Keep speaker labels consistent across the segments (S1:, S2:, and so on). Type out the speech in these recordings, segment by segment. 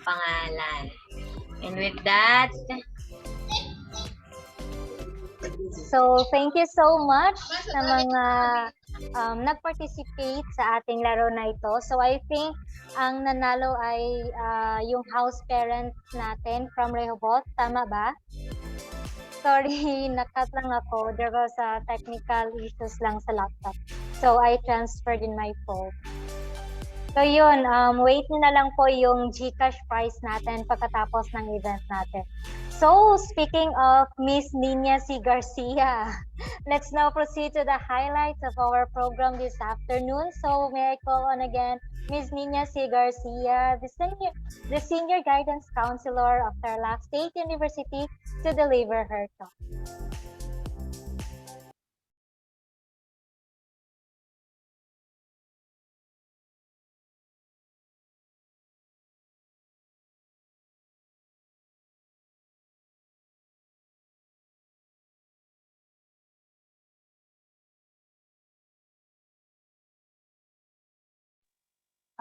S1: pangalan. And with that,
S2: so thank you so much sa mga nag-participate sa ating laro na ito. So I think ang nanalo ay yung house parent natin from Rehoboth. Tama ba? Sorry, nakat lang ako. There was technical issues lang sa laptop. So I transferred in my phone. So yun, wait nyo na lang po yung GCash prize natin pagkatapos ng event natin. So, speaking of Miss Nina C. Garcia, let's now proceed to the highlights of our program this afternoon. So, may I call on again Miss Nina C. Garcia, the Senior Guidance Counselor of Tarlac State University, to deliver her talk.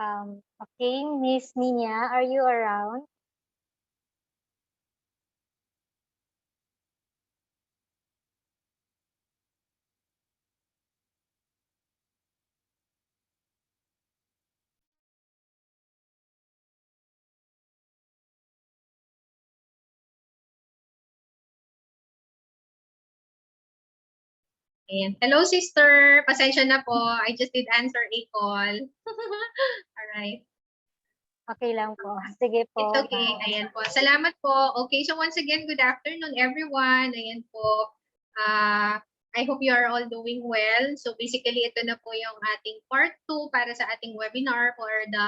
S2: Okay, Miss Nina, are you around?
S3: Ayan. Hello, sister. Pasensya na po. I just did answer a call. Alright.
S2: Okay lang po. Sige po.
S3: It's okay. Ayan po. Salamat po. Okay, so once again, good afternoon, everyone. Ayan po. I hope you are all doing well. So basically, ito na po yung ating part 2 para sa ating webinar for the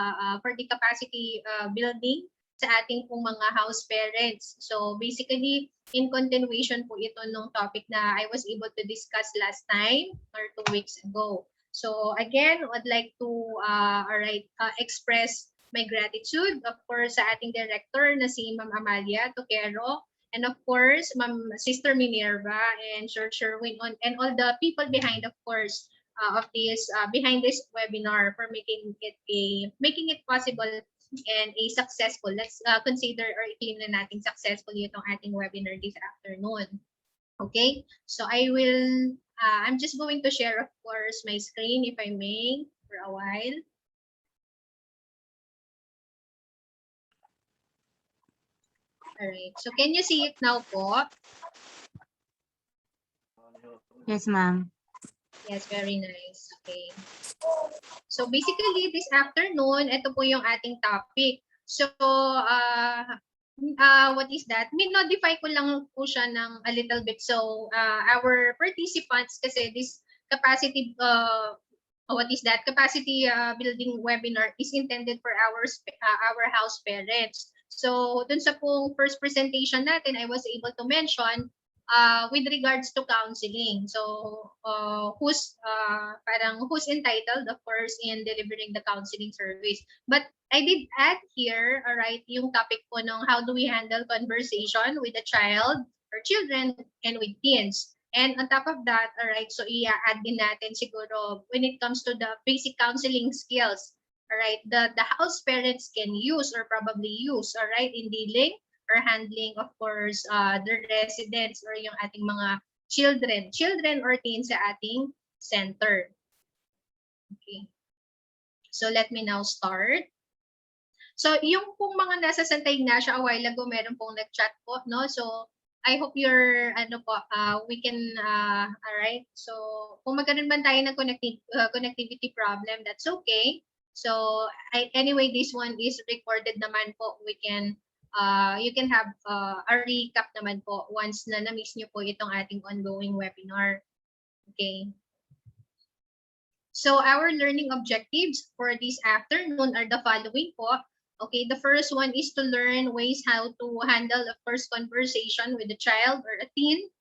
S3: capacity building sa ating pong mga house parents. So basically, in continuation po ito nung topic na I was able to discuss last time or 2 weeks ago. So again, I'd like to express my gratitude, of course, sa ating director na si Ma'am Amalia Toquero, and of course, Ma'am Sister Minerva and Sir Sherwin, and all the people behind, of course, of this behind this webinar for making it possible and a successful. Let's consider or i-claim na natin successful itong ating webinar this afternoon. Okay, so I'm just going to share, of course, my screen, if I may, for a while. Alright, so can you see it now po?
S1: yes, ma'am.
S3: Yes, very nice. Okay. So basically, this afternoon, ito po yung ating topic. So, what is that? Min-modify ko lang po siya ng a little bit. So, our participants, kasi this capacity, what is that? Capacity building webinar is intended for our house parents. So, dun sa pong first presentation natin, I was able to mention with regards to counseling. So, who's entitled, of course, in delivering the counseling service. But I did add here, all right, yung topic po ng how do we handle conversation with a child or children and with teens. And on top of that, all right, so i-add din natin siguro when it comes to the basic counseling skills, all right, the house parents can use or probably use, all right, in dealing or handling, of course, the residents or yung ating mga children or teens sa ating center. Okay. So let me now start. So yung pong mga nasa Santa Ignacia a while ago, meron pong nag-chat po, no? So I hope you're, we can, all right. So kung magkaroon man tayo ng connectivity problem, that's okay. So anyway, this one is recorded naman po. We can, you can have a recap naman po once na na-miss nyo po itong ating ongoing webinar. Okay. So our learning objectives for this afternoon are the following po. Okay, the first one is to learn ways how to handle a first conversation with a child or a teen,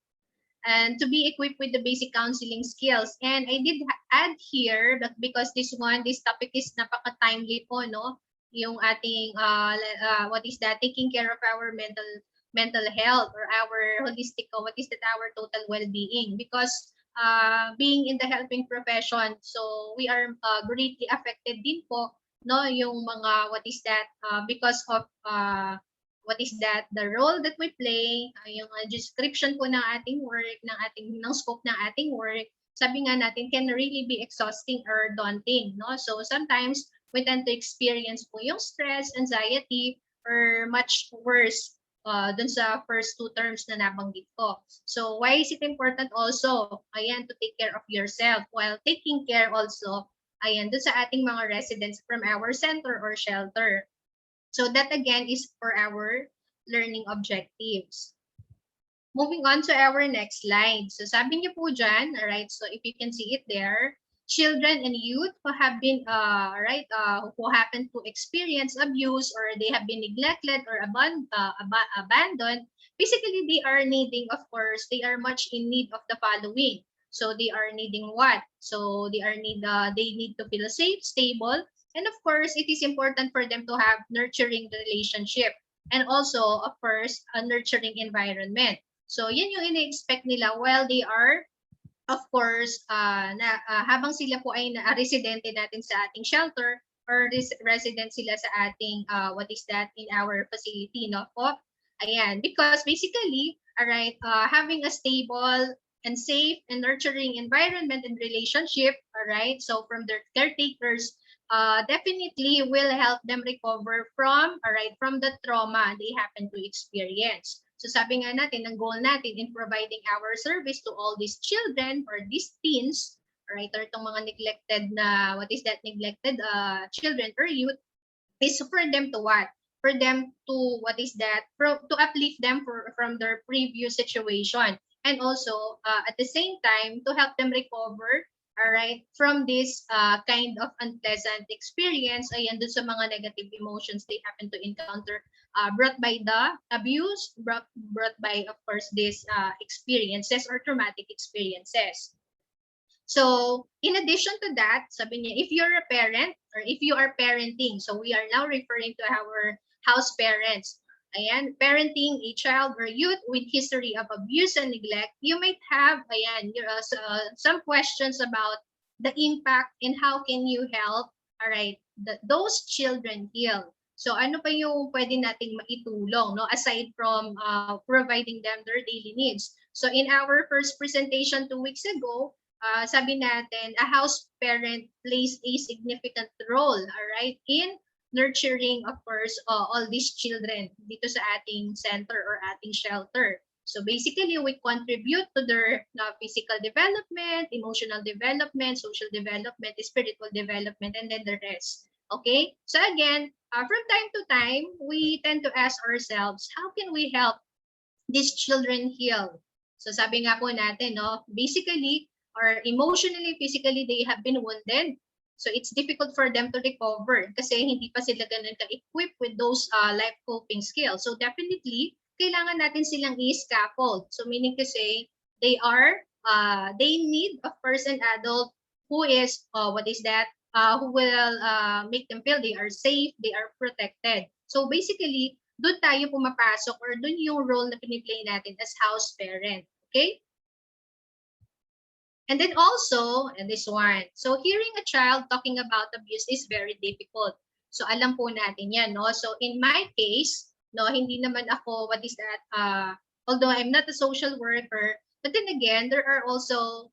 S3: and to be equipped with the basic counseling skills. And I did add here that because this topic is napaka-timely po, no? Yung ating, what is that? Taking care of our mental health or our holistic, what is that? Our total well-being. Because being in the helping profession, so we are greatly affected din po no, yung mga what is that because of what is that the role that we play, yung description po ng ating work, ng scope ng ating work, sabi nga natin can really be exhausting or daunting, no? So sometimes we tend to experience po yung stress, anxiety, or much worse dun sa first two terms na nabanggit ko. So why is it important also, ayan, to take care of yourself while taking care also, ayan, dun sa ating mga residents from our center or shelter. So that again is for our learning objectives. Moving on to our next slide. So sabi niyo po dyan, alright, so if you can see it there, children and youth who have been, who happen to experience abuse or they have been neglected or abandoned, basically they are needing, of course, they are much in need of the following. So they are needing what? So they need to feel safe, stable, and of course, it is important for them to have nurturing relationship and also, of course, a nurturing environment. So, yan yung ina-expect nila while they are, of course, habang sila po ay residente natin sa ating shelter or resident sila sa ating, in our facility, no po? Ayan, because basically, alright, having a stable and safe and nurturing environment and relationship, alright, so from their caretakers, definitely will help them recover from the trauma they happen to experience. So sabi nga natin, ang goal natin in providing our service to all these children or these teens, right, or itong mga neglected children or youth, is for them to what? For them to, to uplift them from their previous situation. And also, at the same time, to help them recover, alright, from this kind of unpleasant experience, ayan, dun sa mga negative emotions they happen to encounter, brought by the abuse, brought by, of course, these experiences or traumatic experiences. So, in addition to that, sabi niya, if you're a parent or if you are parenting, so we are now referring to our house parents. Ayan, parenting a child or youth with history of abuse and neglect, you might have, some questions about the impact and how can you help, those children heal. So, ano pa yung pwede nating maitulong, no? Aside from providing them their daily needs. So, in our first presentation 2 weeks ago, sabi natin, a house parent plays a significant role, in nurturing, of course, all these children dito sa ating center or ating shelter. So basically, we contribute to their physical development, emotional development, social development, spiritual development, and then the rest. Okay? So again, from time to time, we tend to ask ourselves, how can we help these children heal? So sabi nga po natin, no, basically, or emotionally, physically, they have been wounded. So it's difficult for them to recover kasi hindi pa sila ganun ka-equipped with those life coping skills. So definitely, kailangan natin silang i-scaffold. So meaning to say, they need, of course, an adult who is, who will make them feel they are safe, they are protected. So basically, doon tayo pumapasok or doon yung role na piniplay natin as house parent. Okay? And then also, and this one, so hearing a child talking about abuse is very difficult. So alam po natin yan, no? So in my case, no, hindi naman ako, although I'm not a social worker, but then again, there are also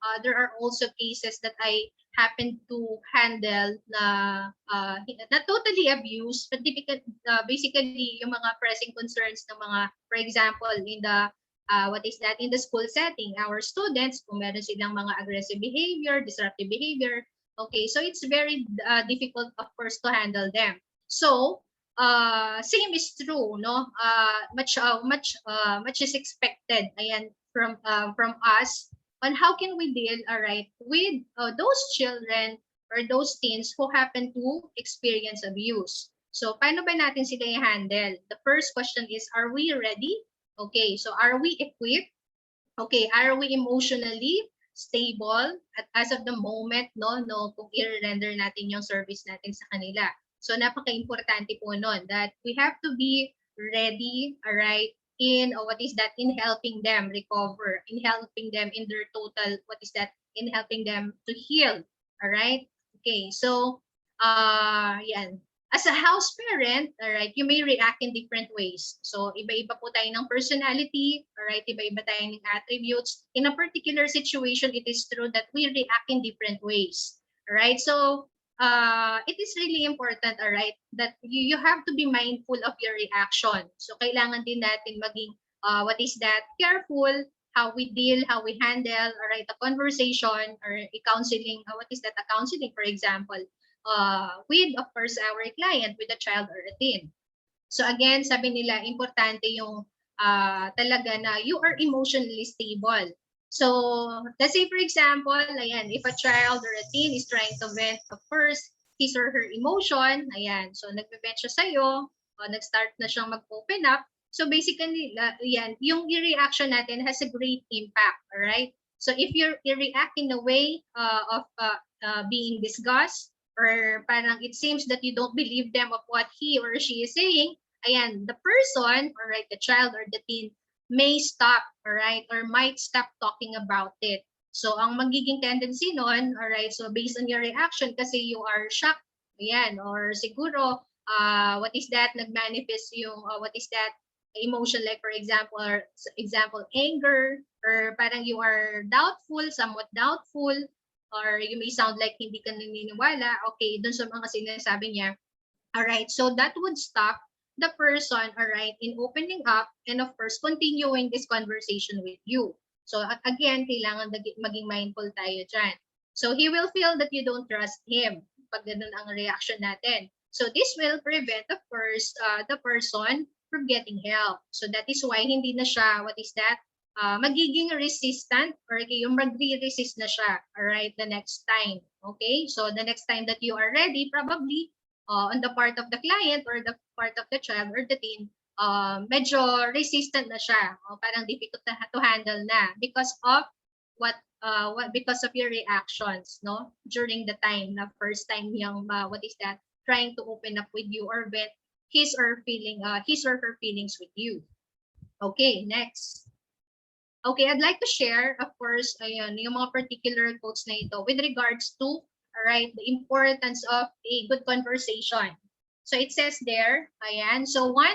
S3: cases that I happen to handle na not totally abuse, but basically yung mga pressing concerns ng mga, for example, in the in the school setting, our students, kung meron silang mga aggressive behavior, disruptive behavior, okay, so it's very difficult, of course, to handle them. So, same is true, no? Much is expected, ayan, from us on how can we deal, with those children or those teens who happen to experience abuse. So, paano ba natin sila i-handle? The first question is, are we ready? Okay, so are we equipped? Okay, are we emotionally stable at as of the moment, no, kung i-render natin yung service natin sa kanila. So napaka-importante po nun that we have to be ready, in in helping them recover, in helping them in their total, in helping them to heal, Okay, so yan. As a house parent, alright, you may react in different ways. So, iba-iba po tayo ng personality, alright, iba-iba tayo ng attributes. In a particular situation, it is true that we react in different ways. Alright, so, it is really important, alright, that you have to be mindful of your reaction. So, kailangan din natin maging, careful, how we deal, how we handle, alright, a conversation or a counseling, a counseling, for example, with, of course, our client, with a child or a teen. So again, sabi nila, importante yung talaga na you are emotionally stable. So, let's say for example, ayan, if a child or a teen is trying to vent, of course, his or her emotion, ayan, so nagbe-vent siya sa'yo, nag-start na siyang mag-open up. So basically, yan, yung reaction natin has a great impact, alright? So if you react in a way of being disgust, or parang it seems that you don't believe them of what he or she is saying, ayan, the person, or right, the child or the teen may stop, alright, or might stop talking about it. So ang magiging tendency nun, alright, so based on your reaction, kasi you are shocked, ayan, or siguro, nagmanifest yung, emotion, like for example, anger, or parang you are doubtful, somewhat doubtful, or you may sound like hindi ka naniniwala, okay, dun sa mga sinasabi niya. Alright, so that would stop the person, alright, in opening up and of course, continuing this conversation with you. So again, kailangan maging mindful tayo dyan. So he will feel that you don't trust him pag ganun ang reaction natin. So this will prevent, of course, the person from getting help. So that is why hindi na siya, magiging resistant, or yung magre-resist na siya, alright, the next time. Okay, so the next time that you are ready, probably on the part of the client or the part of the child or the teen, medyo resistant na siya, parang difficult to handle na because of because of your reactions, no, during the time na first time yung trying to open up with you or vent his or her feelings with you. Okay, next. Okay, I'd like to share, of course, ayan, yung mga particular quotes na ito with regards to, alright, the importance of a good conversation. So it says there, ayan, so one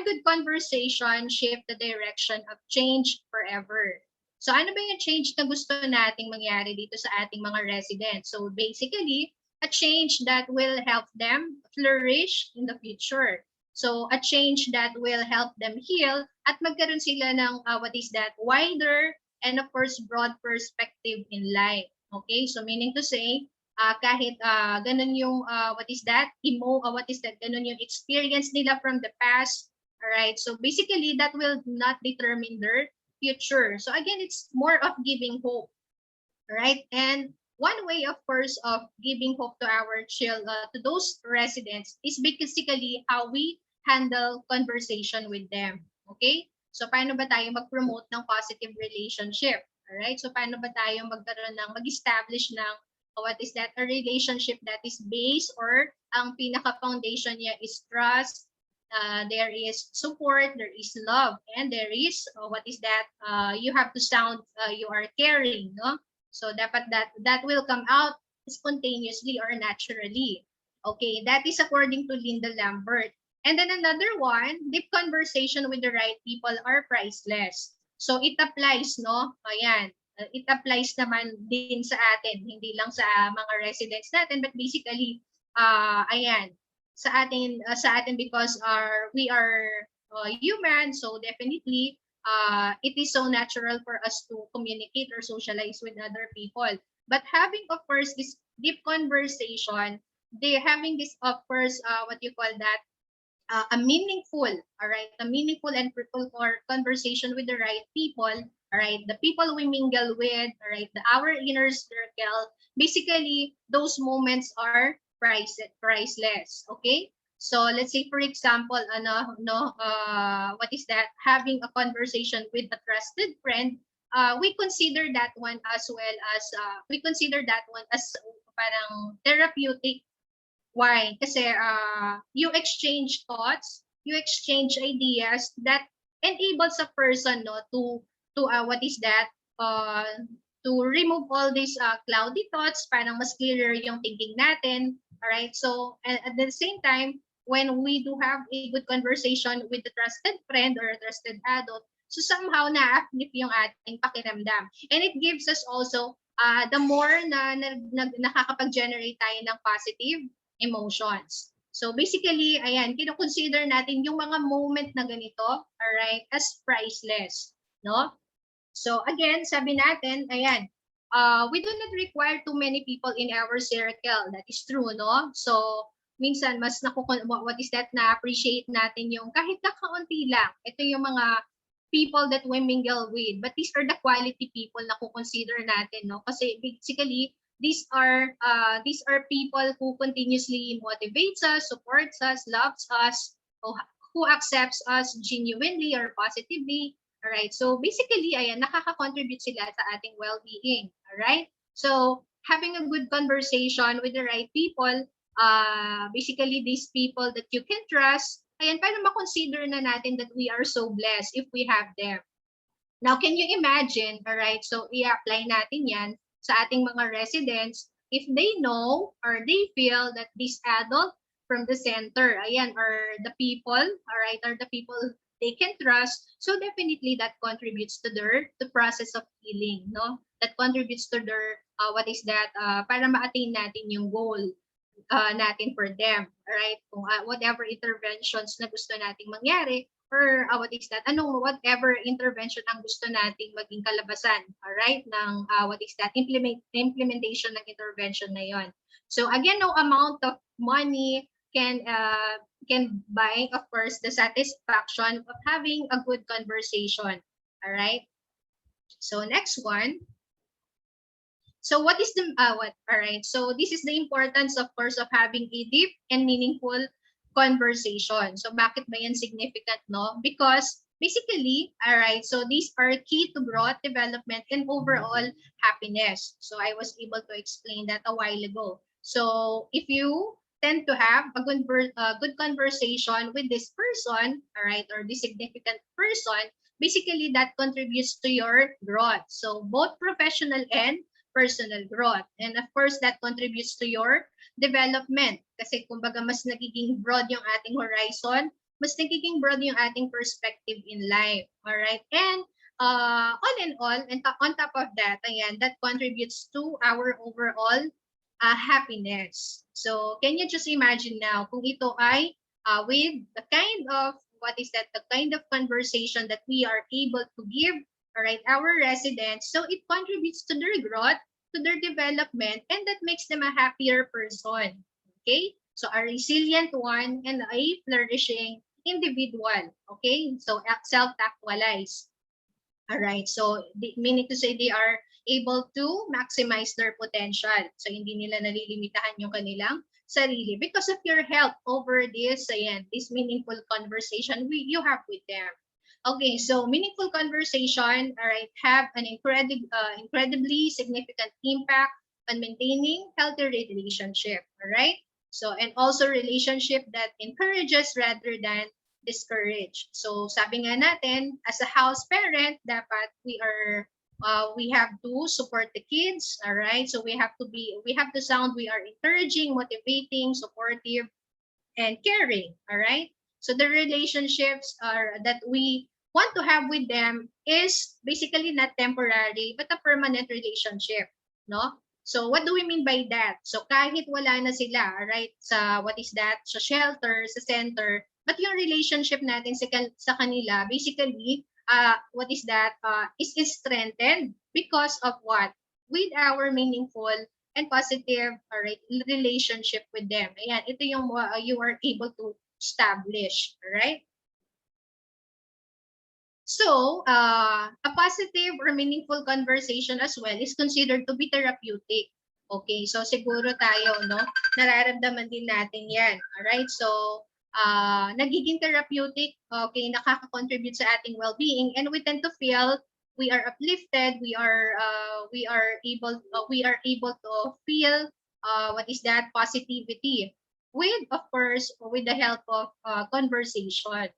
S3: good conversation shift the direction of change forever. So ano ba yung change na gusto nating mangyari dito sa ating mga residents? So basically, a change that will help them flourish in the future. So a change that will help them heal at magkaroon sila ng wider and of course broad perspective in life. Okay, so meaning to say, kahit ganun yung ganun yung experience nila from the past, alright, so basically that will not determine their future. So again, it's more of giving hope, right? And one way, of course, of giving hope to our to those residents is basically how we handle conversation with them. Okay? So, paano ba tayo mag-promote ng positive relationship? Alright? So, paano ba tayo mag-establish ng a relationship that is based, or ang pinaka-foundation niya is trust, there is support, there is love, and there is, you have to sound, you are caring, no? So, dapat that will come out spontaneously or naturally. Okay, that is according to Linda Lambert. And then another one, deep conversation with the right people are priceless. So it applies, no? Ayan, it applies naman din sa atin, hindi lang sa mga residents natin, but basically, ayan, sa atin because we are human, so definitely, it is so natural for us to communicate or socialize with other people. But having, of course, this deep conversation, having this, of course, a meaningful and fruitful conversation with the right people, alright, the people we mingle with, alright, our inner circle, basically, those moments are priceless, okay? So, let's say, for example, having a conversation with a trusted friend, we consider that one as parang therapeutic. Why? Kasi you exchange thoughts, you exchange ideas that enables a person, no, to to remove all these cloudy thoughts, parang mas clearer yung thinking natin. Alright, so at the same time, when we do have a good conversation with a trusted friend or a trusted adult, so somehow na-uplift yung ating pakiramdam. And it gives us also the more na nakakapag-generate tayo ng positive emotions. So basically, ayan, kino-consider natin yung mga moment na ganito, alright, as priceless, no? So again, sabi natin, ayan, we do not require too many people in our circle. That is true, no? So minsan mas what is that, na-appreciate natin yung kahit na kaunti lang. Ito yung mga people that we mingle with. But these are the quality people na kukonsider natin, no? Kasi basically, these are people who continuously motivates us, supports us, loves us, who accepts us genuinely or positively. Alright, so basically, ayan, nakaka-contribute sila sa ating well-being. Alright, so having a good conversation with the right people, basically these people that you can trust, ayan, para ma-consider na natin that we are so blessed if we have them. Now, can you imagine, alright, so i-apply natin yan sa ating mga residents if they know or they feel that this adult from the center, ayan, are the people, alright, are the people they can trust, so definitely that contributes to the process of healing, no? That contributes to their, para ma-attain natin yung goal natin for them, alright? Kung whatever interventions na gusto nating mangyari, or whatever intervention ang gusto nating maging kalabasan, alright, ng implementation ng intervention na yon. So again, no amount of money can buy, of course, the satisfaction of having a good conversation, alright? So next one. So what is the alright, so this is the importance, of course, of having a deep and meaningful conversation. So bakit ba yan significant, no? Because basically, alright, so these are key to growth, development, and overall happiness. So I was able to explain that a while ago. So if you tend to have a good conversation with this person, alright, or this significant person, basically that contributes to your growth. So both professional and personal growth. And of course, that contributes to your development. Kasi kumbaga mas nagiging broad yung ating horizon, mas nagiging broad yung ating perspective in life. Alright? And all in all, and on top of that, ayan, that contributes to our overall happiness. So can you just imagine now kung ito ay with the kind of, the kind of conversation that we are able to give, alright, our residents, so it contributes to their growth, to their development, and that makes them a happier person. Okay? So a resilient one and a flourishing individual. Okay? So self-actualize. Alright, so meaning to say they are able to maximize their potential. So hindi nila nalilimitahan yung kanilang sarili because of your help over this, ayan, this meaningful conversation you have with them. Okay, so meaningful conversation, all right, have an incredibly significant impact on maintaining healthy relationship, all right? So, and also relationship that encourages rather than discourage. So, sabi nga natin, as a house parent, dapat we have to support the kids, all right? So, we have to sound, we are encouraging, motivating, supportive, and caring, all right? So the relationships that we want to have with them is basically not temporary, but a permanent relationship, no? So what do we mean by that? So kahit wala na sila, right, sa sa shelter, sa center, but yung relationship natin sa kanila, basically, is strengthened because of what? With our meaningful and positive, alright, relationship with them. Ayan, ito yung you are able to establish, alright? So, a positive or meaningful conversation as well is considered to be therapeutic. Okay, so siguro tayo, no, nararamdaman din natin yan. Alright, so nagiging therapeutic, okay, nakaka-contribute sa ating well-being, and we tend to feel we are uplifted, we are able to feel positivity with, of course, with the help of conversation.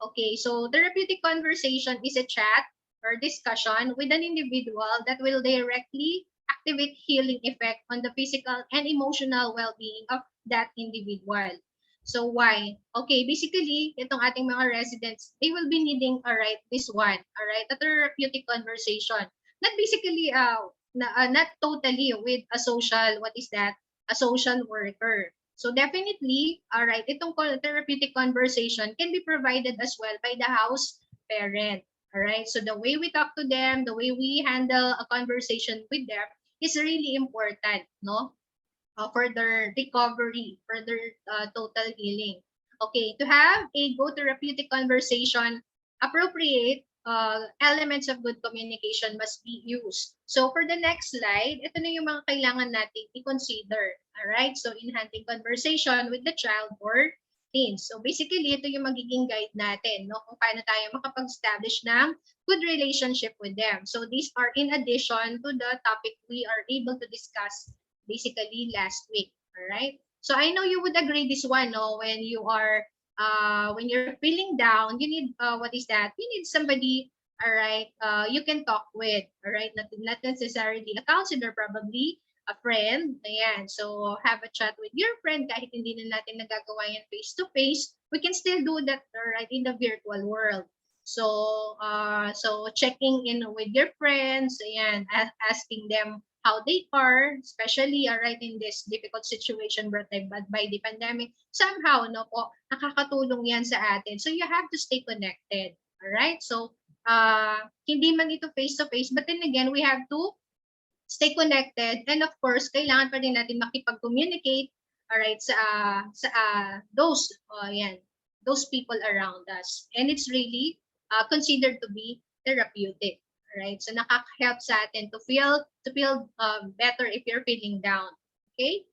S3: Okay, so therapeutic conversation is a chat, or discussion with an individual that will directly activate healing effect on the physical and emotional well-being of that individual. So why? Okay, basically, itong ating mga residents, they will be needing, alright, this one, alright, a therapeutic conversation. Not basically, not totally with a social, what is that? A social worker. So definitely, alright, itong therapeutic conversation can be provided as well by the house parent. Alright, so the way we talk to them, the way we handle a conversation with them is really important, no? For their recovery, for their total healing. Okay, to have a go therapeutic conversation, appropriate elements of good communication must be used. So for the next slide, ito na yung mga kailangan natin i-consider. Alright, so enhancing conversation with the child or teen. So basically, ito yung magiging guide natin, no? Kung paano tayo makapag-establish ng good relationship with them. So these are in addition to the topic we are able to discuss basically last week. All right. So I know you would agree this one, no? When you're feeling down, you need what is that? You need somebody, all right, you can talk with, all right? Not necessarily a counselor, probably a friend. Ayan. So have a chat with your friend kahit hindi na natin nagagawa yan face to face. We can still do that, all right, in the virtual world. So checking in with your friends, ayan, asking them how they are, especially right in this difficult situation brought by the pandemic, somehow, no po, nakakatulong yan sa atin. So you have to stay connected. All right? So, hindi man ito face-to-face, but then again, we have to stay connected. And of course, kailangan pa rin natin makipag-communicate, all right, those people around us. And it's really considered to be therapeutic. Right? So nakaka-help sa atin to feel better if you're feeling down. Okay?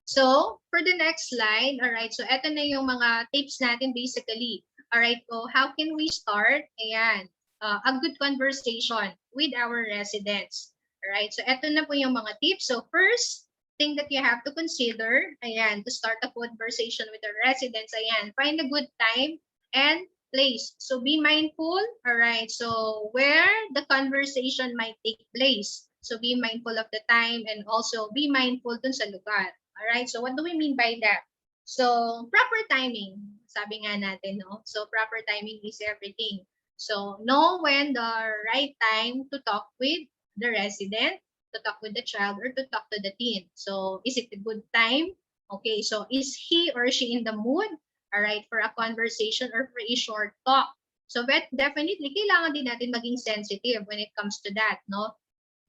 S3: So, for the next slide, all right. So eto na yung mga tips natin basically. All right. So how can we start? Ayan. A good conversation with our residents. All right. So eto na po yung mga tips. So first thing that you have to consider, ayan, to start a conversation with the residents, ayan, find a good time and place. So be mindful, all right? So where the conversation might take place. So be mindful of the time and also be mindful dun sa lugar. All right? So what do we mean by that? So proper timing, sabi nga natin, no? So proper timing is everything. So know when the right time to talk with the resident, to talk with the child, or to talk to the teen. So is it a good time? Okay, so is he or she in the mood? All right, for a conversation or for a short talk. So definitely, kailangan din natin maging sensitive when it comes to that, no?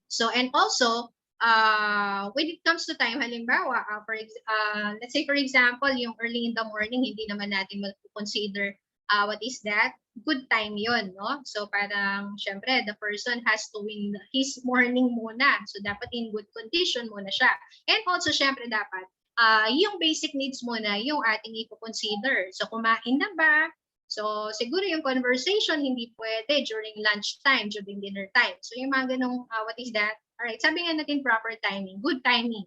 S3: So, and also, when it comes to time, halimbawa, let's say for example, yung early in the morning, hindi naman natin mag-consider, what is that? Good time yun, no? So, parang, syempre, the person has to win his morning muna. So, dapat in good condition muna siya. And also, syempre, dapat, yung basic needs muna yung ating i-consider. So, kumain na ba? So, siguro yung conversation hindi pwede during lunch time, during dinner time. So, yung mga ganong, what is that? Alright, sabi nga natin proper timing, good timing.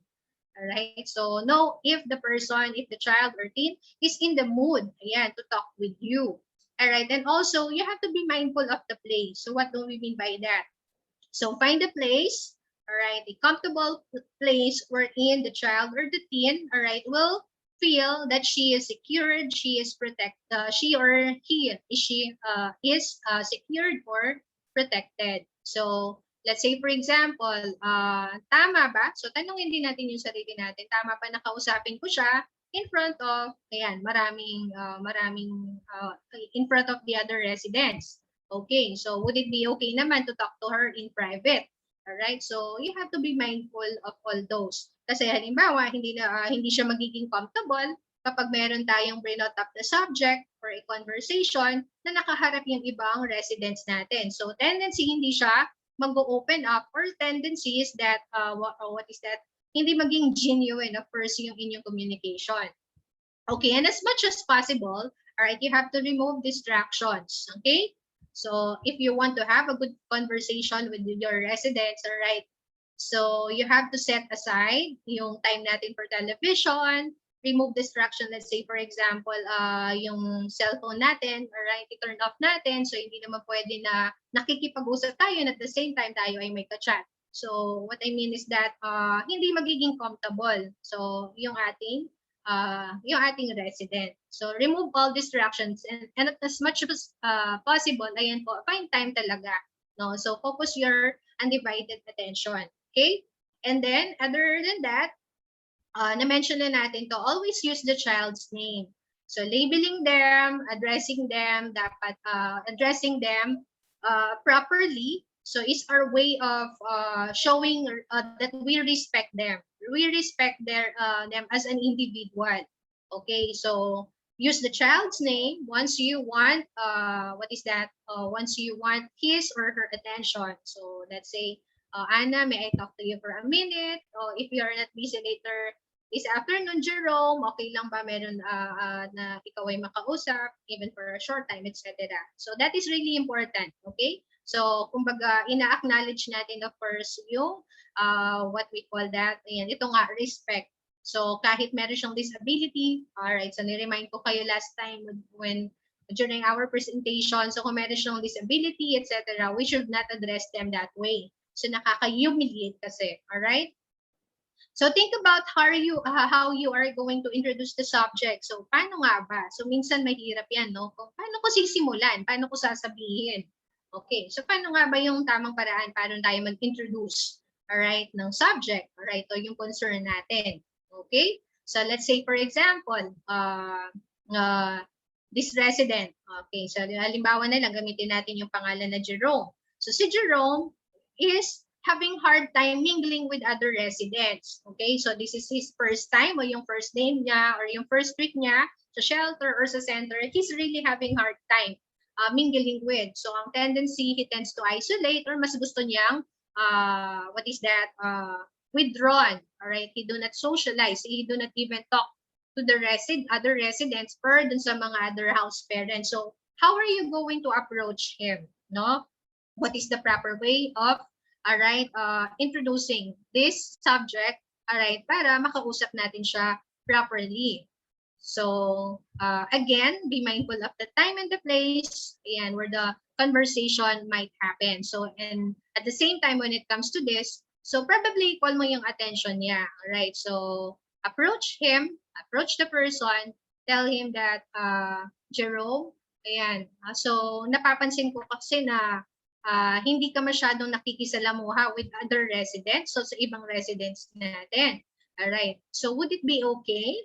S3: Alright, so know if the person, if the child or teen is in the mood, ayan, to talk with you. Alright, and also, you have to be mindful of the place. So, what do we mean by that? So, find a place, alright, a comfortable place wherein the child or the teen, alright, will feel that she is secured, she is protected, she or he is secured or protected. So, let's say for example, tama ba? So, tanungin din natin yung sarili natin, tama ba nakausapin ko siya in front of, ayan, maraming in front of the other residents? Okay, so would it be okay naman to talk to her in private? Alright, so you have to be mindful of all those. Kasi halimbawa, hindi siya magiging comfortable kapag meron tayong bring-out up the subject for a conversation na nakaharap yung ibang residents natin. So tendency hindi siya mag-open up, or tendency is that, what is that? Hindi maging genuine of first yung inyong communication. Okay, and as much as possible, alright, you have to remove distractions. Okay? So if you want to have a good conversation with your residents, all right, so you have to set aside yung time natin for television, remove distraction. Let's say, for example, yung cellphone natin, alright, i-turn off natin. So, hindi naman pwede na nakikipag-usap tayo and at the same time tayo ay may ka-chat. So, what I mean is that hindi magiging comfortable. So, yung ating resident. So, remove all distractions and as much as possible, ayan po, find time talaga. No? So, focus your undivided attention. Okay? And then, other than that, na-mention na natin to, always use the child's name. So, labeling them, addressing them, dapat addressing them properly. So, is our way of showing that we respect them. We respect them as an individual. Okay, so use the child's name once you want, once you want his or her attention. So, let's say, Anna, may I talk to you for a minute? O if you are not busy later this afternoon, Jerome, okay lang ba meron na ikaw ay makausap, even for a short time, etc. So, that is really important, okay? So, kumbaga, ina-acknowledge natin of course yung what we call that, ayan, ito nga, respect. So, kahit meron siyang disability, alright, so niremind ko kayo last time when during our presentation, so kung meron siyang disability, etc., we should not address them that way. So, nakaka-humiliate kasi, alright? So, think about how you are going to introduce the subject. So, paano nga ba? So, minsan mahirap yan, no? Kung paano ko sisimulan? Paano ko sasabihin? Okay, so paano nga ba yung tamang paraan? Paano tayo mag-introduce, alright, ng subject, alright, o yung concern natin? Okay, so let's say for example, this resident, okay, so halimbawa na lang, gamitin natin yung pangalan na Jerome. So si Jerome is having hard time mingling with other residents. Okay, so this is his first time o yung first name niya or yung first week niya sa shelter or sa center, he's really having hard time mingling with. So ang tendency, he tends to isolate or mas gusto niyang withdrawn. All right, he do not socialize. He do not even talk to the other residents or dun sa mga other house parents. So how are you going to approach him? No, what is the proper way of introducing this subject? All right, para makausap natin siya properly. So, again, be mindful of the time and the place and where the conversation might happen. So, and at the same time, when it comes to this, so probably call mo yung attention niya. Alright, so approach him, approach the person, tell him that, Jerome, ayan, so napapansin ko kasi na hindi ka masyadong nakikisalamuha with other residents, so sa ibang residents natin. Alright, so would it be okay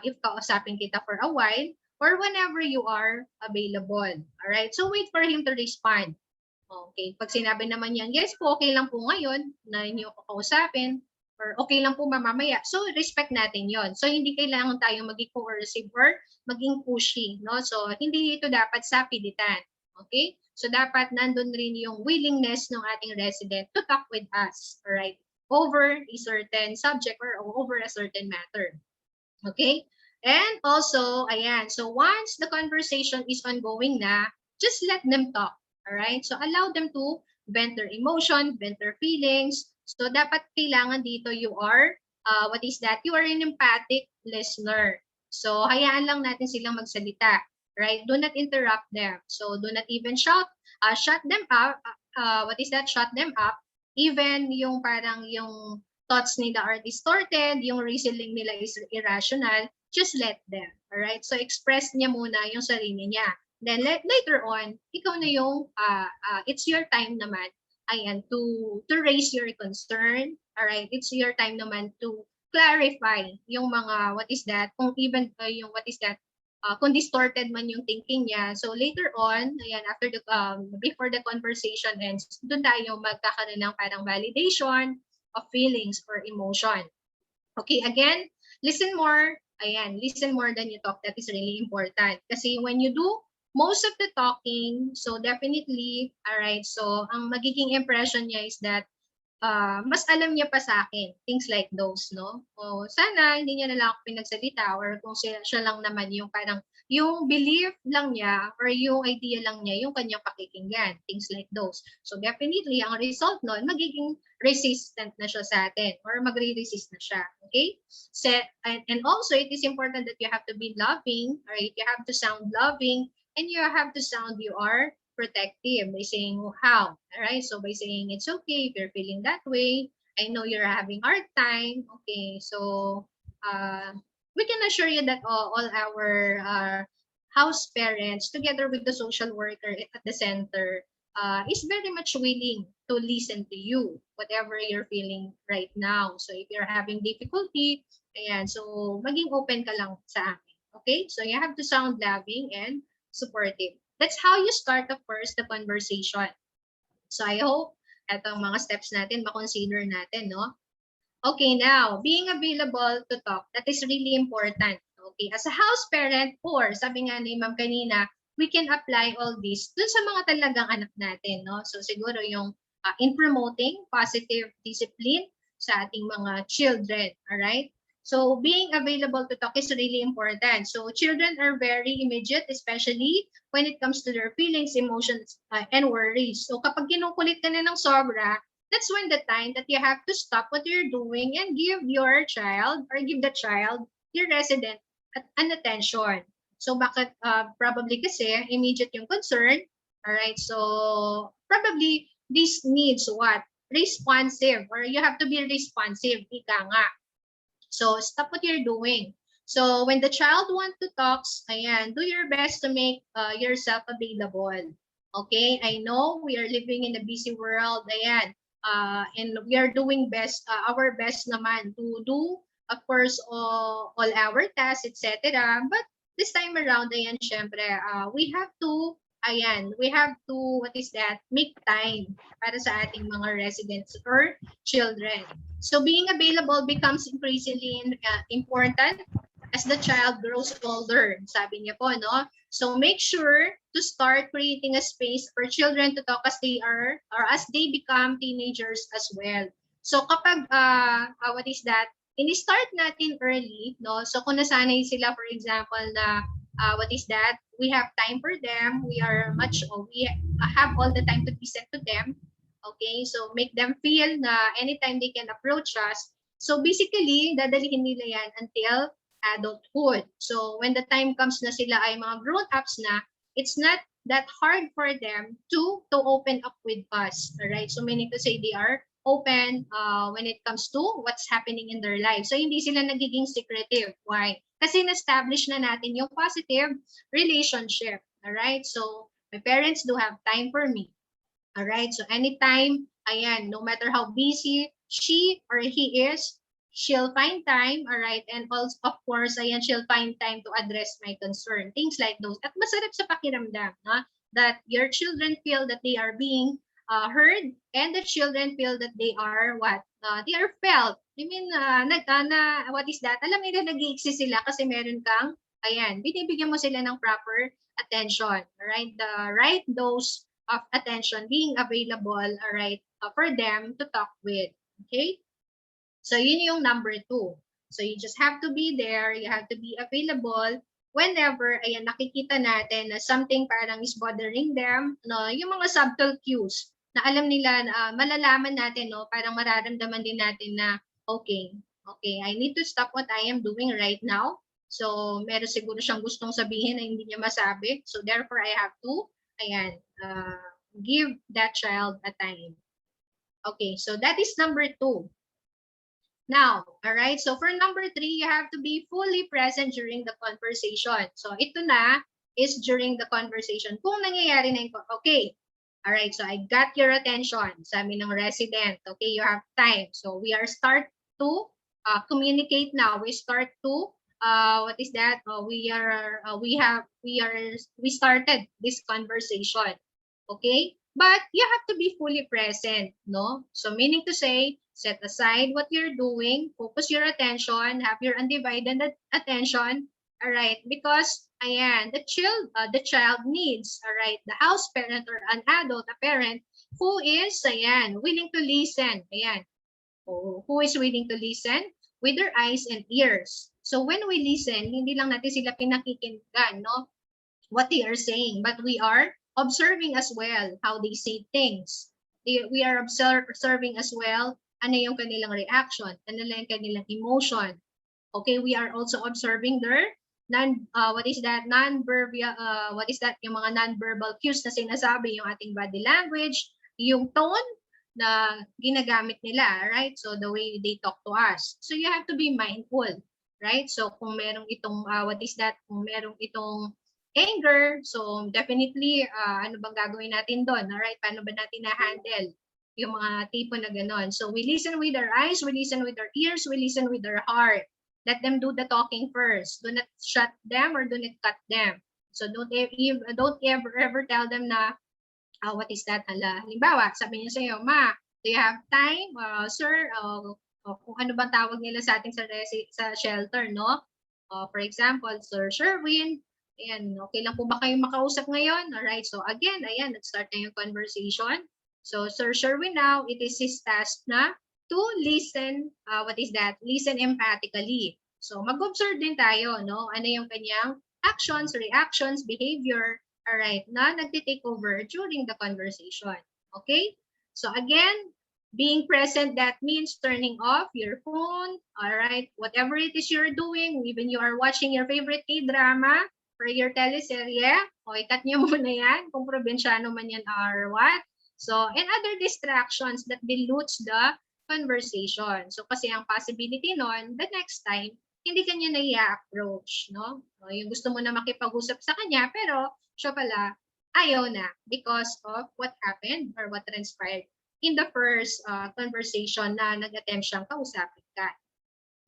S3: if kausapin kita for a while or whenever you are available. Alright, so wait for him to respond. Okay, pag sinabi naman yan, yes po, okay lang po ngayon na inyo ko kausapin or okay lang po mamamaya. So, respect natin yon. So, hindi kailangan tayong maging coercive or maging pushy. No? So, hindi ito dapat sa pilitan. Okay? So, dapat nandun rin yung willingness ng ating resident to talk with us. Alright? Over a certain subject or over a certain matter. Okay? And also, ayan, so once the conversation is ongoing na, just let them talk. Alright? So, allow them to vent their emotion, vent their feelings. So, dapat kailangan dito you are, you are an empathic listener. So, hayaan lang natin silang magsalita. Right? Do not interrupt them. So, do not even shut them up. Shut them up. Even yung parang yung thoughts nila are distorted, yung reasoning nila is irrational, just let them. Alright? So, express niya muna yung sarili niya. Then, later on, ikaw na yung, it's your time naman, ayan, to raise your concern. Alright? It's your time naman to clarify yung mga, kung even, kung distorted man yung thinking niya. So, later on, ayan, after before the conversation ends, doon tayo magkakaroon ng parang validation of feelings or emotion. Okay, again, listen more. Ayan, listen more than you talk. That is really important. Kasi when you do most of the talking, so definitely, alright, so ang magiging impression niya is that mas alam niya pa sa akin. Things like those, no? O sana hindi niya na lang ako pinagsalita, or kung siya lang naman yung parang yung belief lang niya or yung idea lang niya yung kanyang pakikinggan. Things like those. So definitely, ang result nun, magiging resistant na siya sa atin or magre-resist na siya. Okay? And also, it is important that you have to be loving, right? You have to sound loving, and you have to sound you are protective by saying how. All right? So by saying it's okay if you're feeling that way. I know you're having hard time. Okay, so we can assure you that all our house parents, together with the social worker at the center, is very much willing to listen to you, whatever you're feeling right now. So if you're having difficulty, ayan, so maging open ka lang sa amin. Okay? So you have to sound loving and supportive. That's how you start, of course, the conversation. So I hope etong mga steps natin, makonsider natin, no? Okay, now, being available to talk, that is really important. Okay, as a house parent, or sabi nga ni Ma'am kanina, we can apply all this dun sa mga talagang anak natin, no? So siguro yung in promoting positive discipline sa ating mga children, all right? So being available to talk is really important. So children are very immediate, especially when it comes to their feelings, emotions, and worries. So kapag kinukulit ka na ng sobra, that's when the time that you have to stop what you're doing and give your child or give the child, your resident, an attention. So bakit probably kasi immediate yung concern, all right? So probably this needs what? Responsive, or you have to be responsive, ika nga. So stop what you're doing. So when the child wants to talk, ayan, do your best to make yourself available. Okay, I know we are living in a busy world, ayan, and we are doing best, our best naman to do, of course, all our tasks, etc. But this time around, ayan, syempre, we have to, ayan, we have to, what is that, make time para sa ating mga residents or children. So being available becomes increasingly important as the child grows older, sabi niya po, no? So make sure to start creating a space for children to talk as they are, or as they become teenagers as well. So kapag, what is that, ini-start natin early, no? So kung nasanay sila, for example, na, what is that, we have time for them, we have all the time to listen to them. Okay, so make them feel na anytime they can approach us. So basically, dadalhin nila yan until adulthood. So when the time comes na sila ay mga grown-ups na, it's not that hard for them to open up with us. Alright, so meaning to say they are open when it comes to what's happening in their life. So hindi sila nagiging secretive. Why? Kasi na-establish na natin yung positive relationship. Alright, so my parents do have time for me. Alright, so anytime, ayan, no matter how busy she or he is, she'll find time, alright, and also, of course, ayan, she'll find time to address my concern, things like those. At masarap sa pakiramdam, no? That your children feel that they are being heard, and the children feel that they are what? They are felt. I mean, what is that? Alam nila nag-i-exist sila kasi meron kang, ayan, binibigyan mo sila ng proper attention, alright? The right dose of attention being available, all right, for them to talk with. Okay? So yun yung number 2. So you just have to be there, you have to be available whenever, ayan, nakikita natin na something parang is bothering them, no, yung mga subtle cues na alam nila, malalaman natin, no, parang mararamdaman din natin na, okay, I need to stop what I am doing right now. So meron siguro siyang gustong sabihin na hindi niya masabi. So therefore, I have to, ayan, give that child a time. Okay, so that is number 2. Now, all right, so for number 3, you have to be fully present during the conversation. So ito na is during the conversation. Kung nangyayari na yung, okay, all right, so I got your attention, sabi ng resident. Okay, you have time. So we are start to communicate now. We start to what is that? We started this conversation. Okay, but you have to be fully present, no? So meaning to say, set aside what you're doing, focus your attention, have your undivided attention, all right? Because ayan, the child needs, all right, the house parent or an adult, a parent who is, ayan, willing to listen. Ayan. Oh, who is willing to listen? With their eyes and ears. So when we listen, hindi lang natin sila pinakikinggan, no? What they are saying, but we are observing as well how they say things. We are observing as well ano yung kanilang reaction, ano lang yung kanilang emotion. Okay, we are also observing their yung mga non-verbal cues na sinasabi, yung ating body language, yung tone na ginagamit nila, right? So the way they talk to us. So you have to be mindful, right? So kung merong itong kung merong itong anger, so definitely ano bang gagawin natin doon? All right? Paano ba natin na-handle yung mga tipo na ganon? So we listen with our eyes, we listen with our ears, we listen with our heart. Let them do the talking first. Do not shut them or do not cut them. So don't ever tell them na what is that? Halimbawa, sabi niya sa iyo, "Ma, do you have time? Sir, kung ano bang tawag nila sa ating sa shelter, no? For example, Sir Sherwin, ayan, okay lang po ba kayong makausap ngayon? Alright, so again, ayan, nag-start na yung conversation. So Sir Sherwin now, it is his task na to listen, listen empathically. So mag-observe din tayo, no? Ano yung kanyang actions, reactions, behavior, alright, na nagti-take over during the conversation. Okay? So again, being present, that means turning off your phone, alright? Whatever it is you're doing, even you are watching your favorite K-drama or your teleserye, ikat nyo muna yan, kung probinsyano man yan or what. So, and other distractions that dilutes the conversation. So, kasi ang possibility nun, the next time, hindi kanya na i-approach, no? Yung gusto mo na makipag-usap sa kanya, pero siya pala, ayaw na because of what happened or what transpired in the first conversation na nag-attempt siyang kausapin ka.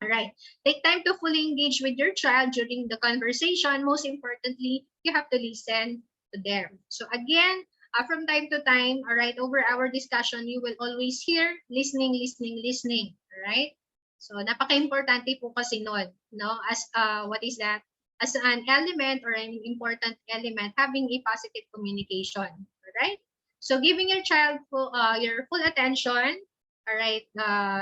S3: Alright, take time to fully engage with your child during the conversation. Most importantly, you have to listen to them. So again, from time to time, alright, over our discussion, you will always hear listening. Alright? So napaka-importante po kasi nun, no? As as an element or an important element, having a positive communication. Alright? So giving your child your full attention, alright,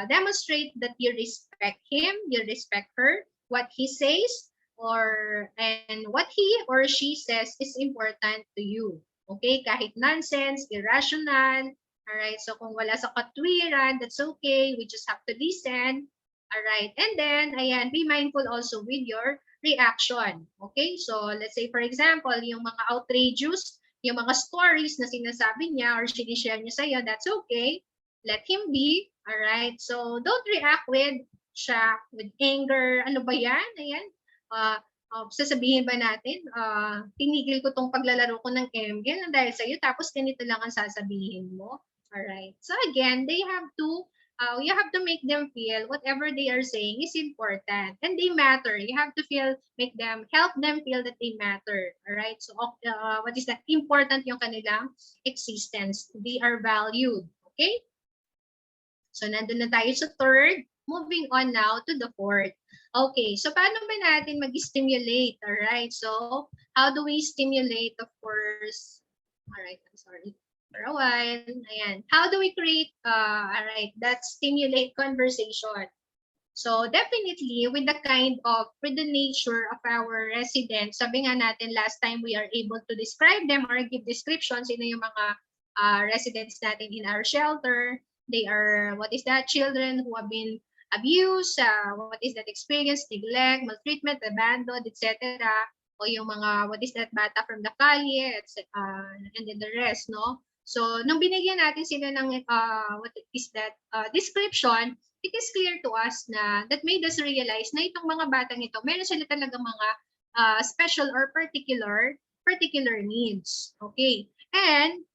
S3: demonstrate that you respect him, you respect her, what he says, and what he or she says is important to you. Okay? Kahit nonsense, irrational, alright, so kung wala sa katwiran, that's okay, we just have to listen. Alright, and then, ayan, be mindful also with your reaction. Okay, so let's say for example, yung mga outrageous, yung mga stories na sinasabi niya or sinishare niya sa'yo, that's okay. Let him be. Alright, so don't react with shock, with anger. Ano ba yan? Ayan. Sasabihin ba natin, tinigil ko tong paglalaro ko ng ML dahil sa'yo, tapos ganito lang ang sasabihin mo. Alright, so again, they have to you have to make them feel whatever they are saying is important and they matter. You have to help them feel that they matter. All right. So what is that? Important yung kanilang existence. They are valued. Okay. So nandun na tayo sa third. Moving on now to the fourth. Okay. So paano ba natin mag-stimulate? All right. So how do we stimulate? Of course. All right. I'm sorry. For a while. Ayan. How do we create, that stimulate conversation? So definitely with the nature of our residents, sabi nga natin last time we are able to describe them or give descriptions, sino yung mga residents natin in our shelter. They are, children who have been abused, experience, neglect, maltreatment, abandoned, etc. O yung mga, bata from the calle, etc. And then the rest, no? So, nung binigyan natin sila ng description, it is clear to us na that made us realize na itong mga batang ito, meron sila talaga mga special or particular needs. Okay. And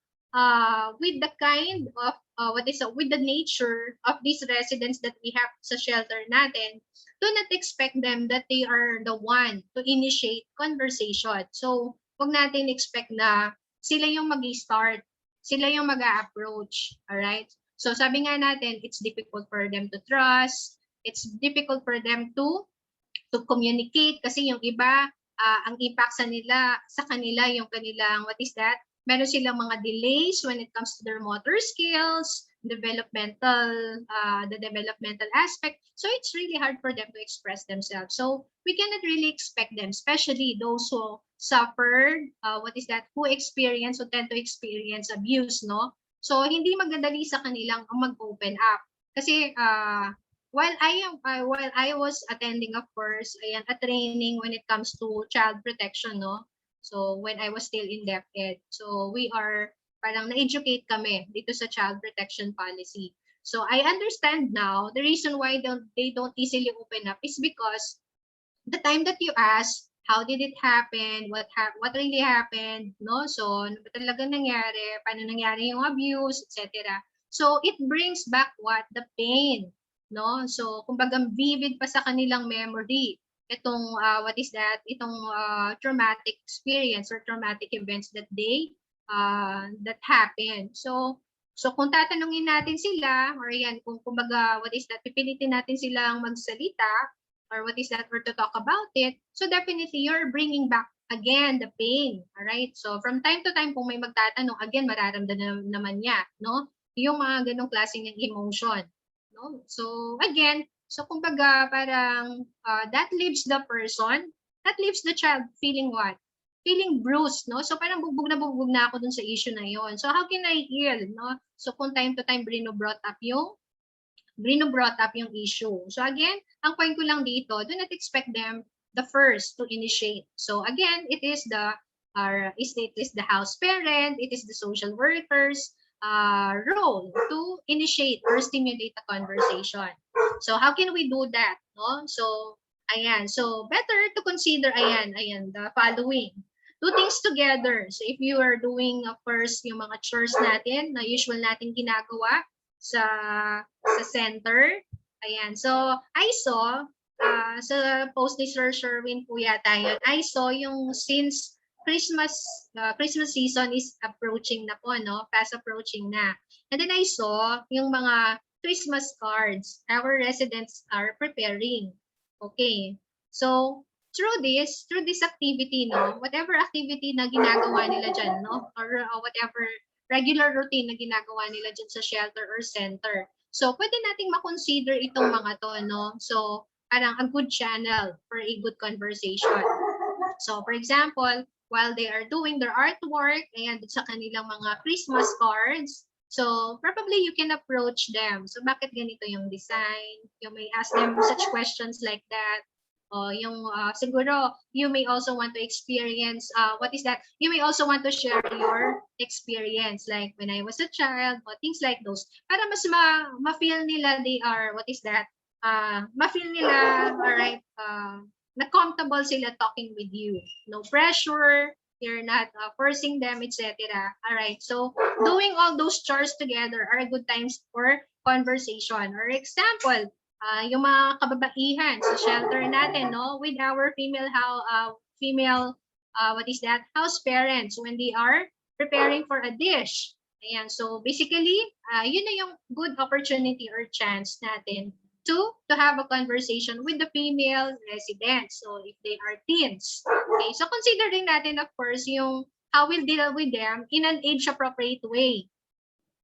S3: with the kind of with the nature of these residents that we have sa shelter natin, do not expect them that they are the one to initiate conversation. So, wag natin expect na sila yung mag-start. Sila yung mag-a-approach, alright? So sabi nga natin, it's difficult for them to trust, it's difficult for them to communicate kasi yung iba, ang impact sa kanila yung kanilang, meron silang mga delays when it comes to their motor skills, the developmental aspect. So it's really hard for them to express themselves. So we cannot really expect them, especially those who suffered, who tend to experience abuse, no? So hindi magdadali sa kanilang mag-open up. Kasi while I was attending, of course, a training when it comes to child protection, no? So when I was still in DepEd, so we are parang na-educate kami dito sa child protection policy. So I understand now the reason why they don't easily open up is because the time that you ask, how did it happen? What really happened? No? So ano ba talaga nangyari? Paano nangyari yung abuse, etc. So it brings back the pain, no? So kumbaga vivid pa sa kanilang memory itong itong traumatic experience or traumatic events that that happened. So kung tatanungin natin sila, or kung kumbaga pipilitin natin silang magsalita, or or to talk about it, so definitely you're bringing back again the pain. All right? So from time to time, kung may magtatanong, again, mararamdaman naman niya, no? Yung mga ganong klaseng ng emotion, no? So again, kumbaga parang that leaves the child feeling what? Feeling bruised, no? So parang bugbog na ako dun sa issue na yon. So how can I heal, no? So kung time to time brought up yung issue. So again, ang point ko lang dito, do not expect them the first to initiate. So again, it is the house parent, it is the social workers role to initiate or stimulate a conversation. So how can we do that? No? So ayan, so better to consider the following. Do things together. So if you are doing first yung mga chores natin na usual natin ginagawa sa center. Ayan. So I saw sa post ni Sir Sherwin po yata yun. I saw yung since Christmas season is approaching na po, no? Fast approaching na. And then I saw yung mga Christmas cards our residents are preparing. Okay. So through this activity, no, whatever activity na ginagawa nila dyan, no, or whatever regular routine na ginagawa nila dyan sa shelter or center. So pwede nating makonsider itong mga to, no? So parang a good channel for a good conversation. So for example, while they are doing their artwork, ayan, sa kanilang mga Christmas cards, so probably you can approach them. So bakit ganito yung design? You may ask them such questions like that. Siguro you may also want to experience you may also want to share your experience like when I was a child or things like those para mas ma-feel nila they are ma-feel nila, alright, na comfortable sila talking with you, no pressure, you're not forcing them, etc. Alright, so doing all those chores together are good times for conversation. Or example, yung mga kababaihan sa shelter natin, no, with our female house parents when they are preparing for a dish. Ayan, so basically, yun na yung good opportunity or chance natin to have a conversation with the female residents. So if they are teens. Okay, so considering natin, of course, yung how we'll deal with them in an age-appropriate way.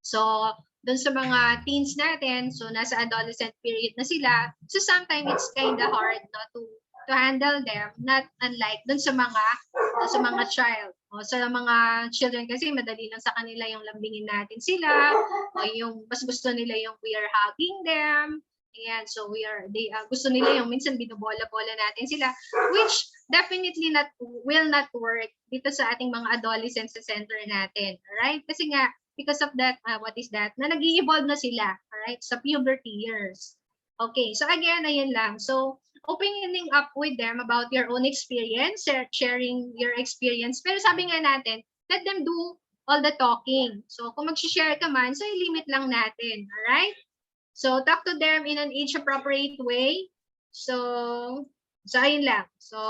S3: So dun sa mga teens natin, so nasa adolescent period na sila, so sometimes it's kind of hard, no, to handle them, not unlike dun sa mga child. O sa mga children kasi madali lang sa kanila yung lambingin natin sila, o yung mas gusto nila yung we are hugging them. Ayan, so gusto nila yung minsan binobola-bola natin sila, which definitely will not work dito sa ating mga adolescents sa center natin. Alright? Kasi nga, because of that, na nag-i-evolve na sila, alright, sa puberty years. Okay, so again, ayan lang. So, opening up with them about your own experience, sharing your experience. Pero sabi nga natin, let them do all the talking. So, kung mag-share ka man, so i-limit lang natin, alright? So, talk to them in an age-appropriate way. So ayun lang. So,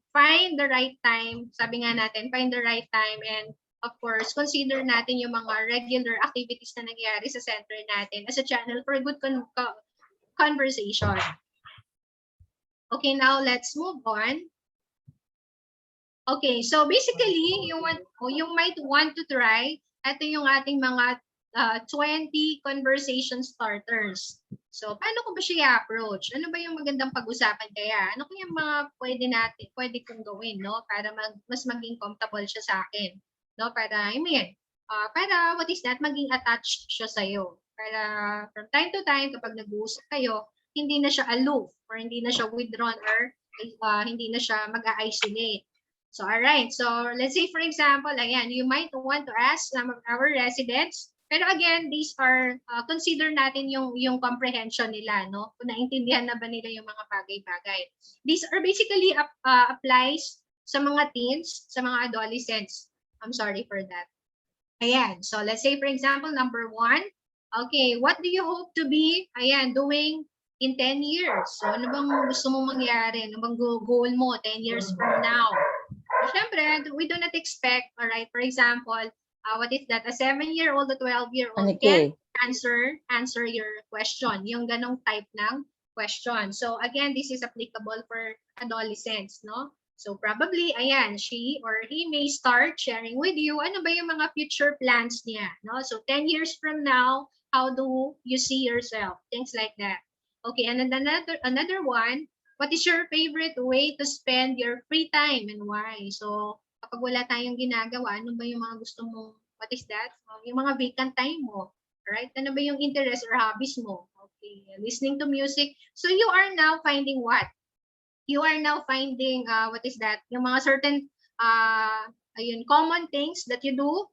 S3: find the right time. Sabi nga natin, find the right time and of course, consider natin yung mga regular activities na nangyayari sa center natin as a channel for a good conversation. Okay, now let's move on. Okay, so basically, you might want to try, ito yung ating mga 20 conversation starters. So, paano ko ba siya i-approach? Ano ba yung magandang pag-usapan kaya? Ano kaya mga pwede kong gawin, no? Para mas maging comfortable siya sa akin. No? Para, para, what is that, maging attached siya sa'yo. Para, from time to time, kapag nag-uusap kayo, hindi na siya aloof, or hindi na siya withdrawn, or hindi na siya mag-isolate. So, all right. So, let's say, for example, ayan, you might want to ask some of our residents. Pero again, these are, consider natin yung comprehension nila, no? Kung naintindihan na ba nila yung mga bagay-bagay. These are basically applies sa mga teens, sa mga adolescents. I'm sorry for that. Ayan. So, let's say, for example, number 1. Okay, what do you hope to be, ayan, doing in 10 years? So, ano bang gusto mong mangyari? Ano bang goal mo 10 years from now? Siyempre, we do not expect, all right, for example, what is that, a 7-year-old, a 12-year-old can answer your question, yung ganong type ng question. So again, this is applicable for adolescents, no? So probably, ayan, she or he may start sharing with you, ano ba yung mga future plans niya, no? So 10 years from now, how do you see yourself? Things like that. Okay, and then another one, what is your favorite way to spend your free time and why? So, kapag wala tayong ginagawa, ano ba yung mga gusto mo? What is that? Yung mga vacant time mo. Right? Ano ba yung interest or hobbies mo? Okay, listening to music. So, you are now finding what? You are now finding, what is that? Yung mga certain, common things that you do.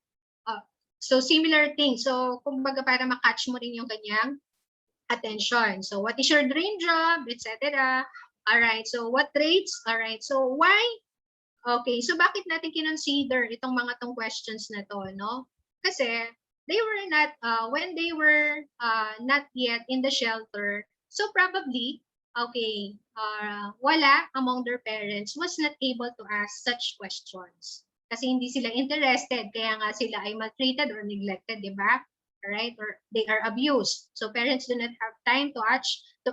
S3: So, similar things. So, kumbaga para makatch mo rin yung kanyang attention. So, what is your dream job, etc. Alright, so what traits? Alright, so why? Okay, so bakit natin kinonsider itong mga tong questions na to, no? Kasi they were not, when they were not yet in the shelter, so probably, okay, wala among their parents was not able to ask such questions. Kasi hindi sila interested, kaya nga sila ay maltreated or neglected, di ba? Right? Or they are abused. So parents do not have time to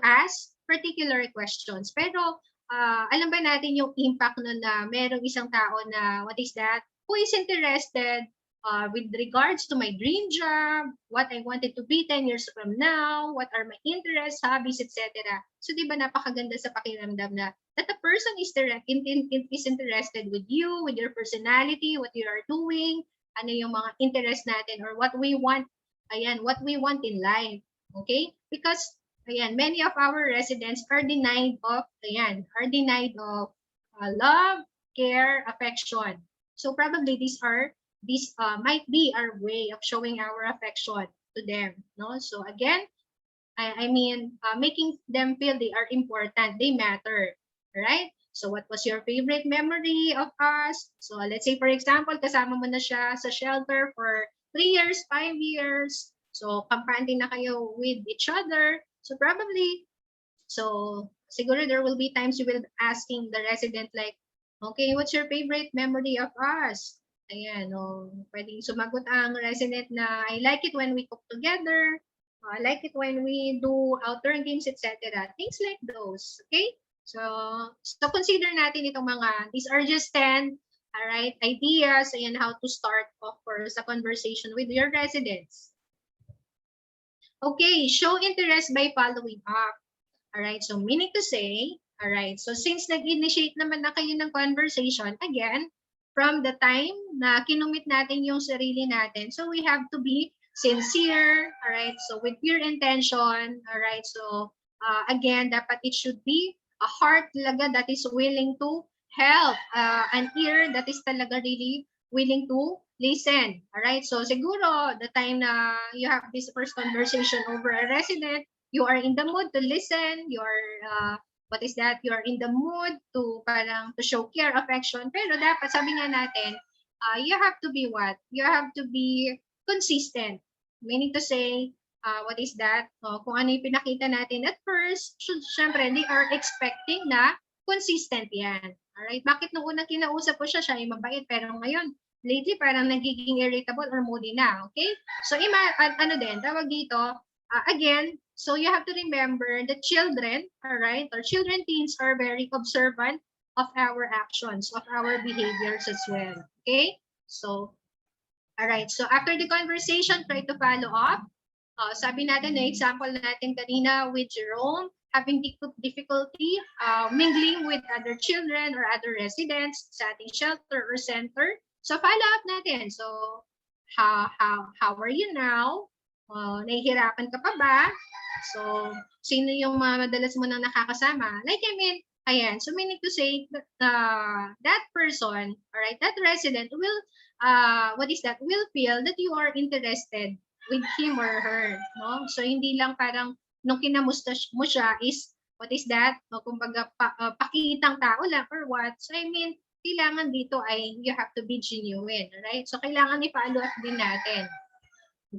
S3: ask particular questions. Pero alam ba natin yung impact nun na merong isang tao na, what is that, who is interested with regards to my dream job, what I wanted to be 10 years from now, what are my interests, hobbies, etc. So di ba napakaganda sa pakiramdam na that the person is interested with you, with your personality, what you are doing, ano yung mga interest natin or what we want, ayan, what we want in life. Okay? Because ayan, many of our residents are denied of love, care, affection. So probably these might be our way of showing our affection to them, no? So again, I mean, making them feel they are important, they matter, right? So what was your favorite memory of us? So let's say for example, kasama mo na siya sa shelter for 3 years, 5 years. So kampante na kayo with each other. So probably, so siguro there will be times you will be asking the resident like, okay, what's your favorite memory of us? Ayan, pwedeng sumagot ang resident na, I like it when we cook together. I like it when we do outdoor games, etc. Things like those, okay? So consider natin itong mga, these are just 10, all right, ideas and how to start, of course, a conversation with your residents. Okay, show interest by following up. Alright, so meaning to say, alright, so since nag-initiate naman na kayo ng conversation, again, from the time na kinumit natin yung sarili natin, so we have to be sincere, alright, so with pure intention, alright, so again, dapat it should be a heart talaga that is willing to help, an ear that is talaga really willing to listen, alright, so siguro the time na you have this first conversation over a resident, you are in the mood to listen, you're you're in the mood to parang to show care, affection, pero dapat sabi nga natin, you have to be what? You have to be consistent. Meaning to say, kung ano yung pinakita natin at first, syempre, they are expecting na consistent yan. Alright? Bakit nung unang kinausap ko siya ay mabait, pero ngayon, lately parang nagiging irritable or moody na, okay? So, tawag dito, again, so you have to remember that children, all right, or children teens are very observant of our actions, of our behaviors as well. Okay? So, alright. So, after the conversation, try to follow up. Sabi natin na example natin kanina with Jerome, having difficulty mingling with other children or other residents sa ating shelter or center. So, follow up natin. So, how are you now? Nahihirapan ka pa ba? So, sino yung madalas mo nang nakakasama? Like, I mean, ayan. So, meaning to say that that person, alright, that resident will, will feel that you are interested with him or her, no? So, hindi lang parang nung kinamusta mo siya is, no, kumbaga, pakitang tao lang or what. So, I mean, kailangan dito ay you have to be genuine, right? So, kailangan i-follow up din natin.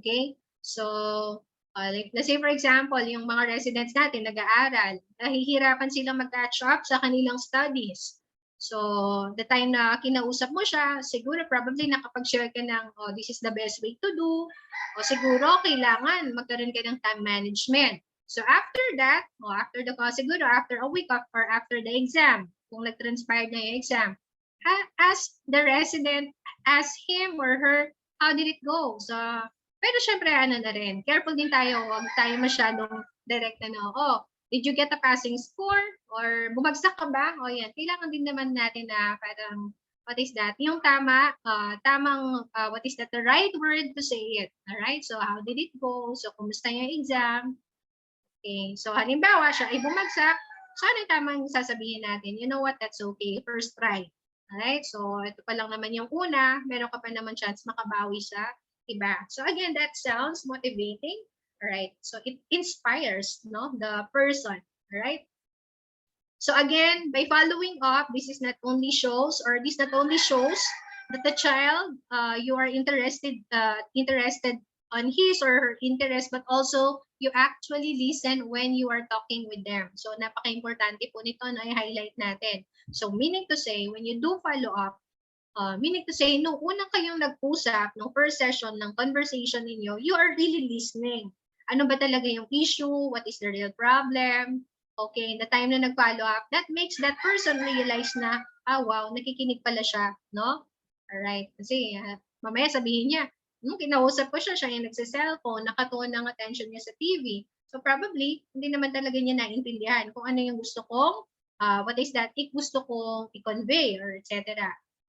S3: Okay? So, like, let's say for example, yung mga residents natin nag-aaral, nahihirapan silang mag-catch up sa kanilang studies. So, the time na kinausap mo siya, siguro probably nakapag-share ka ng, oh, this is the best way to do. O siguro, kailangan magkaroon ka ng time management. So, after that, siguro after a week or after the exam, kung nag-transpire na yung exam, ask the resident, ask him or her, how did it go? So, pero syempre, ano na rin, careful din tayo, huwag tayo masyadong direct na, oh, did you get a passing score? Or bumagsak ka ba? O yan, kailangan din naman natin na parang, yung tama, the right word to say it. Alright, so how did it go? So, kumusta yung exam? Okay, so halimbawa, siya ay bumagsak, so ano yung tamang sasabihin natin? You know what, that's okay, first try. Alright, so ito pa lang naman yung una, meron ka pa naman chance makabawi sa iba. So again, that sounds motivating. Alright, so it inspires, no, the person. Alright. So again, by following up, this not only shows that the child, you are interested on his or her interest, but also you actually listen when you are talking with them. So napaka-importante po nito na i-highlight natin. So meaning to say, when you do follow up, meaning to say, nung unang kayong nag-usap, nung first session ng conversation ninyo, you are really listening. Ano ba talaga yung issue? What is the real problem? Okay, the time na nag-follow up, that makes that person realize na, wow, nakikinig pala siya, no? Alright, kasi mamaya sabihin niya, nung kinausap ko siya yung nagsa-cellphone, nakatuon ng attention niya sa TV. So probably, hindi naman talaga niya naintindihan kung ano yung gusto kong, gusto kong i-convey or etc.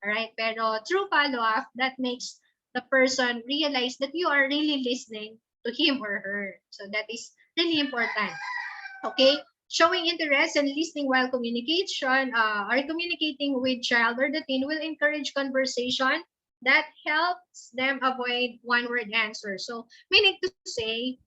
S3: Alright, pero through follow-up, that makes the person realize that you are really listening to him or her. So that is really important. Okay, showing interest and listening while communication or communicating with child or the teen will encourage conversation that helps them avoid one-word answer. So meaning to say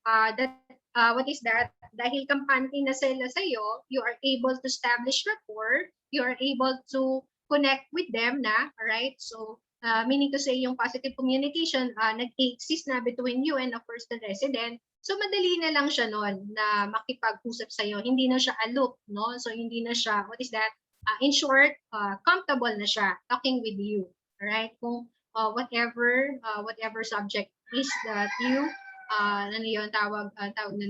S3: dahil kampante na sila sa'yo, you are able to establish rapport, you are able to connect with them na, alright? So, meaning to say, yung positive communication nag-exist na between you and of course the resident. So, madali na lang siya noon na makipag-usap sa'yo. Hindi na siya aloof, no? So, hindi na siya, in short, comfortable na siya talking with you, alright? Kung whatever subject is that you,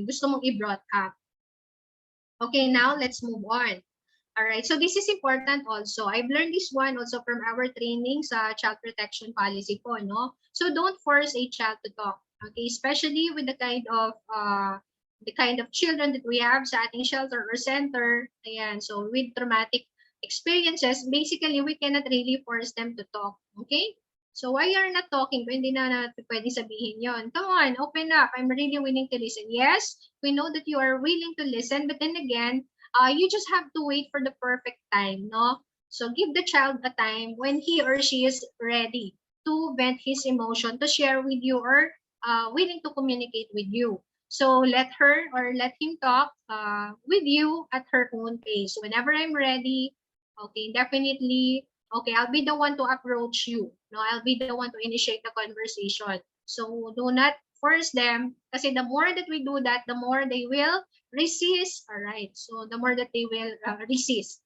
S3: gusto mong i-brought up. Okay, now let's move on. Alright, so this is important also. I've learned this one also from our training sa child protection policy po, no? So don't force a child to talk, okay? Especially with the kind of children that we have sa ating shelter or center. Ayan, so with traumatic experiences, basically we cannot really force them to talk, okay? So why you're not talking? Hindi na natin pwede sabihin yon. Come on, open up. I'm really willing to listen. Yes, we know that you are willing to listen, but then again, you just have to wait for the perfect time, no? So give the child a time when he or she is ready to vent his emotion, to share with you, or willing to communicate with you. So let her or let him talk with you at her own pace. Whenever I'm ready, okay, definitely, okay, I'll be the one to approach you. No, I'll be the one to initiate the conversation. So do not force them, kasi the more that we do that, the more they will resist. All right, so the more that they will resist,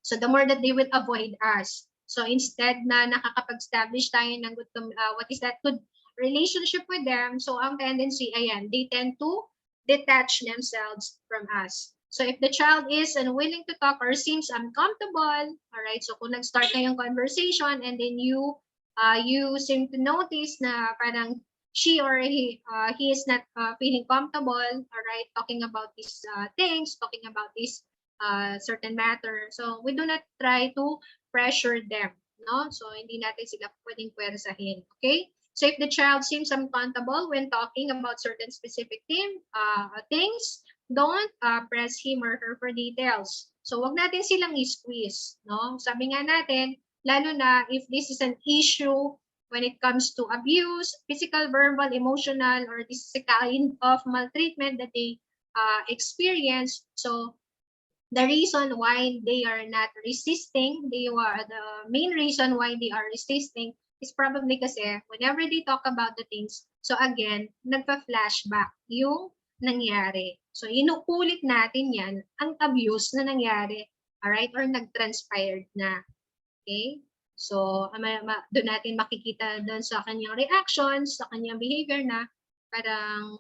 S3: so the more that they will avoid us. So instead na nakakapag-establish tayo ng good relationship with them, so ang tendency, ayan, they tend to detach themselves from us. So if the child is unwilling to talk or seems uncomfortable, all right, so kung nag-start na yung conversation and then you seem to notice na parang she or he is not feeling comfortable, all right, talking about these things, talking about this certain matter. So we do not try to pressure them, no? So hindi natin sila pwedeng pwersahin, okay? So if the child seems uncomfortable when talking about certain specific things, don't press him or her for details. So wag natin silang i-squeeze, no? Sabi nga natin, lalo na if this is an issue when it comes to abuse, physical, verbal, emotional, or this is a kind of maltreatment that they experience. So the reason why they are not resisting, the main reason why they are resisting is probably kasi whenever they talk about the things, so again, nagpa-flashback yung nangyari. So inuulit natin yan, ang abuse na nangyari, alright, or nag-transpired na. Okay? So, doon natin makikita doon sa kanyang reactions, sa kanyang behavior na parang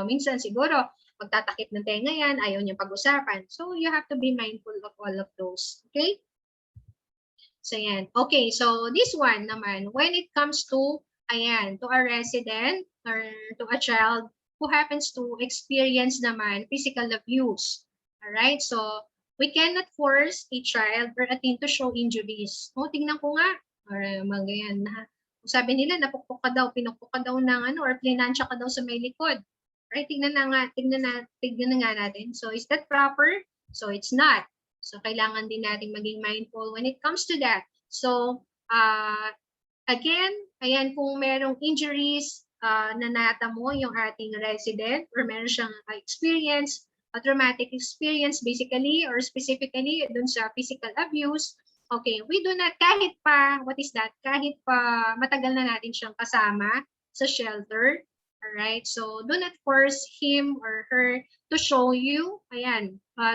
S3: minsan siguro magtatakip ng tenga yan, ayaw niyang pag-usapan. So, you have to be mindful of all of those. Okay? So, yan. Okay, so this one naman, when it comes to, to a resident or to a child who happens to experience naman physical abuse. Alright, so we cannot force a child or a teen to show injuries. O, tingnan ko nga. Or mga yan. Sabi nila, napukpok ka daw, pinukpok ka daw ng ano, or plinansya ka daw sa may likod. Right? Tingnan na nga natin. So, is that proper? So, it's not. So, kailangan din natin maging mindful when it comes to that. So, again, ayan, kung merong injuries na natamo yung ating resident or meron siyang experience, a traumatic experience basically or specifically dun sa physical abuse, okay, we do not, kahit pa matagal na natin siyang kasama sa shelter, alright, so do not force him or her to show you,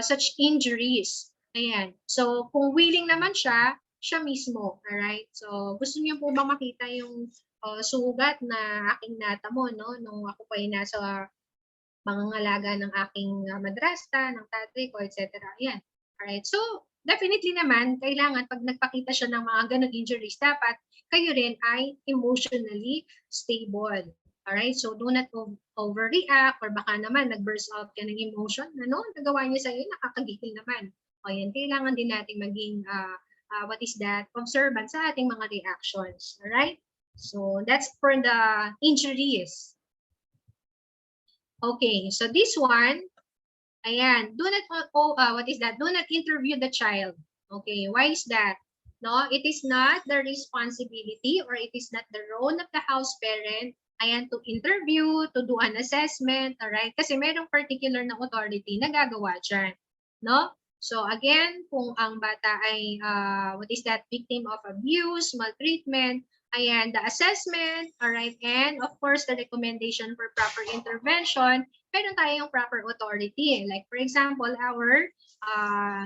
S3: such injuries. Ayan, so kung willing naman siya mismo, alright, so gusto niyo po ba makita yung sugat na aking natamo, no, nung ako pa ay nasa pangangalaga ng aking madrasta, ng tatay ko, etc. Ayan. Alright. So, definitely naman, kailangan pag nagpakita siya ng mga ganong injuries, dapat kayo rin ay emotionally stable. Alright. So, do not overreact or baka naman nag-burst out ka ng emotion. Ano? Nagawa niya sa'yo, nakakagigil naman. O yan, kailangan din natin maging, observant sa ating mga reactions. Alright. So, that's for the injuries. Okay, so this one, do not interview the child. Okay, why is that? No, it is not the responsibility or it is not the role of the house parent, to interview, to do an assessment, alright? Kasi merong particular na authority na gagawa dyan, no? So again, kung ang bata ay, victim of abuse, maltreatment, the assessment, alright, and of course, the recommendation for proper intervention, meron tayong proper authority. Like for example, our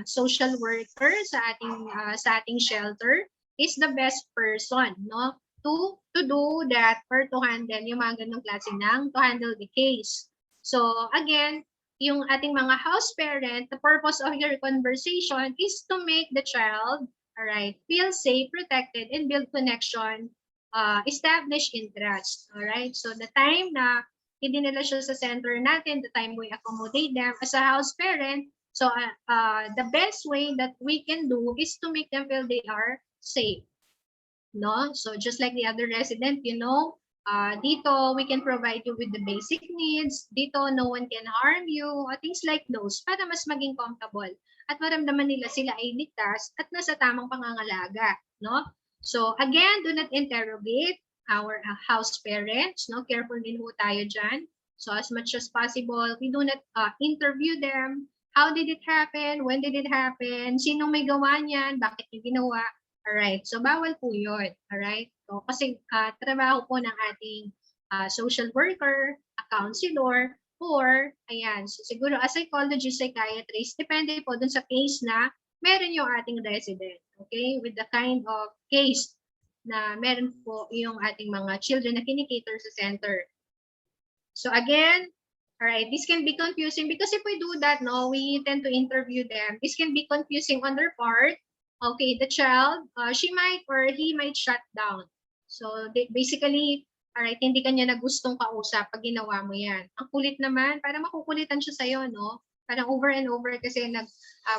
S3: social worker sa ating shelter is the best person, no, to do that or to handle yung mga ganong klase to handle the case. So again, yung ating mga house parent, the purpose of your conversation is to make the child, alright, feel safe, protected, and build connection, establish interest. Alright, so the time na hindi nila siya sa center natin, the time we accommodate them as a house parent, so the best way that we can do is to make them feel they are safe. No? So just like the other resident, dito we can provide you with the basic needs. Dito no one can harm you, things like those, para mas maging comfortable at maramdaman nila sila ay ligtas at nasa tamang pangangalaga, no? So again, do not interrogate our house parents, no? Careful din ho tayo dyan. So as much as possible, we do not interview them. How did it happen? When did it happen? Sinong may gawa niyan? Bakit niyo ginawa? Alright, so bawal po yun. Alright, so kasi trabaho po ng ating social worker, a counselor, or, so siguro a psychologist, psychiatrist, depende po dun sa case na meron yung ating resident. Okay, with the kind of case na meron po yung ating mga children na kinikater sa center. So again, Alright, this can be confusing because if we do that, no, we tend to interview them. This can be confusing on their part. Okay, the child, she might or he might shut down. So basically, alright, hindi kanya na gustong kausap pag ginawa mo yan. Ang kulit naman, parang makukulitan siya sa'yo, no? Parang over and over kasi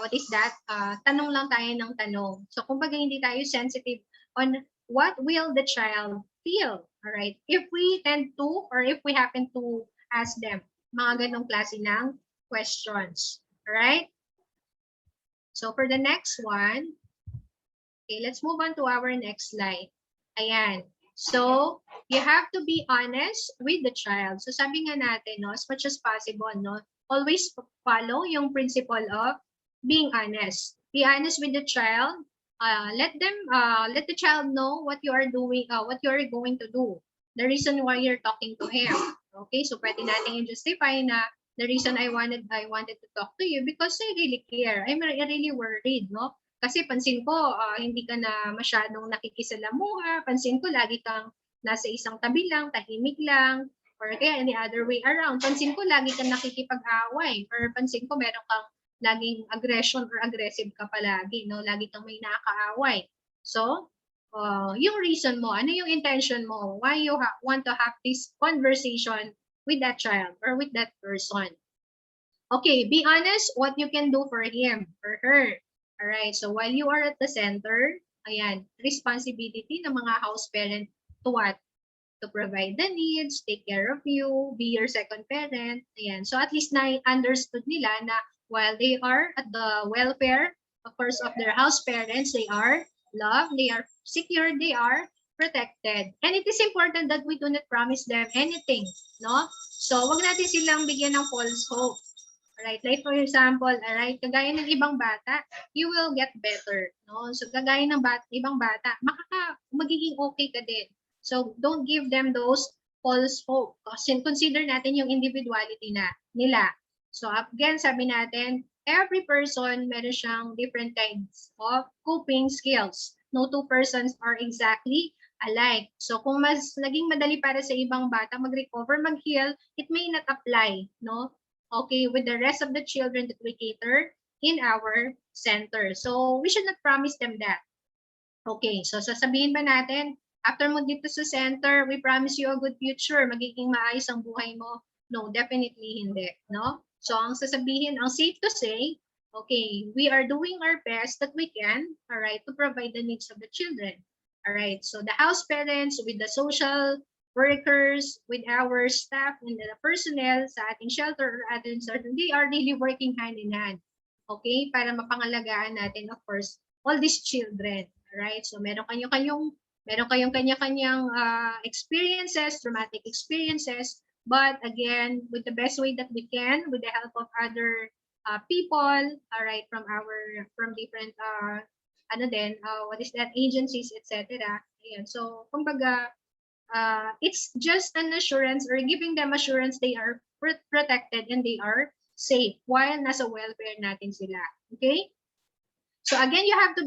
S3: what is that? Tanong lang tayo ng tanong. So kumbaga hindi tayo sensitive on what will the child feel, alright? If we tend to or if we happen to ask them, mga ganong klase ng questions. Alright? So for the next one, okay, let's move on to our next slide. Ayan. So, you have to be honest with the child. So sabi nga natin, no, as much as possible, no, always follow yung principle of being honest. Be honest with the child. Let the child know what you are doing, what you are going to do. The reason why you're talking to him. Okay, so pwede natin i-justify na the reason I wanted to talk to you because I really care. I'm really worried, no? Kasi pansin ko, hindi ka na masyadong nakikisalamuha. Pansin ko, lagi kang nasa isang tabi lang, tahimik lang, or kaya the other way around. Pansin ko, lagi kang nakikipag-away, or pansin ko, meron kang laging aggression or aggressive ka palagi, no? Lagi kang may nakakaaway. So, yung reason mo, ano yung intention mo, why you want to have this conversation with that child or with that person. Okay, be honest what you can do for him or her. Alright, so while you are at the center, ayan, responsibility ng mga house parent to what? To provide the needs, take care of you, be your second parent. Ayan, so at least na understood nila na while they are at the welfare, of course, of their house parents, they are loved, they are secure, they are protected. And it is important that we do not promise them anything, no? So, wag natin silang bigyan ng false hope. Alright, like for example, alright, kagaya ng ibang bata, you will get better, no? So, kagaya ng ibang bata, magiging okay ka din. So, don't give them those false hope. Kasi consider natin yung individuality nila. So, again, sabi natin, every person, meron siyang different kinds of coping skills. No two persons are exactly alike. So, kung mas naging madali para sa ibang bata mag-recover, mag-heal, it may not apply, no? Okay, with the rest of the children that we cater in our center. So, we should not promise them that. Okay, so sasabihin ba natin, after mo dito sa center, we promise you a good future, magiging maayos ang buhay mo? No, definitely hindi, no? So, ang sasabihin, ang safe to say, okay, we are doing our best that we can, all right, to provide the needs of the children. All right, so the house parents with the social workers, with our staff and the personnel sa ating shelter or ating certain, they are really working hand in hand. Okay, para mapangalagaan natin, of course, all these children. Right? So meron kayong kanya-kanyang experiences, traumatic experiences, but again, with the best way that we can, with the help of other people, all right, from different what is that, agencies, etc. Ayan. So kumbaga, it's just an assurance or giving them assurance they are protected and they are safe while nasa welfare natin sila. Okay? So again, you have to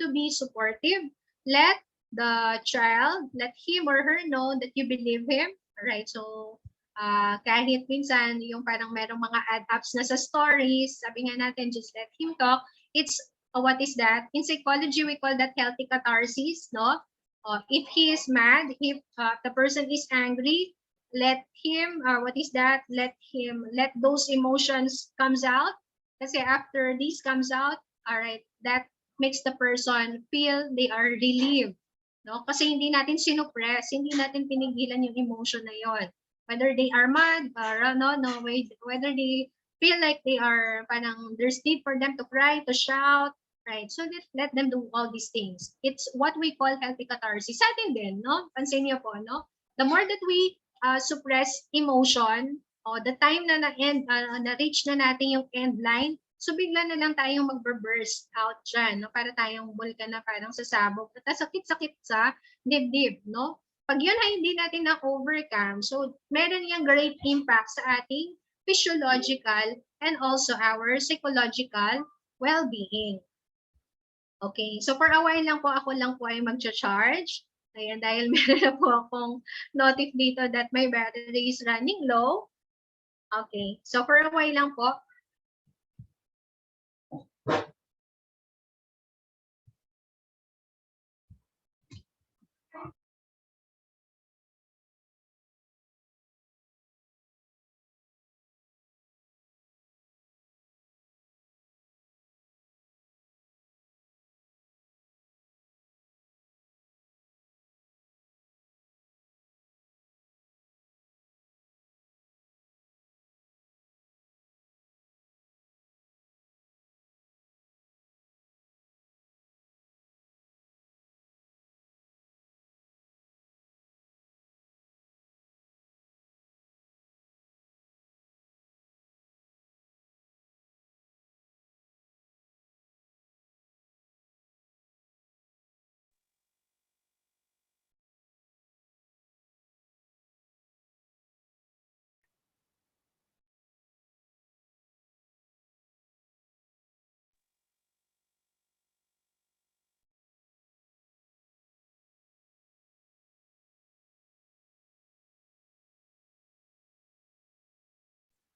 S3: be supportive. Let the child, let him or her know that you believe him. Alright, so kahit minsan yung parang merong mga add-ups na sa stories, sabi nga natin, just let him talk. It's, what is that? In psychology, we call that healthy catharsis, no? If he is mad, if the person is angry, let him, let those emotions comes out. Kasi after this comes out, alright, that makes the person feel they are relieved. No? Kasi hindi natin sinuppress, hindi natin pinigilan yung emotion na yon. Whether they are mad, or whether they feel like they are, parang there's need for them to cry, to shout, right? So let them do all these things. It's what we call healthy catharsis. Sa atin din, no? Pansin niyo po, no? The more that we suppress emotion, the time na na-reach na natin yung end line, so bigla na lang tayong magbe-burst out dyan, no? Para tayong bulkan na parang sasabog, at sakit-sakit sa dibdib, no? Pag yun ay hindi natin na-overcome, so meron yung great impact sa ating physiological and also our psychological well-being. Okay, so for a while lang po, ako lang po ay mag-charge. Ayan, dahil meron na po akong notif dito that my battery is running low. Okay. So for a while lang po.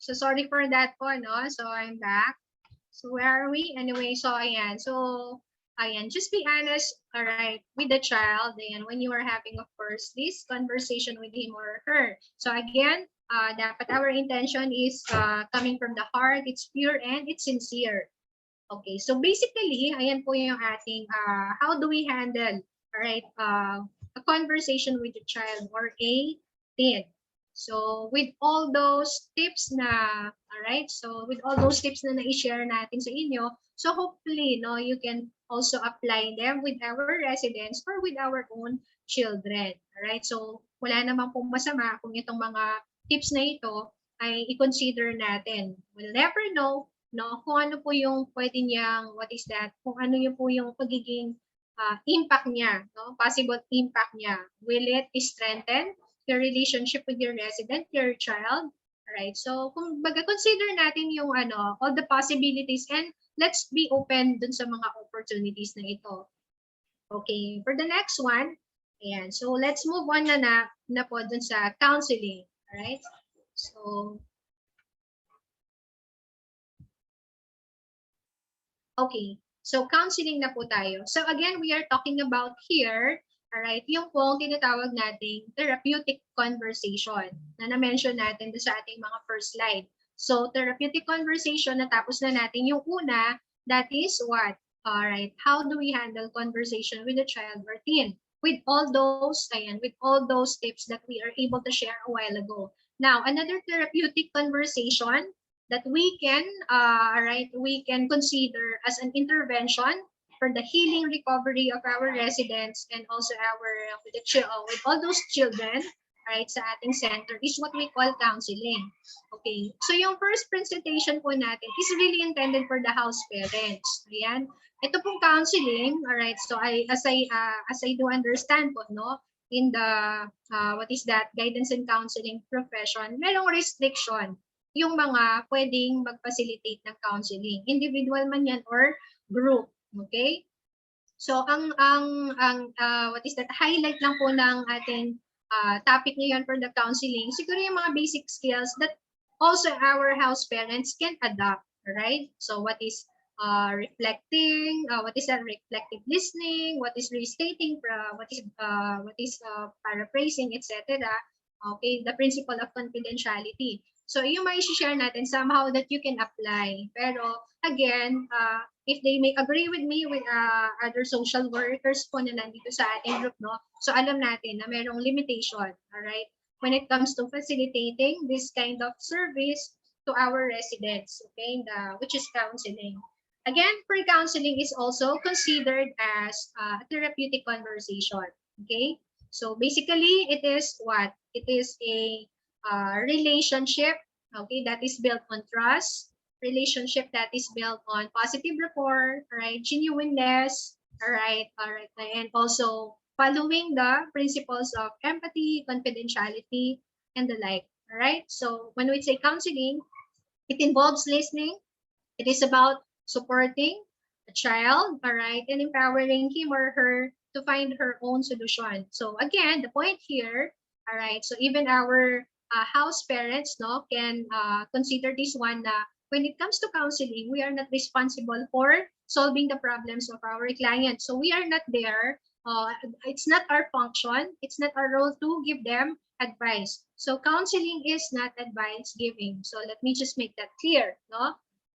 S3: So sorry for that po, no? So I'm back. So where are we? Anyway, so ayan. So ayan, just be honest, all right, with the child. Ayan, when you are having, of course, this conversation with him or her. So again, dapat our intention is coming from the heart. It's pure and it's sincere. Okay, so basically, ayan po yung ating, how do we handle, all right, a conversation with a child or a teen. So with all those tips na, all right, so with all those tips na na-share natin sa inyo, so hopefully, no, you can also apply them with our residents or with our own children. All right, so wala namang pong masama kung itong mga tips na ito ay i-consider natin. We'll never know, no, kung ano po yung pwede niyang, what is that, kung ano yung po yung pagiging impact niya, no, possible impact niya. Will it strengthen your relationship with your resident, your child? Alright, so kung baga consider natin yung ano, all the possibilities and let's be open dun sa mga opportunities na ito. Okay, for the next one, ayan, so let's move on na po dun sa counseling. Alright, so okay. So, counseling na po tayo. So, again, we are talking about here, alright, yung pong tinatawag nating therapeutic conversation na na-mention natin sa ating mga first slide. So, therapeutic conversation, natapos na natin yung una, that is what? Alright, how do we handle conversation with a child or teen? With all those, ayan, with all those tips that we are able to share a while ago. Now, another therapeutic conversation that we can, right, we can consider as an intervention for the healing recovery of our residents and also our with all those children, right, sa ating center is what we call counseling. Okay, so yung first presentation po natin is really intended for the house parents. Ayan, ito pong counseling, all right, so as I do understand po, no, in the what is that, guidance and counseling profession, merong restriction yung mga pwedeng mag-facilitate ng counseling, individual man yan or group, okay? So ang what is that, highlight lang po ng ating topic ngayon for the counseling, siguro yung mga basic skills that also our house parents can adopt, right? So what is reflecting, what is that, reflective listening, what is restating, what is paraphrasing, etc. Okay, the principle of confidentiality. So yung may share natin somehow that you can apply. Pero again, if they may agree with me with other social workers po na nandito sa ating group, no? So alam natin na merong limitation, all right? When it comes to facilitating this kind of service to our residents, okay? Which is counseling. Again, pre-counseling is also considered as a therapeutic conversation, okay? So basically, it is what? It is a relationship, okay, that is built on trust, relationship that is built on positive rapport, right, genuineness, all right, and also following the principles of empathy, confidentiality, and the like, all right? So when we say counseling, it involves listening. It is about supporting a child, all right, and empowering him or her to find her own solution. So again, the point here, all right, so even our house parents, no, can consider this one na when it comes to counseling, we are not responsible for solving the problems of our clients. So we are not there. It's not our function. It's not our role to give them advice. So counseling is not advice giving. So let me just make that clear, no?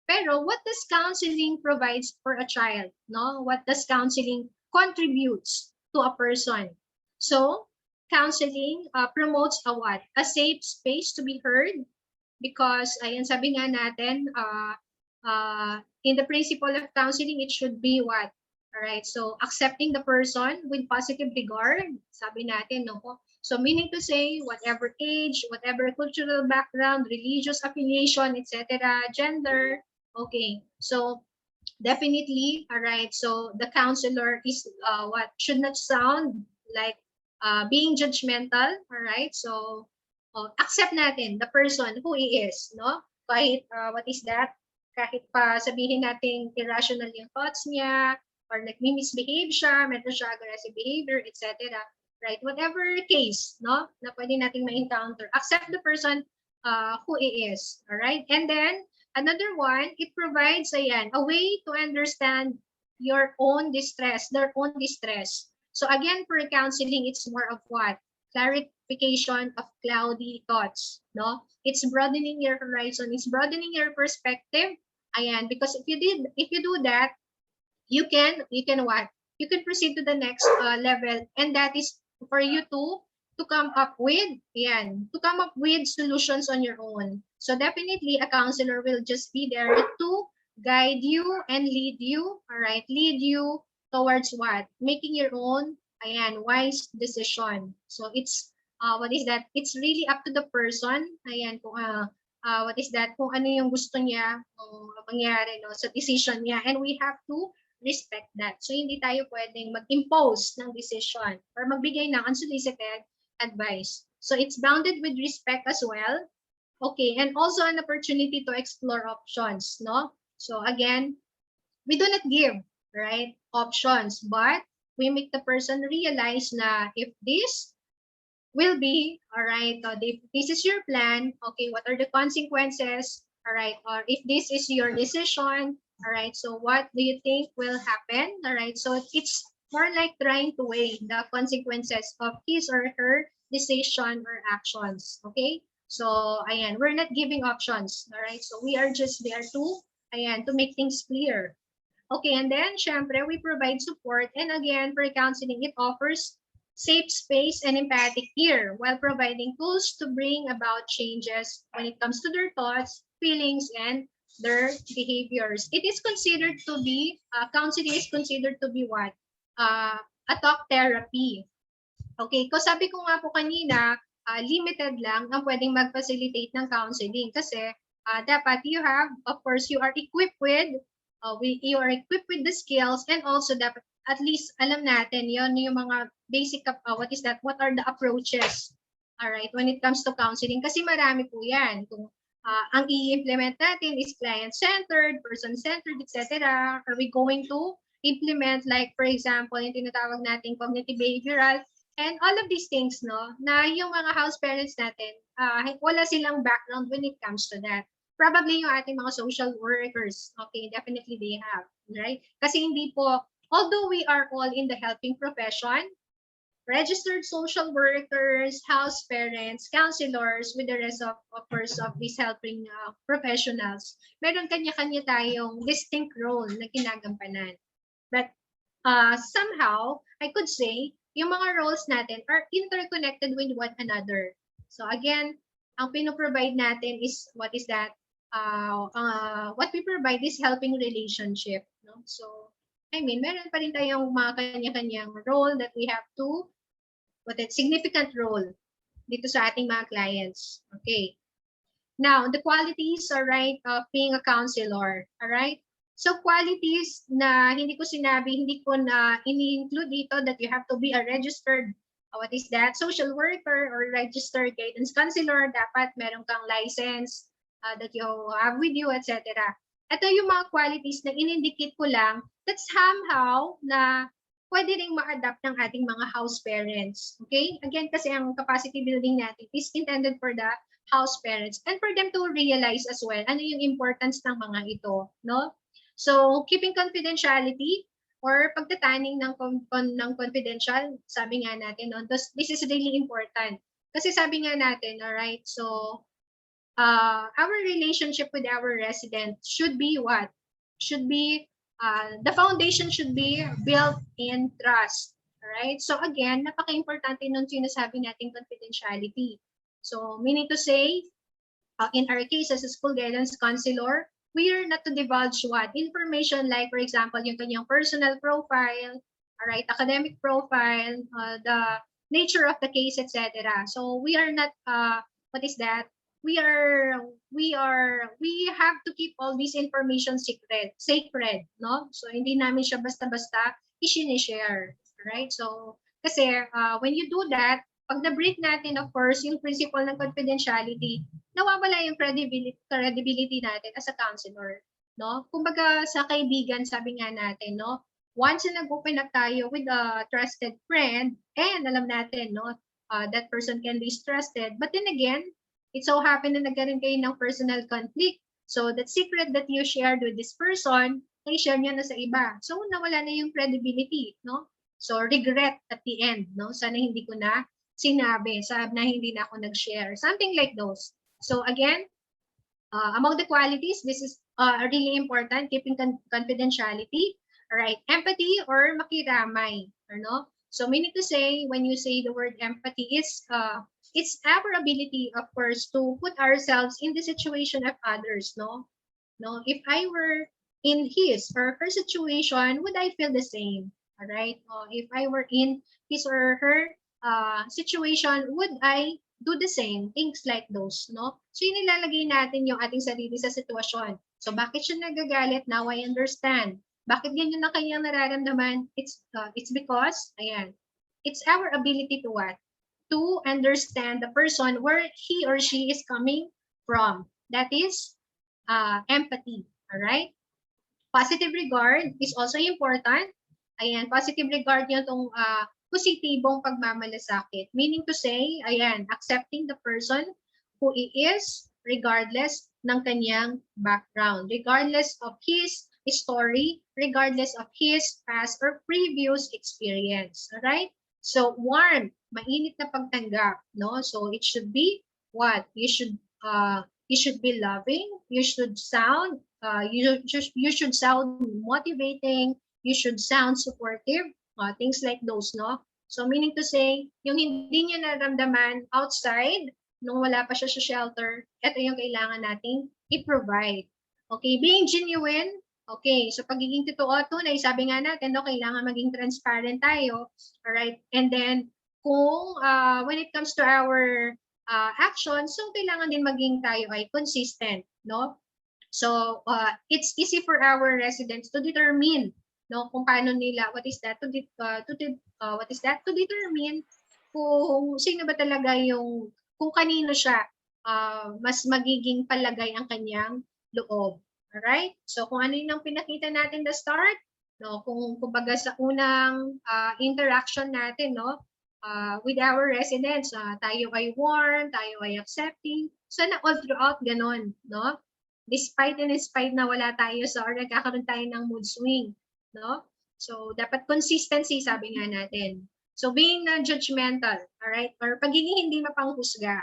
S3: Pero what does counseling provides for a child, no? What does counseling contributes to a person? So counseling promotes a what? A safe space to be heard, because ayan, sabi nga natin, in the principle of counseling, it should be what? All right, so accepting the person with positive regard, sabi natin, no? So meaning to say, whatever age, whatever cultural background, religious affiliation, etc., gender, okay. So definitely, all right, so the counselor is what should not sound like being judgmental, all right? So accept natin the person who he is, no? Kahit what is that? Kahit pa sabihin natin irrational yung thoughts niya, or nagmi-misbehave siya, meron siya aggressive behavior, etc. Right? Whatever case, no? Na pwede nating ma-encounter. Accept the person who he is, all right? And then another one, it provides ayan, a way to understand your own distress, their own distress. So again, for counseling, it's more of what? Clarification of cloudy thoughts, no? It's broadening your horizon, it's broadening your perspective. Ayan, because if you do that, you can what? You can proceed to the next level, and that is for you to come up with, to come up with solutions on your own. So definitely a counselor will just be there to guide you and lead you, all right? Lead you towards what? Making your own, wise decision. So it's, what is that? It's really up to the person, kung what is that? Kung ano yung gusto niya mangyari, no, sa decision niya. And we have to respect that. So hindi tayo pwedeng mag-impose ng decision or magbigay ng unsolicited advice. So it's bounded with respect as well. Okay, and also an opportunity to explore options, no? So again, we do not give, right, options, but we make the person realize na if this will be, all right, if this is your plan, okay, what are the consequences, all right, or if this is your decision, all right, so what do you think will happen, all right? So it's more like trying to weigh the consequences of his or her decision or actions, okay? So ayan, we're not giving options, all right? So we are just there to to make things clear. Okay, and then syempre we provide support, and again for counseling, it offers safe space and empathic ear while providing tools to bring about changes when it comes to their thoughts, feelings, and their behaviors. It is considered to be, counseling is considered to be what? A talk therapy. Okay, kasi sabi ko nga po kanina, limited lang ang pwedeng mag-facilitate ng counseling kasi dapat you have, of course, you are equipped with the skills, and also dapat at least alam natin yon yung mga basic what is that, what are the approaches, all right, when it comes to counseling, kasi marami po yan. Kung ang i-implement natin is client-centered, person-centered, etc. Are we going to implement, like for example, yung tinatawag nating cognitive behavioral, and all of these things, no, na yung mga house parents natin, wala silang background when it comes to that. Probably yung ating mga social workers, okay, definitely they have, right? Kasi hindi po, although we are all in the helping profession, registered social workers, house parents, counselors, with the rest of course of these helping professionals, meron kanya-kanya tayong distinct role na ginagampanan. But somehow, I could say, yung mga roles natin are interconnected with one another. So again, ang pinoprovide natin is, what is that? What we provide is helping relationship. No? So, I mean, meron pa rin tayong mga kanya-kanyang role that we have to, significant role dito sa ating mga clients. Okay. Now, the qualities, all right, of being a counselor, all right? So, qualities na hindi ko sinabi, hindi ko na ini-include dito that you have to be a registered, what is that, social worker or registered guidance counselor. Dapat meron kang license that you have with you, etc. Ito yung mga qualities na in-indicate ko lang that somehow na pwede ring ma-adapt ng ating mga house parents. Okay? Again, kasi ang capacity building natin is intended for the house parents and for them to realize as well ano yung importance ng mga ito, no? So, keeping confidentiality or pagtataning ng confidential, sabi nga natin, no? This is really important. Kasi sabi nga natin, all right? So, our relationship with our residents should be what? Should be the foundation should be built in trust. Alright? So again, napaka-importante nung sinasabi nating confidentiality. So meaning to say, in our case as a school guidance counselor, we are not to divulge what? Information like, for example, yung kanyang personal profile, alright, academic profile, the nature of the case, etc. So we are not, what is that? We have to keep all this information sacred, no? So hindi namin siya basta-basta i-share, right? So kasi when you do that, pag na-break natin, of course, yung principle ng confidentiality, nawawala yung credibility natin as a counselor, no? Kumbaga sa kaibigan, sabi nga natin, no? Once na nag-open up tayo with a trusted friend, and alam natin, no, that person can be trusted, but then again, it so happened na nagkaroon kayo ng personal conflict. So, that secret that you shared with this person, na-share niya na sa iba. So, nawala na yung credibility, no? So, regret at the end, no? Sana hindi ko na sinabi, na hindi na ako nag-share. Something like those. So, again, among the qualities, this is really important, keeping confidentiality, right? Empathy or makiramay, no? So, meaning to say, when you say the word empathy, it's our ability, of course, to put ourselves in the situation of others, no? No, if I were in his or her situation, would I feel the same? All right. If I were in his or her situation, would I do the same? Things like those, no? So, inilalagay natin yung ating sarili sa sitwasyon. So, bakit siya nagagalit? Now I understand. Bakit ganyan na kanyang nararamdaman? It's because, ayan, it's our ability to what? To understand the person where he or she is coming from. That is empathy. All right? Positive regard is also important. Ayan, positive regard yung itong positibong pagmamalasakit. Meaning to say, ayan, accepting the person who he is regardless ng kanyang background, regardless of his story, regardless of his past or previous experience. Alright? So, warm, mainit na pagtanggap, no? So, it should be what? You should be loving, you should sound, you should sound motivating, you should sound supportive, things like those, no? So, meaning to say, yung hindi niya naramdaman outside, nung wala pa siya sa shelter, ito yung kailangan nating i-provide. Okay, being genuine, okay, so pagiging totoo, tunay, sabi nga natin, no, kailangan maging transparent tayo, alright? And then, kung when it comes to our actions, so kailangan din maging tayo ay consistent, no? So, it's easy for our residents to determine, no, kung paano nila, what is that, to determine kung sino ba talaga yung, kung kanino siya mas magiging palagay ang kanyang loob. Alright? So, kung ano yung pinakita natin the start, no, kung kumbaga sa unang interaction natin, no, with our residents, tayo ay warm, tayo ay accepting, sana all throughout ganon, no? Despite na wala tayo or nagkakaroon tayo ng mood swing, no? So, dapat consistency, sabi nga natin. So, being non-judgmental, alright? Or pagiging hindi mapanghusga.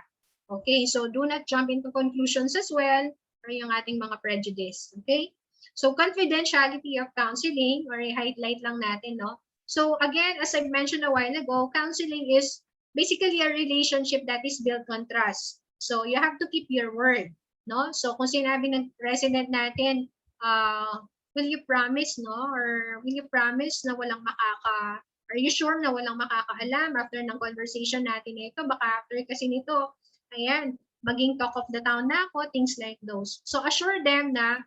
S3: Okay, so do not jump into conclusions as well or yung ating mga prejudice. Okay? So, confidentiality of counseling, or i-highlight lang natin, no? So, again, as I mentioned a while ago, counseling is basically a relationship that is built on trust. So, you have to keep your word, no? So, kung sinabi ng resident natin, will you promise, no? Or will you promise na walang are you sure na walang makakaalam after ng conversation natin ito? Baka after kasi nito, ayan, maging talk of the town na ako, things like those. So, assure them na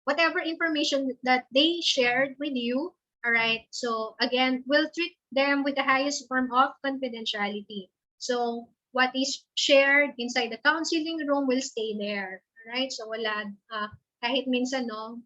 S3: whatever information that they shared with you, alright, so again, we'll treat them with the highest form of confidentiality. So, what is shared inside the counseling room will stay there. Alright, so wala, kahit minsan, no,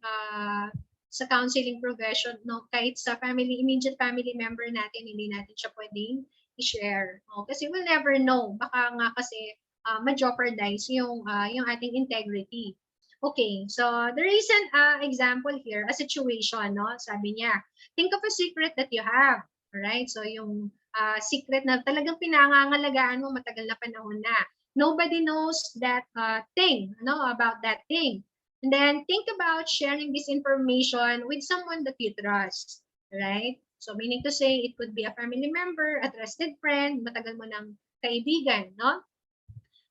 S3: sa counseling profession, no, kahit sa immediate family member natin, hindi natin siya pwedeng i-share. No? Kasi we'll never know. Baka nga kasi ma-jeopardize yung ating integrity. Okay, so the recent example here, a situation, no? Sabi niya, think of a secret that you have. Alright, so yung secret na talagang pinangangalagaan mo matagal na panahon na. Nobody knows that thing, no, about that thing. And then think about sharing this information with someone that you trust, right? So meaning to say, it could be a family member, a trusted friend, matagal mo ng kaibigan, no?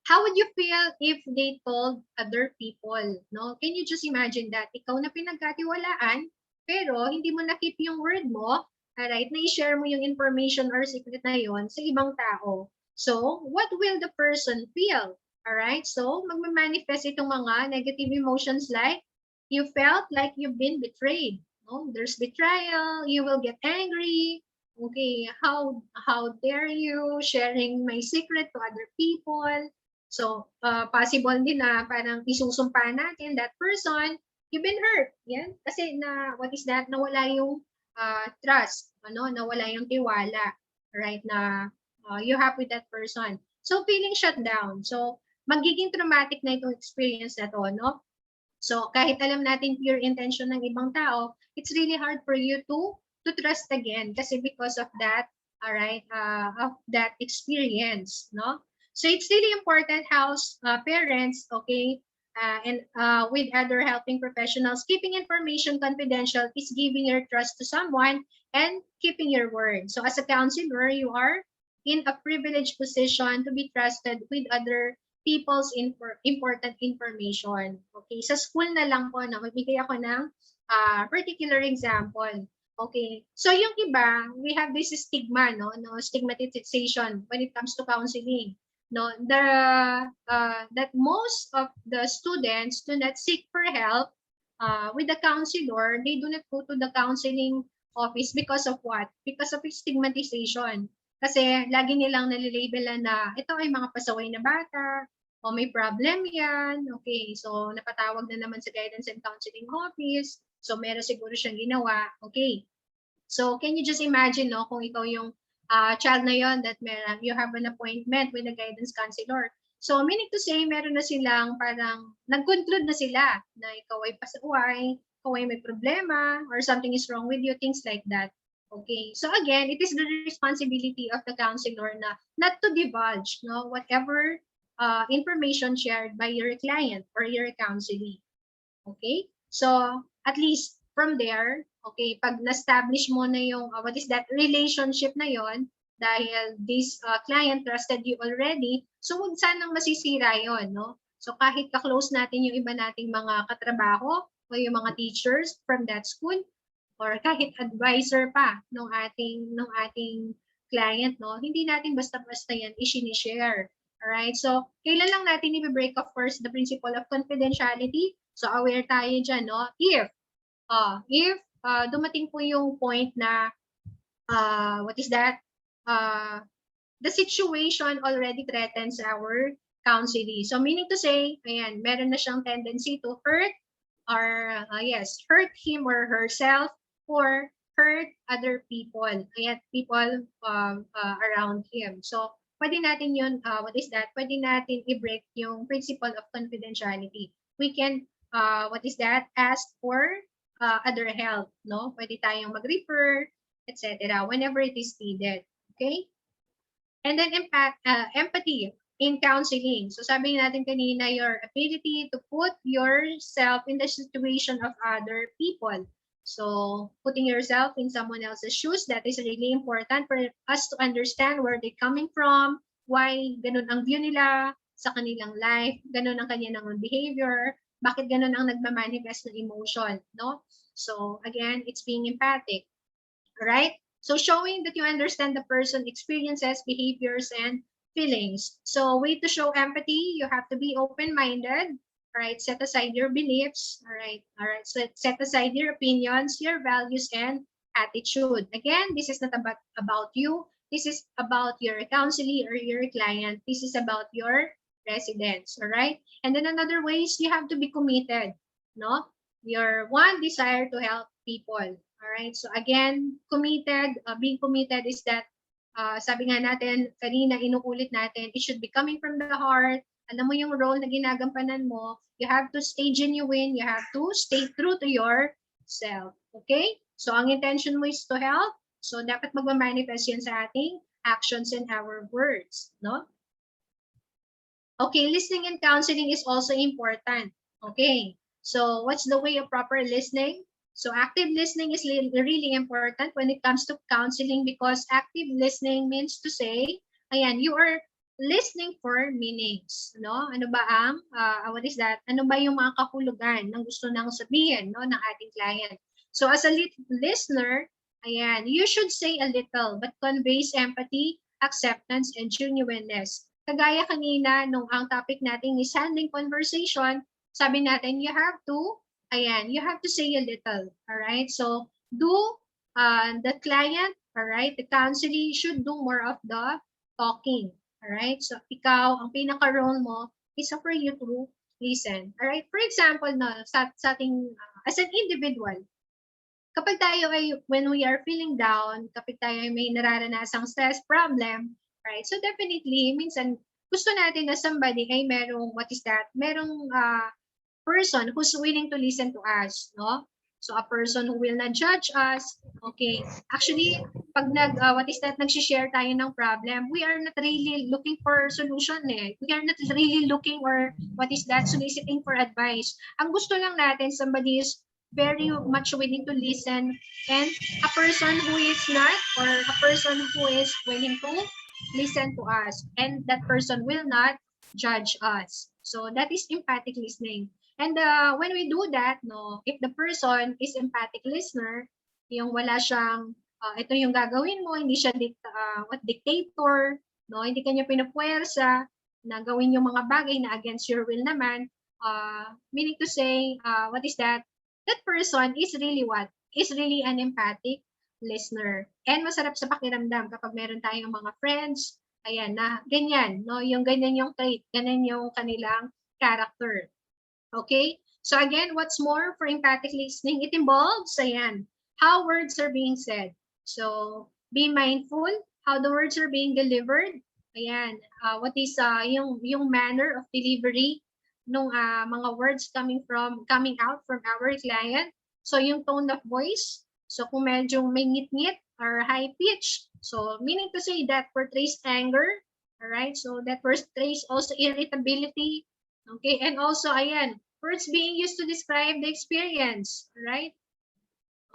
S3: How would you feel if they told other people, no? Can you just imagine that? Ikaw na pinagkatiwalaan, pero hindi mo na-keep yung word mo, alright, na i-share mo yung information or secret na yon sa ibang tao. So, what will the person feel? Alright, so magmamanifest itong mga negative emotions like you felt like you've been betrayed. No? There's betrayal, you will get angry. Okay, how dare you sharing my secret to other people? So, possible din na parang isusumpa natin that person, you've been hurt. Yan. Kasi what is that? Nawala yung trust. Nawala yung tiwala. Right? Na you have with that person. So, feeling shut down. So, magiging traumatic na itong experience na to, no? So, kahit alam natin pure intention ng ibang tao, it's really hard for you to trust again kasi because of that, all right, of that experience, no? So, it's really important how parents, okay, and with other helping professionals, keeping information confidential is giving your trust to someone and keeping your word. So, as a counselor, you are in a privileged position to be trusted with other people's important information. Okay, sa school na lang po, magbigay ako ng particular example. Okay, so yung iba, we have this stigma, no stigmatization when it comes to counseling. No, that most of the students do not seek for help with the counselor. They do not go to the counseling office because of what? Because of stigmatization. Kasi lagi nilang nalilabelan na ito ay mga pasaway na bata, o may problem yan. Okay, so napatawag na naman sa guidance and counseling office. So meron siguro siyang ginawa. Okay, so can you just imagine, no, kung ikaw yung child na yon that you have an appointment with a guidance counselor. So meaning to say, meron na silang parang nag-conclude na sila na ikaw ay pasaway, ikaw ay may problema, or something is wrong with you, things like that. Okay, so again, it is the responsibility of the counselor na not to divulge, no, whatever information shared by your client or your counselee. Okay, so at least from there, okay, pag na-establish mo na yung what is that relationship na yon, dahil this client trusted you already, so huwag sanang masisira yon, no? So kahit ka-close natin yung iba nating mga katrabaho o yung mga teachers from that school, or kahit advisor pa nung ating client, no, hindi natin basta-basta yan i-share. Alright, so kailan lang natin i-break, of course, the principle of confidentiality. So aware tayo dyan, no, if dumating po yung point na what is that, the situation already threatens our counselee. So meaning to say, ayan, meron na siyang tendency to hurt or hurt him or herself or hurt other people, people around him. So pwede natin yun, what is that? Pwede natin i-break yung principle of confidentiality. We can, ask for other help, no? Pwede tayong mag-refer, etc. whenever it is needed. Okay? And then empathy in counseling. So sabi natin kanina, your ability to put yourself in the situation of other people. So putting yourself in someone else's shoes, that is really important for us to understand where they're coming from, why ganun ang view nila sa kanilang life, ganun ang kanilang behavior, bakit ganun ang nagmamanifest ng emotion, no? So again, it's being empathic, right? So showing that you understand the person, experiences, behaviors, and feelings. So way to show empathy, you have to be open-minded. All right, set aside your beliefs. All right. So set aside your opinions, your values, and attitude. Again, this is not about you. This is about your counselee or your client. This is about your residents. All right. And then another way is you have to be committed. No. your one desire to help people. All right? So again, committed, being committed is that, sabi nga natin, kanina inuulit natin, it should be coming from the heart. Alam mo yung role na ginagampanan mo, you have to stay genuine, you have to stay true to yourself. Okay? So ang intention mo is to help, so dapat magmamanifest yan sa ating actions and our words, no? Okay, listening and counseling is also important. Okay, so what's the way of proper listening? So active listening is really important when it comes to counseling, because active listening means to say, ayan, you are listening for meanings, no? Ano ba ang, what is that? Ano ba yung mga kahulugan ng gusto nang sabihin, no, ng ating client? So as a listener, ayan, you should say a little but conveys empathy, acceptance, and genuineness. Kagaya kanina, nung ang topic natin is handling conversation, sabi natin, you have to say a little, all right? So, the client, all right, the counseling should do more of the talking, all right? So, ikaw, ang pinaka-role mo is for you to listen, all right? For example, sa ating, as an individual, kapag tayo ay, when we are feeling down, kapag tayo ay may nararanasang stress problem, right? So definitely, minsan, gusto natin na somebody ay merong, merong person who's willing to listen to us, no? So a person who will not judge us, okay? Actually, pag nag-share tayo ng problem, we are not really looking for solution eh. We are not really looking or soliciting for advice. Ang gusto lang natin, somebody is very much willing to listen, and a person who is not, or a person who is willing to listen to us, and that person will not judge us. So that is empathic listening. And when we do that, no, if the person is empathic listener, yung wala siyang ito yung gagawin mo, hindi siya dictator, no, hindi kanya pinupuwersa na gawin yung mga bagay na against your will naman, meaning to say, that person is really an empathic listener. And masarap sa pakiramdam kapag meron tayong mga friends, ayan, na ganyan, no? Yung ganyan yung trait, ganyan yung kanilang character. Okay? So again, what's more for empathic listening? It involves, ayan, how words are being said. So, be mindful how the words are being delivered. Ayan, what is yung manner of delivery nung mga words coming out from our client. So yung tone of voice, so kung medyo may ngit-ngit or high pitch, so meaning to say that portrays anger, all right? So that portrays also irritability, okay? And also, ayan, words being used to describe the experience, right?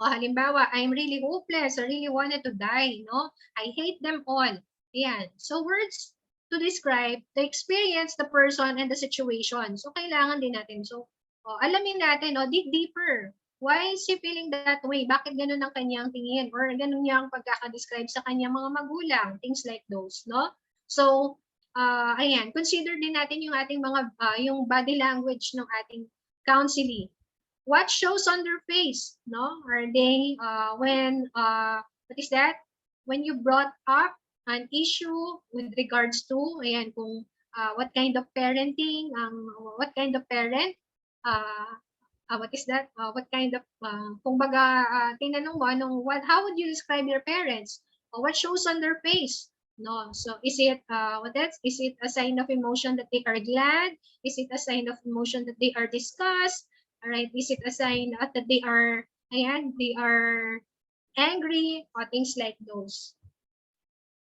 S3: O halimbawa, I'm really hopeless, I really wanted to die, no? I hate them all. Ayan. So words to describe the experience, the person, and the situation. So kailangan din natin. So alamin natin, dig deeper. Why is he feeling that way? Bakit ganun ang kanyang tingin? Or ganun niyang pagkakadescribe sa kanyang mga magulang? Things like those, no? So, ayan, consider din natin yung ating mga, yung body language ng ating counseling. What shows on their face, no? Are they, when you brought up an issue with regards to, ayan, kung what kind of parenting, what kind of parent, what kind of, kung baga, tinanong mo, how would you describe your parents? What shows on their face? No, so is it is it a sign of emotion that they are glad? Is it a sign of emotion that they are disgust? All right, is it a sign that they are angry, or things like those?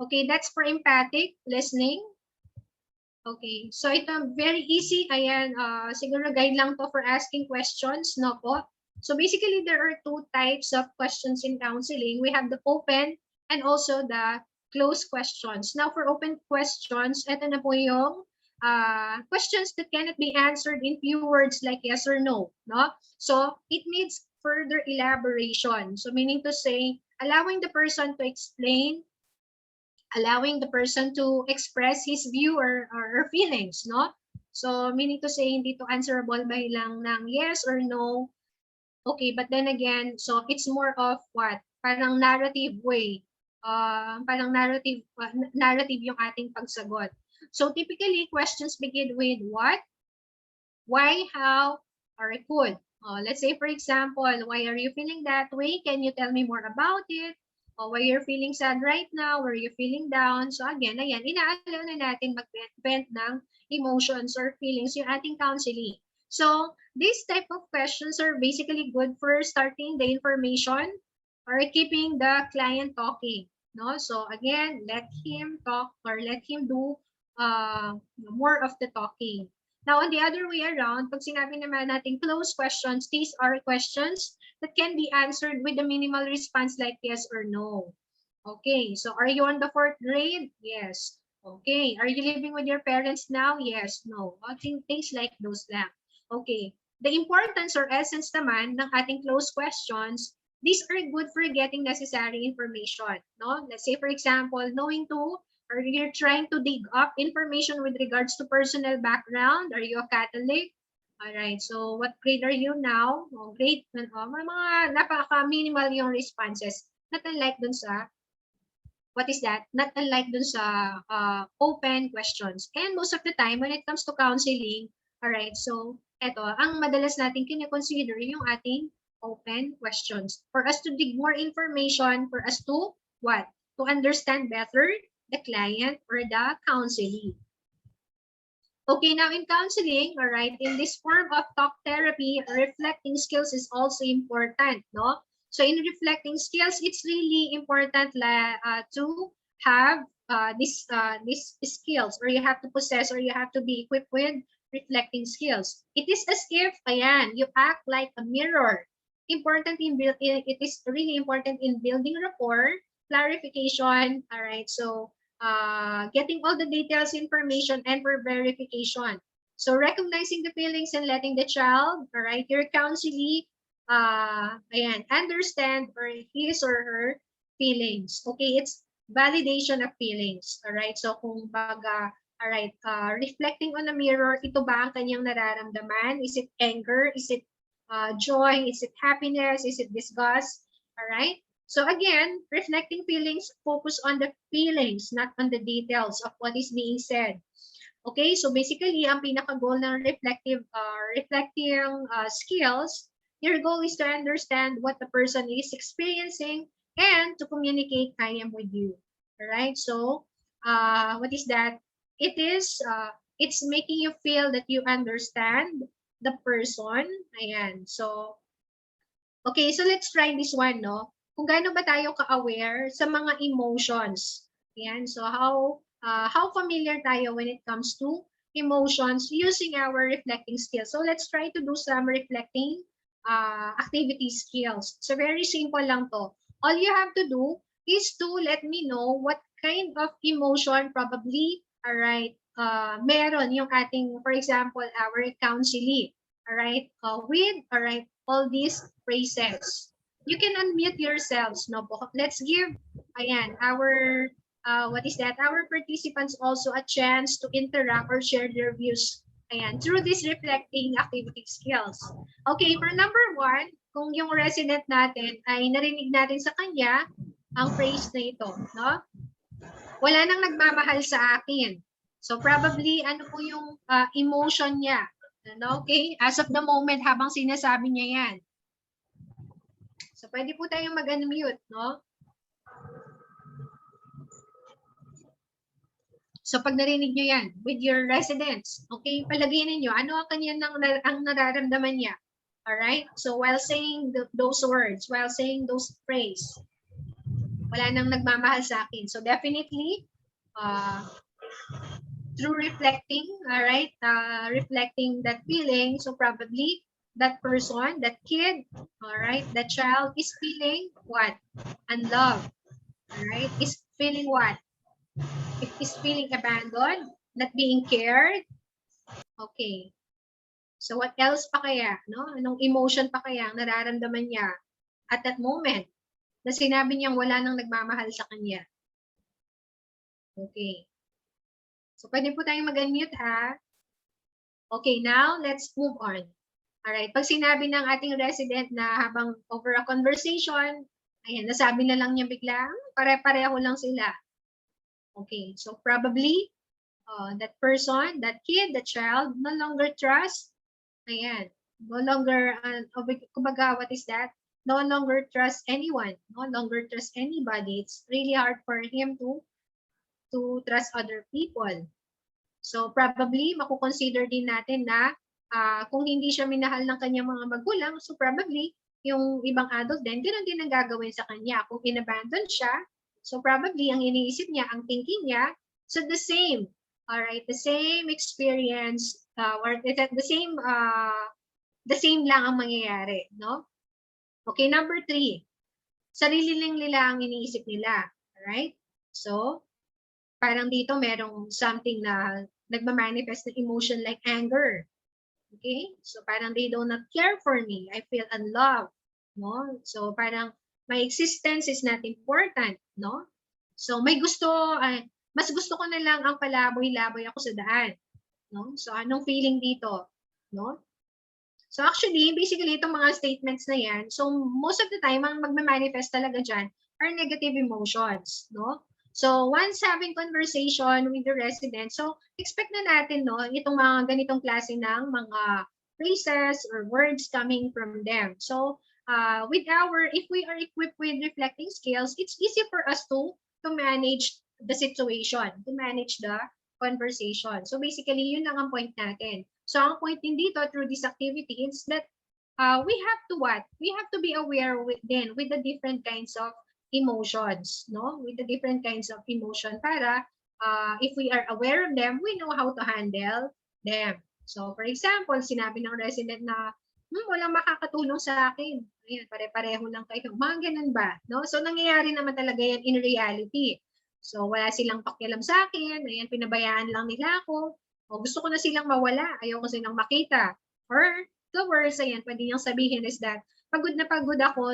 S3: Okay, that's for empathic listening. Okay, so ito very easy. Ayan, siguro guide lang to for asking questions, no po? So basically, there are two types of questions in counseling. We have the open and also the closed questions. Now, for open questions, ito na po yung questions that cannot be answered in few words like yes or no, no? So it needs further elaboration. So meaning to say, allowing the person to explain, allowing the person to express his view or feelings, no? So meaning to say, hindi to answerable by lang ng yes or no. Okay, but then again, so it's more of what? Parang narrative way. Parang narrative yung ating pagsagot. So typically, questions begin with what, why, how, or could. Let's say, for example, why are you feeling that way? Can you tell me more about it? Why you're feeling sad right now? Why are you feeling down? So again, ayan, inaalaw na natin mag-vent ng emotions or feelings yung ating counseling. So these type of questions are basically good for starting the information or keeping the client talking. No? So again, let him talk or let him do more of the talking. Now, on the other way around, pag sinabi naman natin close questions, these are questions that can be answered with a minimal response like yes or no. Okay, so are you on the 4th grade? Yes. Okay, are you living with your parents now? Yes, no. Things like those lang. Okay, the importance or essence naman ng ating close questions, these are good for getting necessary information. No? Let's say, for example, knowing to or you're trying to dig up information with regards to personal background. Are you a Catholic? All right. So what grade are you now? Grade, mga napaka-minimal yung responses. Not unlike dun sa, what is that? Not unlike dun sa open questions. And most of the time, when it comes to counseling, all right, so eto, ang madalas natin kine-consider yung ating open questions. For us to dig more information, for us to, what? To understand better the client or the counselee. Okay, now in counseling, all right, in this form of talk therapy, reflecting skills is also important, no? So in reflecting skills, it's really important to have these skills, or you have to possess, or you have to be equipped with reflecting skills. It is as if, ayan, you act like a mirror. It is really important in building rapport, clarification, all right, so getting all the details, information, and for verification. So recognizing the feelings and letting the child, all right, your counselee, ayan, understand or his or her feelings. Okay, it's validation of feelings. All right, so kung baga, all right, reflecting on a mirror, ito ba ang kanyang nararamdaman? Is it anger? Is it joy? Is it happiness? Is it disgust? All right. So again, reflecting feelings, focus on the feelings, not on the details of what is being said. Okay, so basically, ang pinaka-goal ng reflecting skills, your goal is to understand what the person is experiencing and to communicate kayam with you. All right, so what is that? It's making you feel that you understand the person. Ayan, so okay, so let's try this one, no? Kung gaano ba tayo ka-aware sa mga emotions. Yan, so how familiar tayo when it comes to emotions using our reflecting skills. So let's try to do some reflecting activity skills. So very simple lang to. All you have to do is to let me know what kind of emotion probably, all right, meron yung ating, for example, our counselee. All right, with, all right, all these phrases. You can unmute yourselves, no? Let's give, ayan, our, what is that? Our participants also a chance to interact or share their views, ayan, through these reflecting activity skills. Okay, for number 1, kung yung resident natin ay narinig natin sa kanya ang phrase na ito, no? Wala nang nagmamahal sa akin. So probably, ano po yung emotion niya? Okay, as of the moment, habang sinasabi niya yan. So, pwede po tayong mag-unmute, no? So, pag narinig nyo yan, with your residents, okay, palagay ninyo, ano ang kanya ang nararamdaman niya? Alright? So, while saying those words, while saying those phrase, wala nang nagmamahal sa akin. So, definitely, through reflecting, alright, reflecting that feeling, so probably, that person, that kid, all right, that child is feeling what? Unloved, all right? Is feeling what? It is feeling abandoned, not being cared. Okay. So what else pa kaya, no? Anong emotion pa kaya ang nararamdaman niya at that moment na sinabi niyang wala nang nagmamahal sa kanya? Okay. So pwede po tayong mag-unmute, ha? Okay, now let's move on. Alright, pag sinabi ng ating resident na habang over a conversation, ayan, nasabi na lang niya bigla, pare-pareho lang sila. Okay, so probably, that person, that kid, that child, no longer trust, ayan, No longer, kumbaga, what is that? No longer trust anyone, no longer trust anybody. It's really hard for him to trust other people. So probably makukonsider din natin na kung hindi siya minahal ng kanyang mga magulang, so probably yung ibang adult din, ganoon din ang gagawin sa kanya. Kung inabandon siya, so probably ang iniisip niya, ang thinking niya, so the same, all right, the same experience, or the same lang ang mangyayari, no? Okay, number 3, sarili lang nila ang iniisip nila, all right? So, parang dito merong something na nagma-manifest ng emotion like anger. Okay? So parang they do not care for me. I feel unloved. No? So parang my existence is not important. No? So may gusto, mas gusto ko na lang ang palaboy-laboy ako sa daan. No? So anong feeling dito? No? So actually, basically itong mga statements na yan, so most of the time, ang magma-manifest talaga dyan are negative emotions. No? So once having conversation with the resident, so expect na natin, no, itong mga ganitong klase ng mga phrases or words coming from them. So if we are equipped with reflecting skills, it's easy for us to manage the situation, to manage the conversation. So basically, yun lang ang point natin. So ang point din dito through this activity is that we have to what? We have to be aware with the different kinds of emotions, no? With the different kinds of emotion para if we are aware of them, we know how to handle them. So for example, sinabi ng resident na walang makakatulong sa akin. Ayan, pare-pareho lang kayo. Mga ganun ba? No? So nangyayari naman talaga yan in reality. So wala silang pakialam sa akin. Ayan, pinabayaan lang nila ako. O gusto ko na silang mawala. Ayaw ko silang makita. Or the worst, ayan, pwede niyang sabihin is that pagod na pagod na ako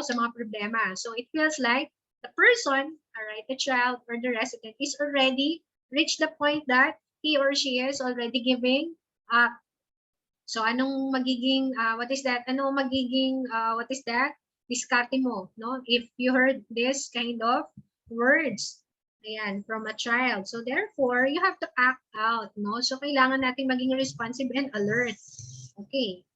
S3: sa mga problema. So it feels like the person, all right, the child or the resident is already reached the point that he or she is already giving up. So anong magiging diskarte mo, no? If you heard this kind of words, ayan, from a child. So therefore, you have to act out, no? So kailangan natin maging responsive and alert. Okay.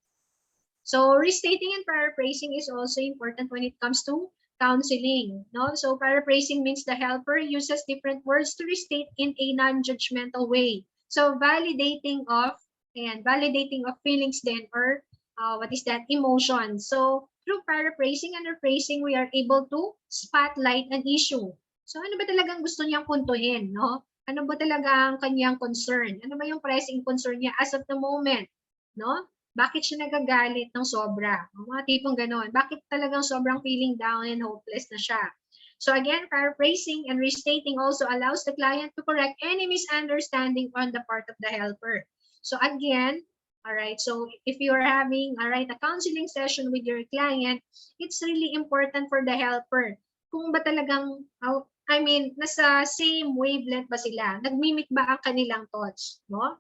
S3: So restating and paraphrasing is also important when it comes to counseling, no? So paraphrasing means the helper uses different words to restate in a non-judgmental way. So validating of feelings then, or emotions. So through paraphrasing and rephrasing, we are able to spotlight an issue. So ano ba talagang gusto niyang puntuhin, no? Ano ba talaga ang kanyang concern? Ano ba yung pressing concern niya as of the moment, no? Bakit siya nagagalit ng sobra? Mga tipong ganon. Bakit talagang sobrang feeling down and hopeless na siya? So again, paraphrasing and restating also allows the client to correct any misunderstanding on the part of the helper. So again, all right, so if you are having, all right, a counseling session with your client, it's really important for the helper. Kung ba talagang, nasa same wavelength ba sila? Nagmimik ba ang kanilang thoughts, no?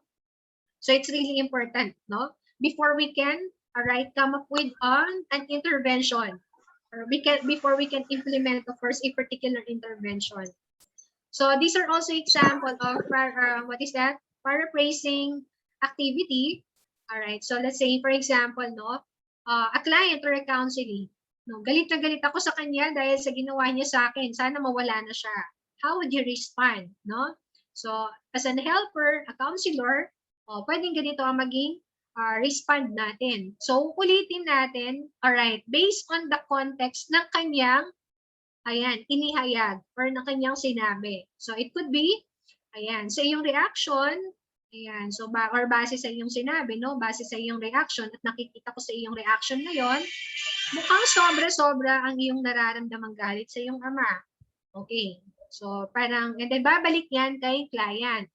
S3: So it's really important, no? Before we can, all right, come up with an intervention, or before we can implement, of course, a particular intervention. So these are also example of paraphrasing activity. All right. So let's say, for example, no, a client or a counseling, no, galit na galit ako sa kanya dahil sa ginawa niya sa akin. Sana mawala na siya. How would you respond, no? So as an helper, a counselor, pwedeng ganito ang maging respond natin. So, ulitin natin, alright, based on the context ng kanyang, inihayag or ng kanyang sinabi. So, it could be, sa iyong reaction, so, or base sa iyong sinabi, no? Base sa iyong reaction, at nakikita ko sa iyong reaction ngayon, mukhang sobra-sobra ang iyong nararamdamang galit sa iyong ama. Okay. So, parang, and then babalik yan kay client.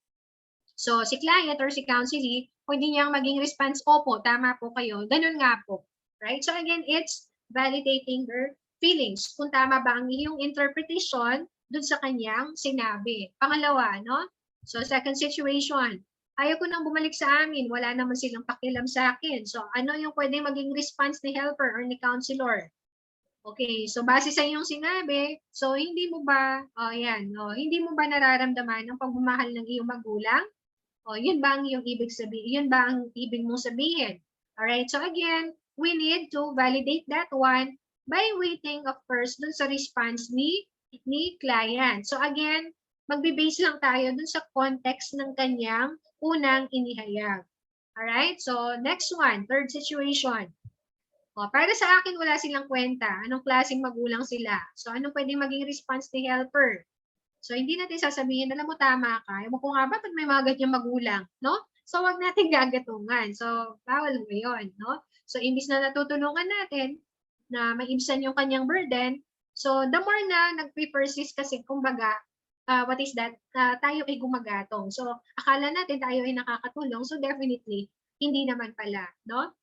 S3: So, si client or si counselee, pwede niyang maging response, opo, tama po kayo, ganun nga po. Right? So again, it's validating their feelings. Kung tama ba ang iyong interpretation dun sa kanyang sinabi. Pangalawa, no? So second situation, ayaw ko nang bumalik sa amin, wala naman silang pakialam sa akin. So ano yung pwede maging response ni helper or ni counselor? Okay, so base sa iyong sinabi, so hindi mo ba, hindi mo ba nararamdaman ang pagmamahal ng iyong magulang? O, yun ba ang iyong ibig sabihin? Yun ba ang ibig mong sabihin? Alright, so again, we need to validate that one by waiting, of course, dun sa response ni client. So again, magbe-base lang tayo dun sa context ng kanyang unang inihayag. Alright, so next one, third situation. O, para sa akin, wala silang kwenta. Anong klaseng magulang sila? So, anong pwedeng maging response ni helper? So, hindi natin sasabihin, alam mo, tama ka. Ewan ko nga ba, may mga ganyang magulang, no? So, wag natin gagatungan. So, bawal mo yun, no? So, imbis na natutulungan natin na maibsan yung kanyang burden, so, the more na nag-persist kasi, kumbaga, what is that? Tayo ay gumagatong. So, akala natin tayo ay nakakatulong. So, definitely, hindi naman pala, no?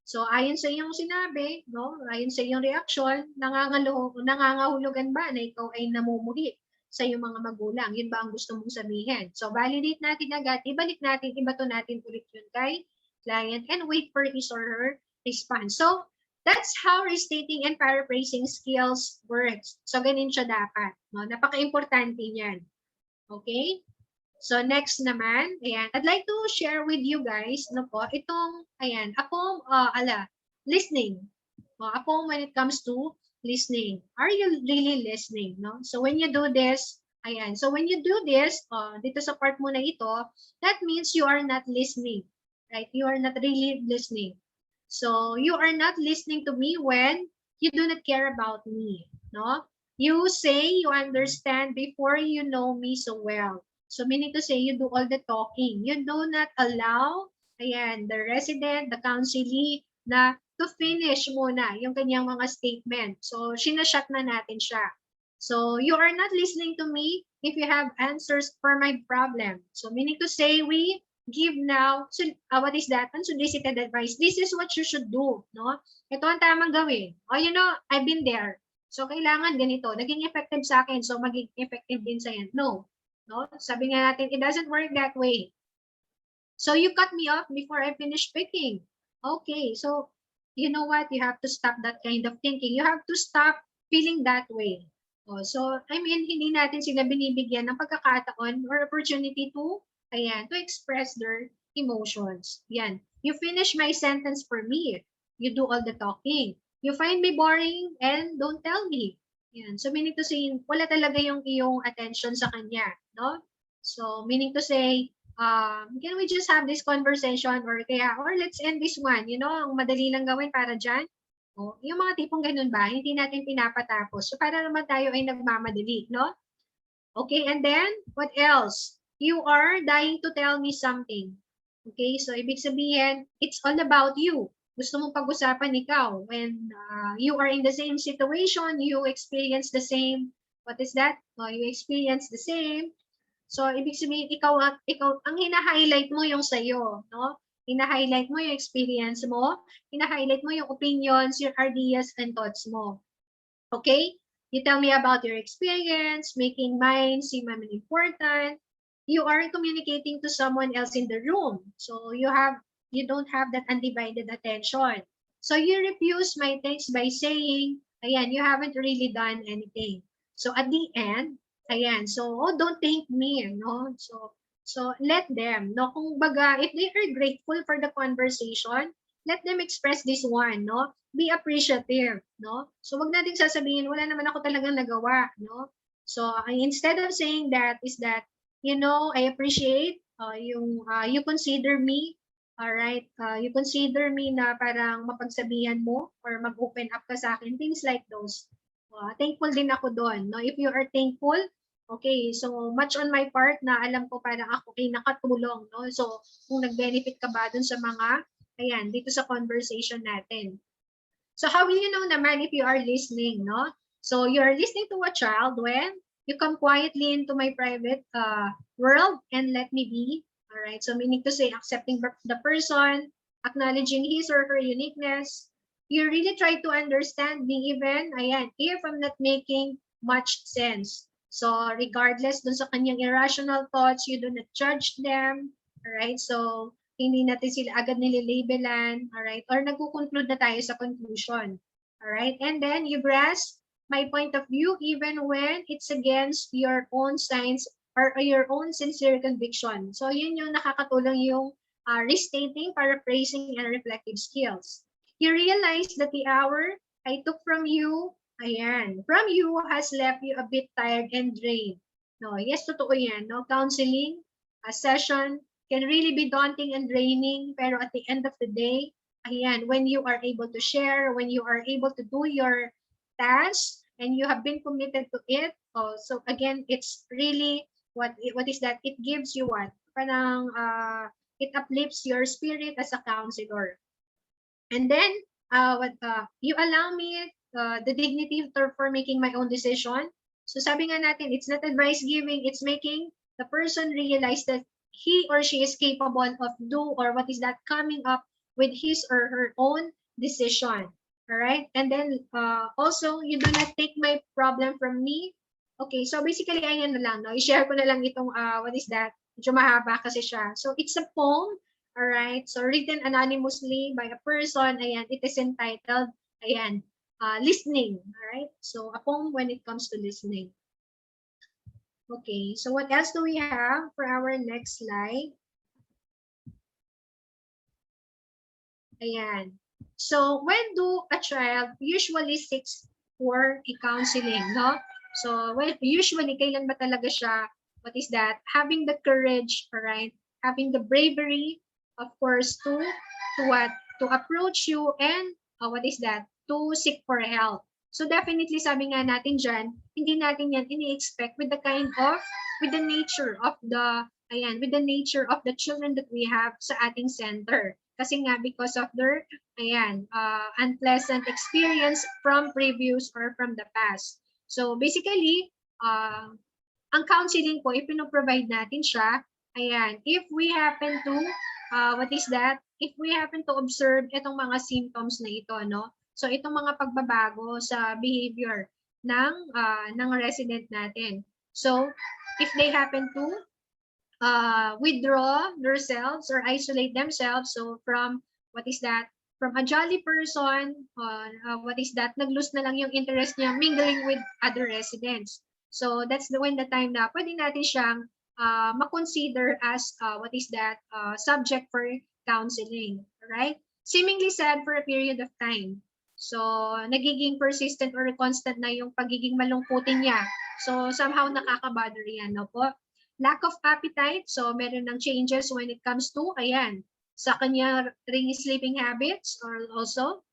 S3: So ayon sa iyong sinabi, no? Ayon sa iyong reaksyon, nangangahulugan ba na ikaw ay namumuhi sa iyong mga magulang? Yun ba ang gusto mong sabihin? So validate natin agad, ibato natin ulit yun kay client and wait for his or her response. So that's how restating and paraphrasing skills works. So ganun siya dapat, no? Napaka-importante niyan. Okay? So next naman, ayan, I'd like to share with you guys, no po, itong, ayan, ako, listening. Ako when it comes to listening, are you really listening, no? So when you do this, ayan, so when you do this, dito sa part mo na ito, that means you are not listening, right? You are not really listening. So you are not listening to me when you do not care about me, no? You say you understand before you know me so well. So meaning to say, you do all the talking. You do not allow, ayan, the resident, the counselee, na to finish muna yung kanyang mga statement. So, sinashut na natin siya. So, you are not listening to me if you have answers for my problem. So, meaning to say, we give now, what is that? Unsolicited advice. This is what you should do, no? Ito ang tamang gawin. Oh, you know, I've been there. So, kailangan ganito. Naging effective sa akin, so maging effective din sa yan. No. No? Sabi nga natin, it doesn't work that way. So you cut me off before I finish speaking. Okay, so you know what? You have to stop that kind of thinking. You have to stop feeling that way. So, I mean, hindi natin sila binibigyan ng pagkakataon or opportunity to, ayan, to express their emotions. Yan. You finish my sentence for me. You do all the talking. You find me boring and don't tell me. Yan. So, meaning to say, wala talaga yung iyong attention sa kanya, no? So, meaning to say, can we just have this conversation or let's end this one, you know, ang madali lang gawin para dyan. Yung mga tipong ganun ba, hindi natin pinapatapos. So, para naman tayo ay nagmamadali, no? Okay, and then, what else? You are dying to tell me something. Okay, so ibig sabihin, it's all about you. Gusto mong pag-usapan ikaw when you are in the same situation, you experience the same, what is that? You experience the same. So, ibig sabihin, ikaw ang hina-highlight mo yung sa'yo, no? Hina-highlight mo yung experience mo, hina-highlight mo yung opinions, your ideas, and thoughts mo. Okay? You tell me about your experience, making mine seem important. You are communicating to someone else in the room. So, you don't have that undivided attention. So you refuse my text by saying, ayan, you haven't really done anything. So at the end, ayan, so don't thank me, no? So let them, no? Kung baga, if they are grateful for the conversation, let them express this one, no? Be appreciative, no? So wag nating sasabihin, wala naman ako talagang nagawa, no? So instead of saying that, is that, you know, I appreciate you consider me. Alright, you consider me na parang mapagsabihan mo or mag-open up ka sa akin, things like those. Thankful din ako doon. No? If you are thankful, okay, so much on my part na alam ko parang ako ay nakatulong. No? So kung nag-benefit ka ba dun sa mga, ayan, dito sa conversation natin. So how will you know naman if you are listening, no? So you are listening to a child when you come quietly into my private world and let me be. All right, so meaning to say, accepting the person, acknowledging his or her uniqueness. You really try to understand me even, ayan, if I'm not making much sense. So regardless dun sa kanyang irrational thoughts, you do not judge them. All right, so hindi natin sila agad nililabelan. All right, or nagko-conclude na tayo sa conclusion. All right, and then you grasp my point of view even when it's against your own signs or your own sincere conviction. So, yun yung nakakatulong yung restating, paraphrasing, and reflective skills. You realize that the hour I took from you, from you has left you a bit tired and drained. No, yes, totoo yan. No, counseling, a session can really be daunting and draining, pero at the end of the day, when you are able to share, when you are able to do your task, and you have been committed to it, so again, it's really, what is that? It gives you what? Parang, it uplifts your spirit as a counselor. And then, you allow me the dignity for making my own decision. So sabi nga natin, it's not advice giving, it's making the person realize that he or she is capable of coming up with his or her own decision. All right? And then, also, you do not take my problem from me. Okay, so basically, ayan na lang, no? I-share ko na lang itong, medyo mahaba kasi siya. So, it's a poem. Alright, so written anonymously by a person. Ayan, it is entitled, listening. Alright, so a poem when it comes to listening. Okay, so what else do we have for our next slide? Ayan. So when do a child usually seeks for a counseling, no? So usually, kailan ba talaga siya, having the courage, alright, having the bravery, of course, to approach you and to seek for help. So definitely, sabi nga natin dyan, hindi natin yan ini-expect with the nature of the children that we have sa ating center. Kasi nga, because of their unpleasant experience from previous or from the past. So basically, ang counseling po, ipino-provide natin siya, if we happen to if we happen to observe itong mga symptoms na ito, no? So itong mga pagbabago sa behavior ng resident natin. So if they happen to withdraw themselves or isolate themselves, so from from a jolly person, nag-lose na lang yung interest niya mingling with other residents. So that's when the time na pwede natin siyang ma-consider as subject for counseling, right? Seemingly sad for a period of time. So nagiging persistent or constant na yung pagiging malungkutin niya. So somehow nakaka-bother yan, no po? Lack of appetite, so meron ng changes when it comes to sa kanya sleeping habits, or also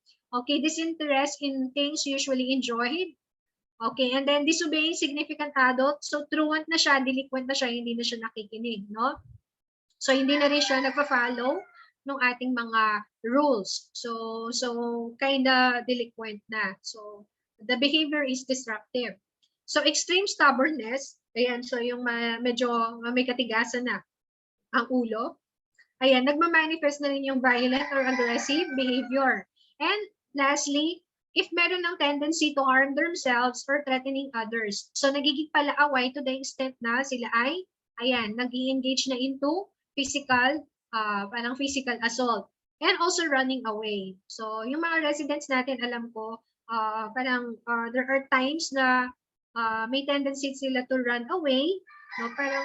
S3: disinterest in things usually enjoyed. Okay, and then disobeying significant adult. So truant na siya, delinquent na siya, hindi na siya nakikinig, no? So hindi na rin siya nagpa-follow ng ating mga rules. So kinda delinquent na. So the behavior is disruptive. So extreme stubbornness, so yung medyo may katigasan na ang ulo. Nagma-manifest na rin yung violent or aggressive behavior. And lastly, if meron ng tendency to harm themselves or threatening others. So nagiging palaaway to the extent na sila ay nag-i-engage na into physical assault. And also running away. So yung mga residents natin, alam ko, there are times na may tendency sila to run away. No, parang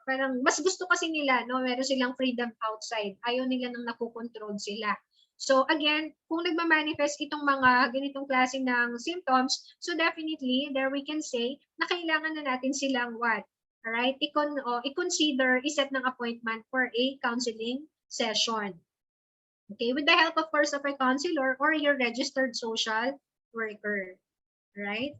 S3: parang mas gusto kasi nila, no, meron silang freedom outside. Ayaw nila nang nakokontrol sila. So again, kung nagma-manifest itong mga ganitong klase ng symptoms, so definitely there we can say na kailangan na natin silang alright, i-consider, i-set ng appointment for a counseling session. Okay, with the help of course of a counselor or your registered social worker, right?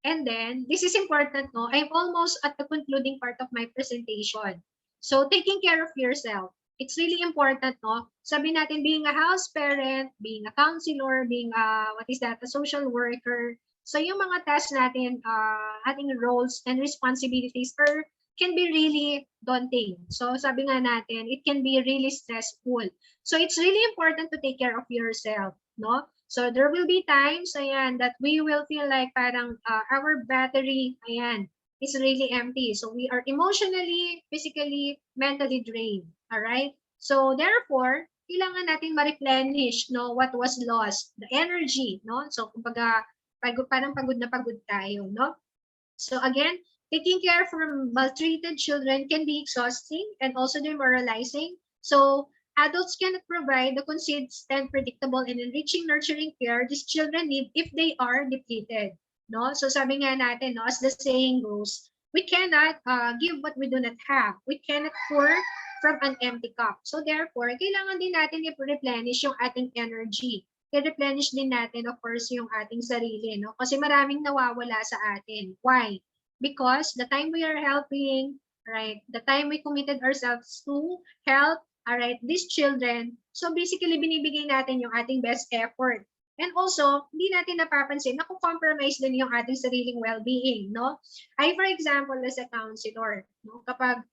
S3: And then, this is important, no? I'm almost at the concluding part of my presentation. So, taking care of yourself. It's really important, no? Sabi natin, being a house parent, being a counselor, being a social worker. So, yung mga tasks natin, ating roles and responsibilities can be really daunting. So, sabi nga natin, it can be really stressful. So, it's really important to take care of yourself, no? So there will be times that we will feel like parang our battery is really empty. So we are emotionally, physically, mentally drained. All right? So therefore, kailangan nating ma-replenish, no, what was lost, the energy, no? So kumbaga parang pagod na pagod tayo, no? So again, taking care from maltreated children can be exhausting and also demoralizing. So adults cannot provide the consistent, predictable, and enriching nurturing care these children need if they are depleted. No? So sabi nga natin, no, as the saying goes, we cannot give what we do not have. We cannot pour from an empty cup. So therefore, kailangan din natin i-replenish yung ating energy. I-replenish din natin, of course, yung ating sarili. No? Kasi maraming nawawala sa atin. Why? Because the time we are helping, right, the time we committed ourselves to help, alright, these children, so basically binibigay natin yung ating best effort. And also, hindi natin napapansin na compromise din yung ating sariling well-being, no? I, for example, as a counselor, no, kapag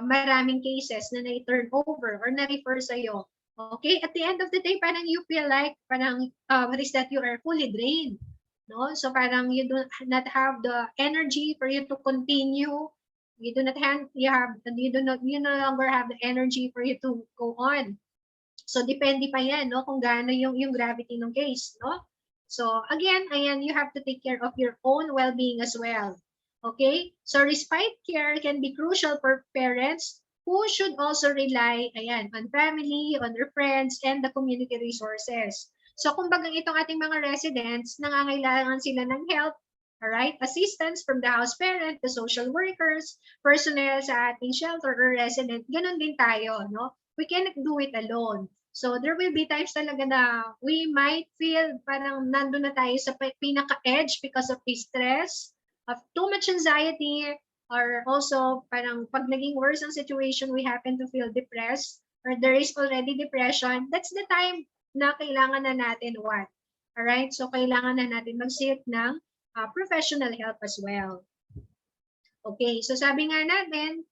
S3: maraming cases na na-turn over or na-refer sa'yo, okay, at the end of the day, parang you feel like, parang, what is that, you are fully drained, no? So parang you do not have the energy for you to continue. You do not have, you no longer have the energy for you to go on. So depende pa yan, no, kung gaano yung gravity ng case, no? So again, ayan, you have to take care of your own well-being as well. Okay? So respite care can be crucial for parents who should also rely, ayan, on family, on their friends, and the community resources. So kumbaga itong ating mga residents, nangangailangan sila ng help, alright, assistance from the house parent, the social workers, personnel sa ating shelter or resident, ganun din tayo, no? We cannot do it alone. So there will be times talaga na we might feel parang nandun na tayo sa pinaka-edge because of the stress, of too much anxiety, or also parang pag naging worse ang situation, we happen to feel depressed, or there is already depression. That's the time na kailangan na natin what? Alright? So kailangan na natin mag-seek ng professional help as well. Okay, so sabi nga natin,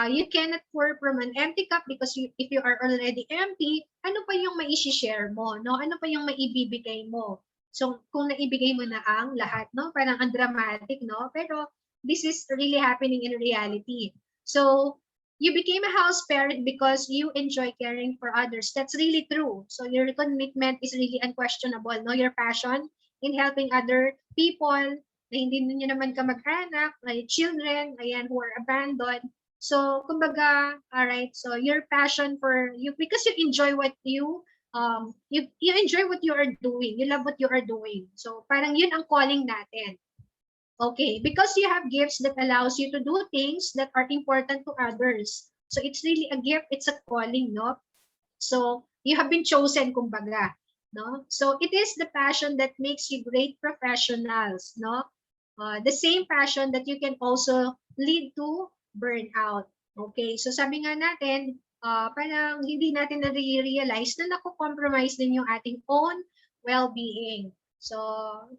S3: you cannot pour from an empty cup because if you are already empty, ano pa yung mai-share mo, no? Ano pa yung maibibigay mo? So, kung naibigay mo na ang lahat, no? Parang ang dramatic, no? Pero this is really happening in reality. So, you became a house parent because you enjoy caring for others. That's really true. So, your commitment is really unquestionable, no? Your passion in helping other people na hindi ninyo naman kamag-anak, like children, ayan, who are abandoned. So, kumbaga, all right, so your passion for you, because you enjoy what you enjoy what you are doing, you love what you are doing. So, parang yun ang calling natin. Okay, because you have gifts that allows you to do things that are important to others. So, it's really a gift, it's a calling, no? So, you have been chosen, kumbaga, no? So, it is the passion that makes you great professionals, no? The same passion that you can also lead to burnout. Okay, so sabi nga natin, parang hindi natin na-realize na naku-compromise din yung ating own well-being. So,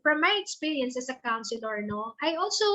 S3: from my experience as a counselor, no, I also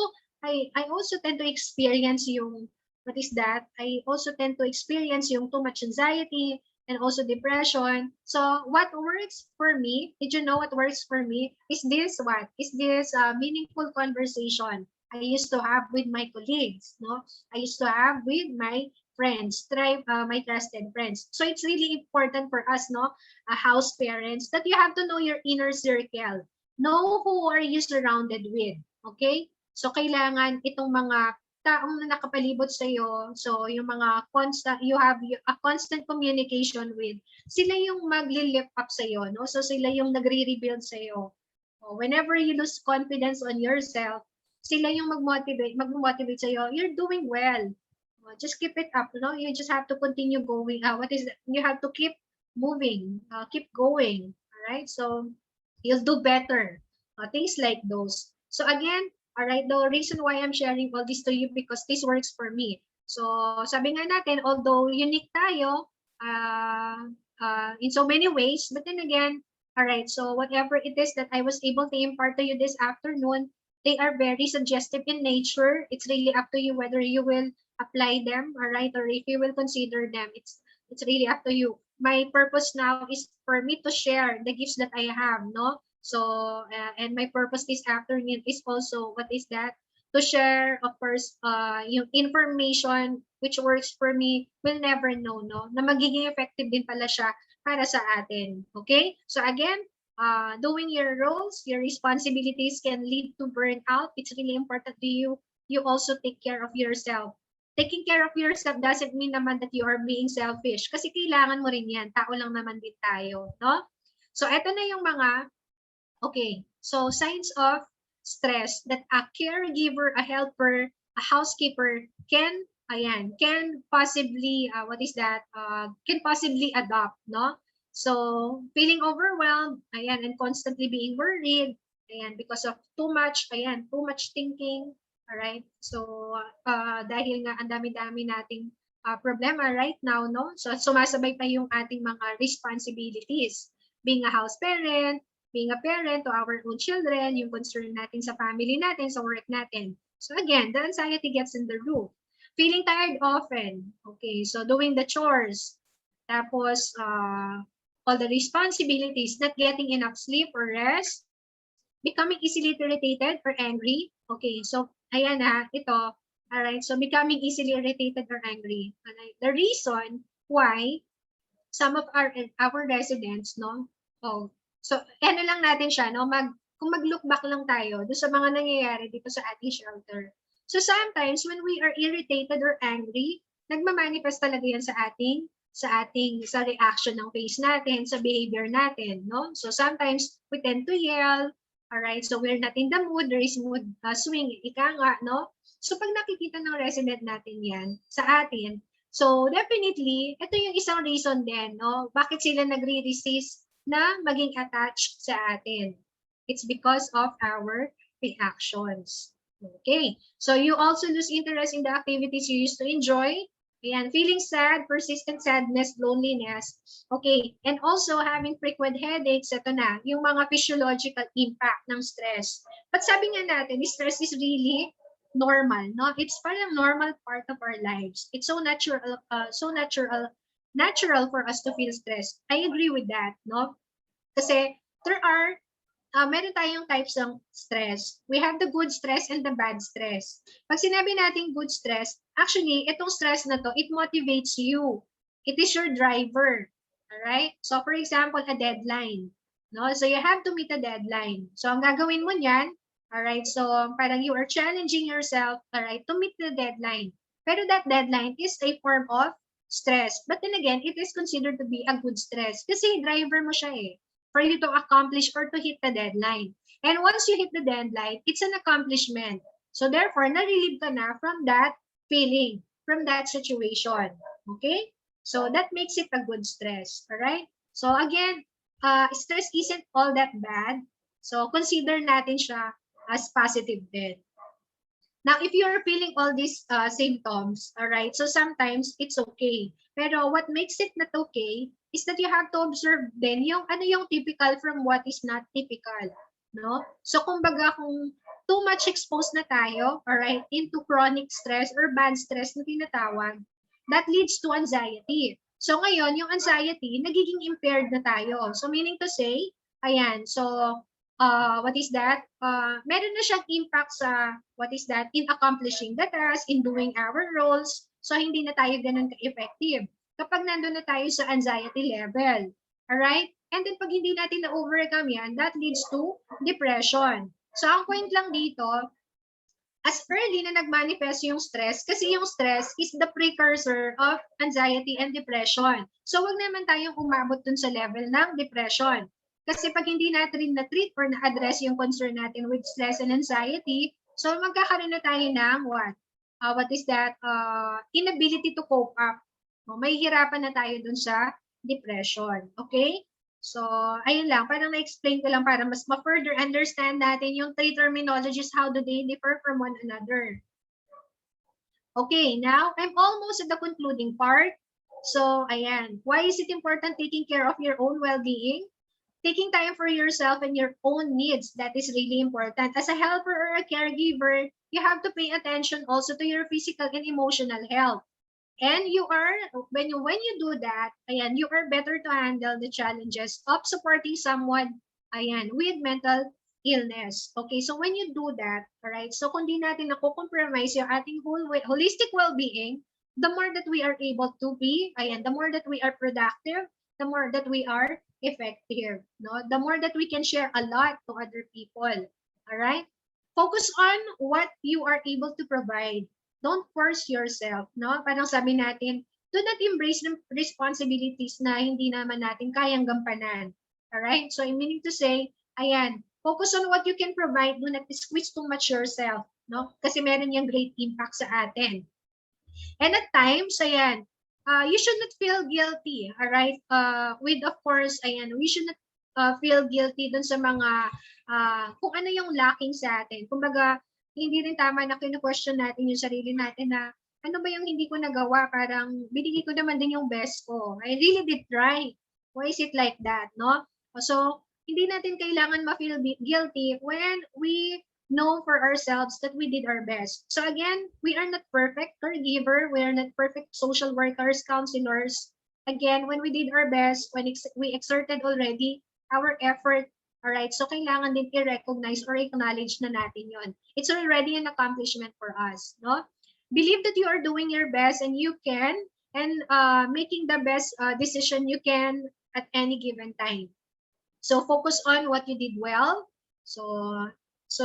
S3: tend to experience yung, what is that? I also tend to experience yung too much anxiety and also depression. So, what works for me, did you know what works for me? Is this what? Is this meaningful conversation I used to have with my colleagues, no? I used to have with my friends, my trusted friends. So it's really important for us, no, house parents, that you have to know your inner circle. Know who are you surrounded with, okay? So kailangan itong mga taong na nakapalibot sa iyo, so yung mga constant, you have a constant communication with, sila yung magli-lift up sa iyo, no? So sila yung nagre-rebuild sa iyo. Whenever you lose confidence on yourself, sila yung mag-motivate sa iyo, you're doing well. Just keep it up, no? You just have to continue going. You have to keep moving, keep going, all right? So you'll do better. Things like those. So again, all right, the reason why I'm sharing all this to you because this works for me. So sabi nga natin, although unique tayo in so many ways, but then again, all right, so whatever it is that I was able to impart to you this afternoon, they are very suggestive in nature. It's really up to you whether you will apply them, all right, or if you will consider them. It's really up to you. My purpose now is for me to share the gifts that I have, no? So, and my purpose this afternoon is also, what is that? To share, of course, yung information which works for me, will never know, no? Na magiging effective din pala siya para sa atin. Okay? So again, doing your roles, your responsibilities can lead to burnout. It's really important to you. You also take care of yourself. taking care of yourself doesn't mean naman that you are being selfish. Kasi kailangan mo rin yan. Tao lang naman din tayo, no? So, eto na yung mga, okay. So, signs of stress that a caregiver, a helper, a housekeeper can possibly, can possibly adopt, no? So, feeling overwhelmed, and constantly being worried, because of too much thinking, alright? So, dahil nga ang dami-dami nating problema right now, no? So, sumasabay pa yung ating mga responsibilities. Being a house parent, being a parent to our own children, yung concern natin sa family natin, sa work natin. So again, the anxiety gets in the roof. Feeling tired often. Okay, so doing the chores. Tapos, all the responsibilities, not getting enough sleep or rest, becoming easily irritated or angry. Okay, so ayan ito. Alright, so becoming easily irritated or angry. Alright, the reason why some of our residents, no? So ano lang natin siya, no? Kung mag-look back lang tayo do sa mga nangyayari dito sa ating shelter. So sometimes when we are irritated or angry, nagma-manifest talaga yan sa reaction ng face natin, sa behavior natin, no? So sometimes we tend to yell, alright? So we're not in the mood, there is mood swing, ika nga, no? So pag nakikita ng resident natin yan sa atin, so definitely, ito yung isang reason din, no? Bakit sila nagre-resist na maging attached sa atin? It's because of our reactions. Okay, so you also lose interest in the activities you used to enjoy. Ayan, feeling sad, persistent sadness, loneliness. Okay, and also having frequent headaches, ito na, yung mga physiological impact ng stress. But sabi nga natin, stress is really normal, no? It's parang normal part of our lives. It's so natural for us to feel stressed. I agree with that, no? Kasi there are meron tayong types ng stress. We have the good stress and the bad stress. Pag sinabi natin good stress, actually, itong stress na to, it motivates you. It is your driver. Alright? So, for example, a deadline. No? So, you have to meet a deadline. So, ang gagawin mo niyan, alright, so parang you are challenging yourself, alright, to meet the deadline. Pero that deadline is a form of stress. But then again, it is considered to be a good stress. Kasi driver mo siya for you to accomplish or to hit the deadline. And once you hit the deadline, it's an accomplishment. So therefore, na-relieve ka na from that feeling, from that situation. Okay? So that makes it a good stress. Alright? So again, stress isn't all that bad. So consider natin siya as positive din. Now, if you are feeling all these symptoms, alright, so sometimes it's okay. Pero what makes it not okay is that you have to observe din yung ano yung typical from what is not typical, no? So kumbaga kung too much exposed na tayo, alright, into chronic stress or bad stress na tinatawag, that leads to anxiety. So ngayon, yung anxiety, nagiging impaired na tayo. So meaning to say, ayan, so what is that? Meron na siyang impact sa, in accomplishing the task, in doing our roles. So, hindi na tayo ganun ka-effective. Kapag nandun na tayo sa anxiety level. Alright? And then, pag hindi natin na-overcome yan, that leads to depression. So, ang point lang dito, as early na nag-manifest yung stress, kasi yung stress is the precursor of anxiety and depression. So, wag naman tayong umabot dun sa level ng depression. Kasi pag hindi natin na-treat or na-address yung concern natin with stress and anxiety, so magkakaroon na tayo ng inability to cope up. May hirapan na tayo dun sa depression. Okay? So, ayun lang. Parang na-explain ko lang para mas ma-further understand natin yung three terminologies, how do they differ from one another. Okay, now I'm almost at the concluding part. So, ayan. Why is it important taking care of your own well-being? Taking time for yourself and your own needs, that is really important. As a helper or a caregiver, you have to pay attention also to your physical and emotional health. And when you do that, ayan, you are better to handle the challenges of supporting someone, ayan, with mental illness. Okay, so when you do that, alright, so kung di natin nakukompromise yung ating holistic well-being, the more that we are able to be, ayan, the more that we are productive, the more that we are effective, no? The more that we can share a lot to other people, all right? Focus on what you are able to provide. don't force yourself, no? Parang sabi natin, do not embrace the responsibilities na hindi naman natin kayang gampanan. Alright? So, meaning to say, ayan, focus on what you can provide, do not squeeze too much yourself, no? Kasi meron yung great impact sa atin. And at times, ayan, you should not feel guilty, alright? With, of course, ayan, we should not feel guilty dun sa mga, kung ano yung lacking sa atin. Kumbaga, hindi rin tama na kinu-question natin yung sarili natin na, ano ba yung hindi ko nagawa? Parang, binigay ko naman din yung best ko. I really did try. Why is it like that, no? So, hindi natin kailangan ma-feel guilty when we know for ourselves that we did our best. So again, we are not perfect caregiver, we are not perfect social workers, counselors. Again, when we did our best, when we exerted already our effort, all right, so kailangan din i-recognize or acknowledge na natin yon. It's already an accomplishment for us, no? Believe that you are doing your best and you can, and making the best decision you can at any given time. So focus on what you did well. So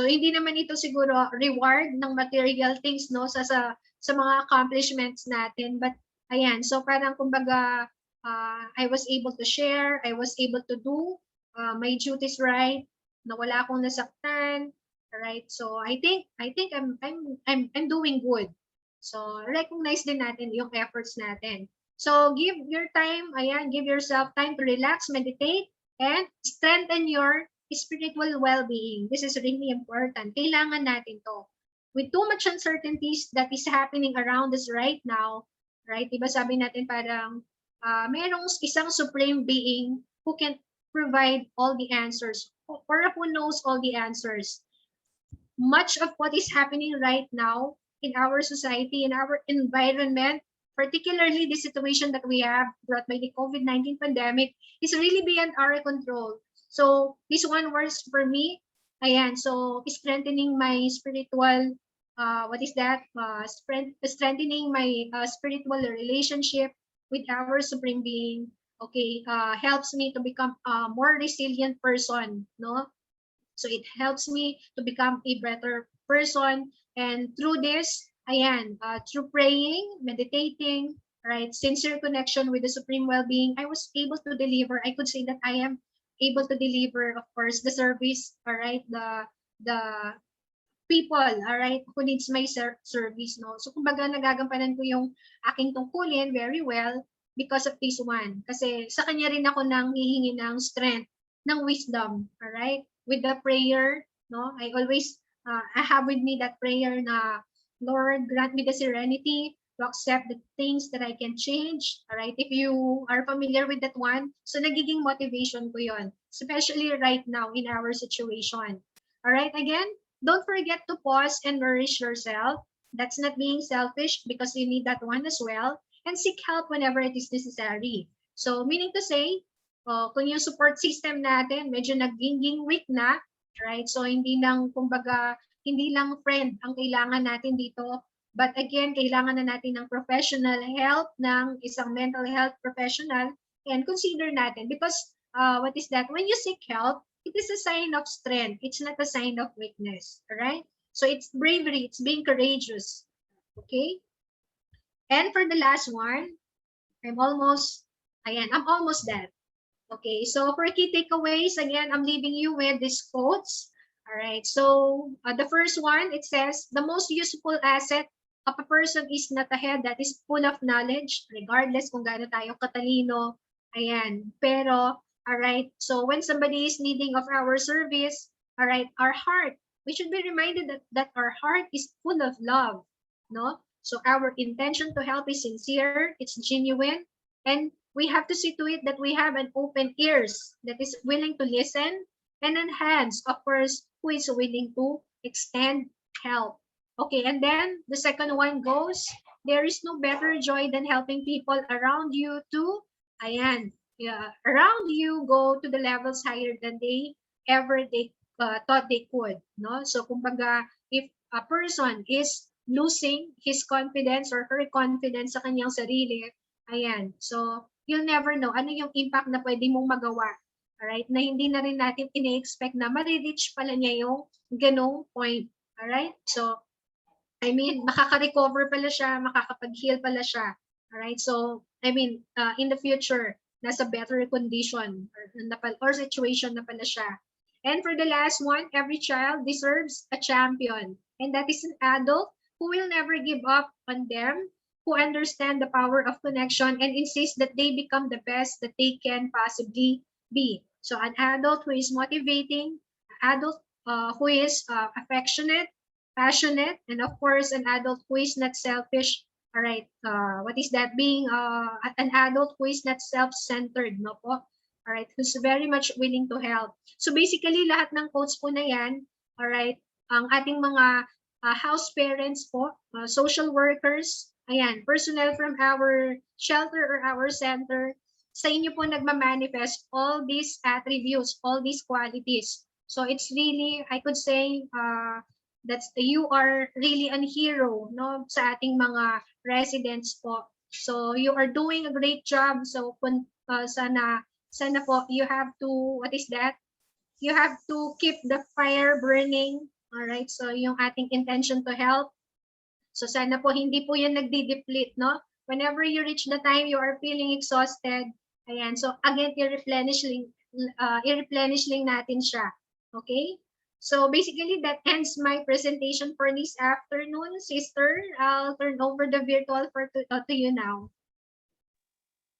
S3: hindi naman ito siguro reward ng material things, no, sa mga accomplishments natin, but ayan, so parang kumbaga I was able to share, I was able to do my duties right, na wala akong nasaktan, right? So I think I'm doing good. So recognize din natin yung efforts natin. So give your time, ayan, give yourself time to relax, meditate, and strengthen your spiritual well-being. This is really important. Kailangan natin to. With too much uncertainties that is happening around us right now, right? Diba sabi natin parang merong isang supreme being who can provide all the answers or who knows all the answers. Much of what is happening right now in our society, in our environment, particularly the situation that we have brought by the COVID-19 pandemic, is really beyond our control. So this one works for me. Ayan, so strengthening my spiritual, strengthening my spiritual relationship with our Supreme Being, okay, helps me to become a more resilient person, no? So it helps me to become a better person. And through this, ayan, through praying, meditating, right, sincere connection with the Supreme Well-Being, I was able to deliver. I could say that I am able to deliver, of course, the service, all right, the people, all right, who needs my service, no? So kumbaga nagagampanan ko yung aking tungkulin very well because of this one. Kasi sa kanya rin ako nang hihingi ng strength, ng wisdom, all right? With the prayer, no? I always I have with me that prayer na, Lord, grant me the serenity to accept the things that I can change. All right? If you are familiar with that one, so nagiging motivation ko yon, especially right now in our situation. All right? Again, don't forget to pause and nourish yourself. That's not being selfish because you need that one as well. And seek help whenever it is necessary. So, meaning to say, kung yung support system natin medyo naging weak na, right? So, hindi lang, kumbaga, hindi lang friend ang kailangan natin dito. But again, kailangan na natin ng professional help, ng isang mental health professional, and consider natin because what is that? When you seek help, it is a sign of strength. It's not a sign of weakness. All right? So it's bravery. It's being courageous. Okay? And for the last one, I'm almost done. Okay, so for key takeaways, again, I'm leaving you with these quotes. All right, so the first one, it says, the most useful asset of a person is not a head that is full of knowledge, regardless kung gaano tayo katalino. Ayan, pero, all right, so when somebody is needing of our service, all right, our heart, we should be reminded that our heart is full of love, no? So our intention to help is sincere, it's genuine, and we have to see to it that we have an open ears that is willing to listen, and an hands, of course, who is willing to extend help. Okay, and then the second one goes, there is no better joy than helping people around you to, around you go to the levels higher than they thought they could, no? So kumbaga, if a person is losing his confidence or her confidence sa kanyang sarili, so you'll never know ano yung impact na pwede mong magawa. Alright? Na hindi na rin natin ina-expect na ma-reach pala niya yung ganong point. Alright? So, I mean, makaka-recover pala siya, makakapag-heal pala siya. Alright, so, I mean, in the future, nasa better condition or situation na pala siya. And for the last one, every child deserves a champion. And that is an adult who will never give up on them, who understand the power of connection and insist that they become the best that they can possibly be. So an adult who is motivating, adult who is affectionate, passionate, and of course, an adult who is not selfish. All right, what is that? Being an adult who is not self-centered, no po? All right, who's very much willing to help. So basically, lahat ng quotes po na yan, all right, ang ating mga house parents po, social workers, ayan, personnel from our shelter or our center, sa inyo po nagmamanifest all these attributes, all these qualities. So it's really, I could say, that's you are really a hero, no, sa ating mga residents po. So you are doing a great job. So sana po you have to, what is that? You have to keep the fire burning. All right? So yung ating intention to help. So sana po hindi po yan nagdi-deplete, no? Whenever you reach the time you are feeling exhausted, ayan. So again, i-replenish lang natin siya. Okay? So basically, that ends my presentation for this afternoon, sister. I'll turn over the virtual to you now.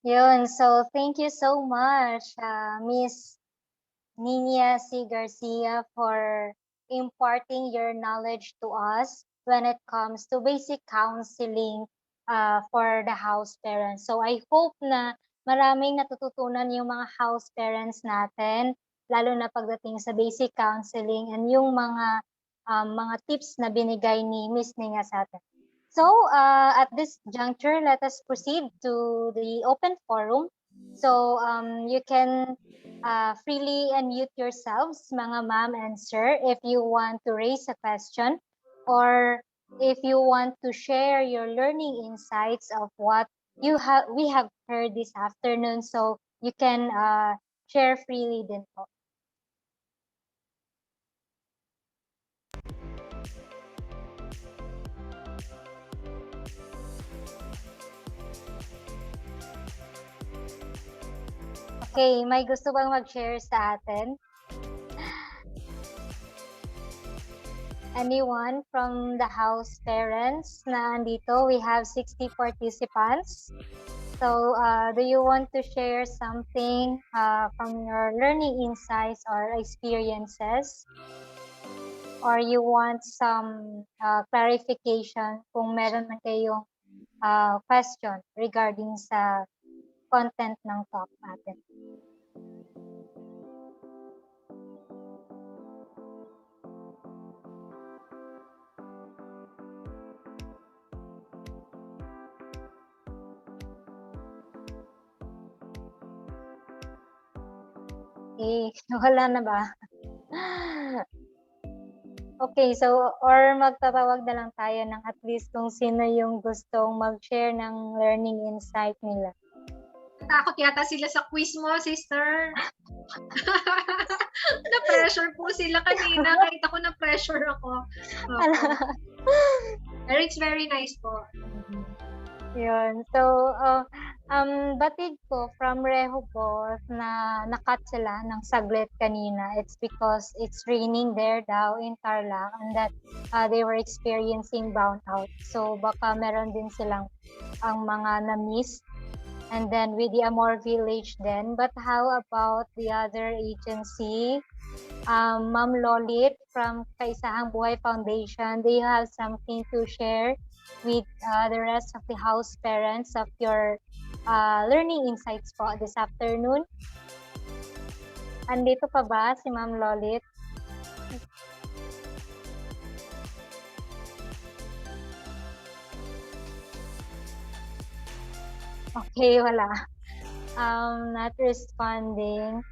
S2: Yun. So thank you so much, Miss Nina C. Garcia, for imparting your knowledge to us when it comes to basic counseling for the house parents. So I hope na maraming natututunan yung mga house parents natin, lalo na pagdating sa basic counseling and yung mga tips na binigay ni Miss Nina sa atin. So at this juncture, let us proceed to the open forum. So you can freely unmute yourselves, mga ma'am and sir, if you want to raise a question or if you want to share your learning insights of what we have heard this afternoon. So you can share freely din po. Okay, may gusto bang mag-share sa atin? Anyone from the house parents na andito? We have 60 participants. So, do you want to share something from your learning insights or experiences? Or you want some clarification kung meron man kayong question regarding sa content ng talk natin? Okay, wala na ba? Okay, so or magtatawag na lang tayo ng at least kung sino yung gustong mag-share ng learning insight nila.
S3: Takot yata sila sa quiz mo, sister. Na-pressure po sila kanina. Kahit ako na-pressure ako. Pero it's very nice po.
S2: Yun. So, batid ko from Rehoboth na nakat sila ng saglit kanina. It's because it's raining there daw in Tarlac and that they were experiencing brownout. So, baka meron din silang ang mga na-miss. And then with the Amor Village then. But how about the other agency? Ma'am Lolit from Kaisahang Buhay Foundation, do you have something to share with the rest of the house parents of your learning insights po this afternoon? Andito pa ba si Ma'am Lolit? Okay, wala. Not responding.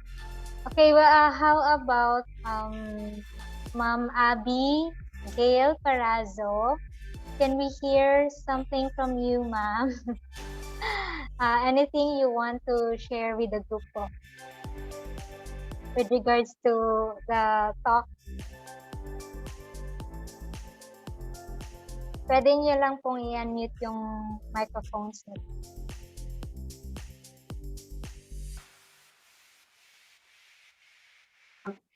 S2: Okay, well, how about Ma'am Abby Gail Parazo? Can we hear something from you, ma'am? Anything you want to share with the group po with regards to the talk? Pwede nyo lang pong i-unmute yung microphones nyo.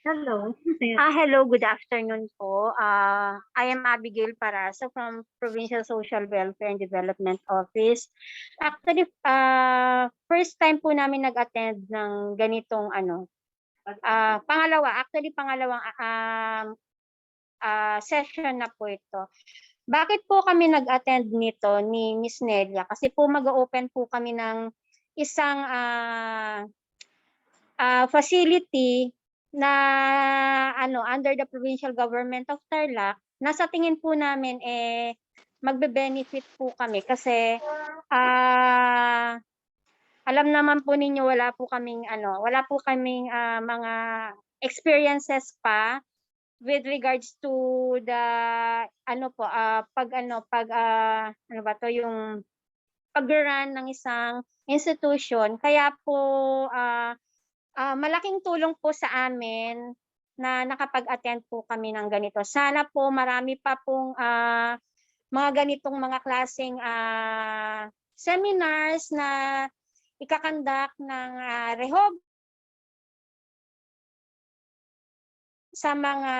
S4: Hello. Hello, good afternoon po. I am Abigail Paraso from Provincial Social Welfare and Development Office. Actually, first time po namin nag-attend ng ganitong pangalawang session na po ito. Bakit po kami nag-attend nito ni Miss Nelia? Kasi po mag-open po kami ng isang facility na under the provincial government of Tarlac, nasa tingin po namin magbe-benefit po kami kasi alam naman po ninyo wala po kaming mga experiences pa with regards to the yung pag-run ng isang institution. Kaya po malaking tulong po sa amin na nakapag-attend po kami ng ganito. Sana po marami pa pong mga ganitong mga klaseng seminars na ikakandak ng Rehob sa mga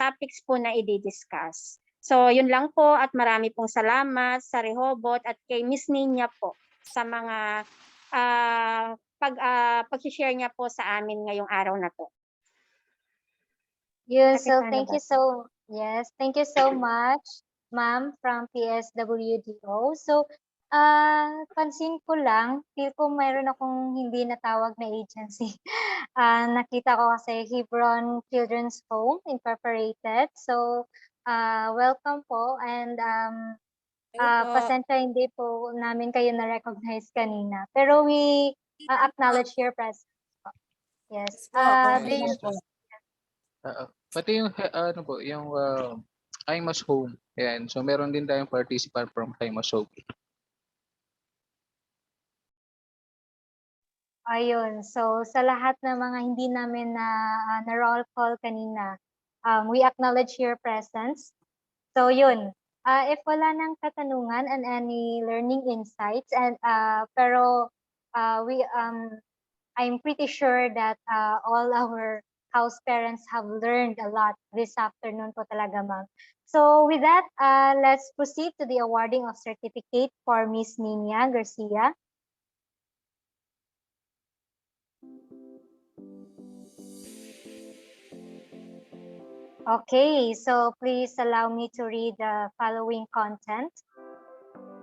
S4: topics po na i-discuss. So yun lang po at marami pong salamat sa Rehobot at kay Miss Ninya po sa mga pag-share niya po sa amin ngayong araw na to.
S2: Yes, so thank you so much, ma'am, from PSWDO. So, pansin ko lang, feel ko mayroon akong hindi natawag na agency. Nakita ko kasi Hebron Children's Home Incorporated. So, welcome po and pasensya hindi po namin kayo na-recognize kanina. Pero we acknowledge your presence. Yes.
S5: Pati yung yung Hymas Home. Ayan. So meron din tayong participant from Hymas Home.
S2: Ayun. So sa lahat ng mga hindi namin na roll call kanina, we acknowledge your presence. So yun. If wala nang katanungan and any learning insights and I'm pretty sure that all our house parents have learned a lot this afternoon po talaga, ma'am. So with that, let's proceed to the awarding of certificate for Miss Nina Garcia. Okay, so please allow me to read the following content.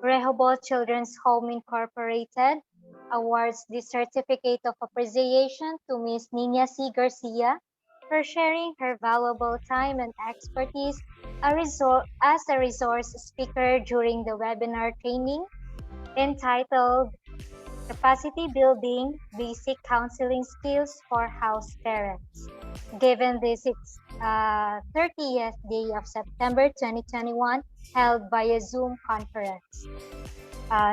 S2: Rehoboth Children's Home Incorporated awards the Certificate of Appreciation to Ms. Nina C. Garcia for sharing her valuable time and expertise as a resource speaker during the webinar training entitled Capacity Building Basic Counseling Skills for House Parents, given this 30th day of September 2021, held via Zoom conference.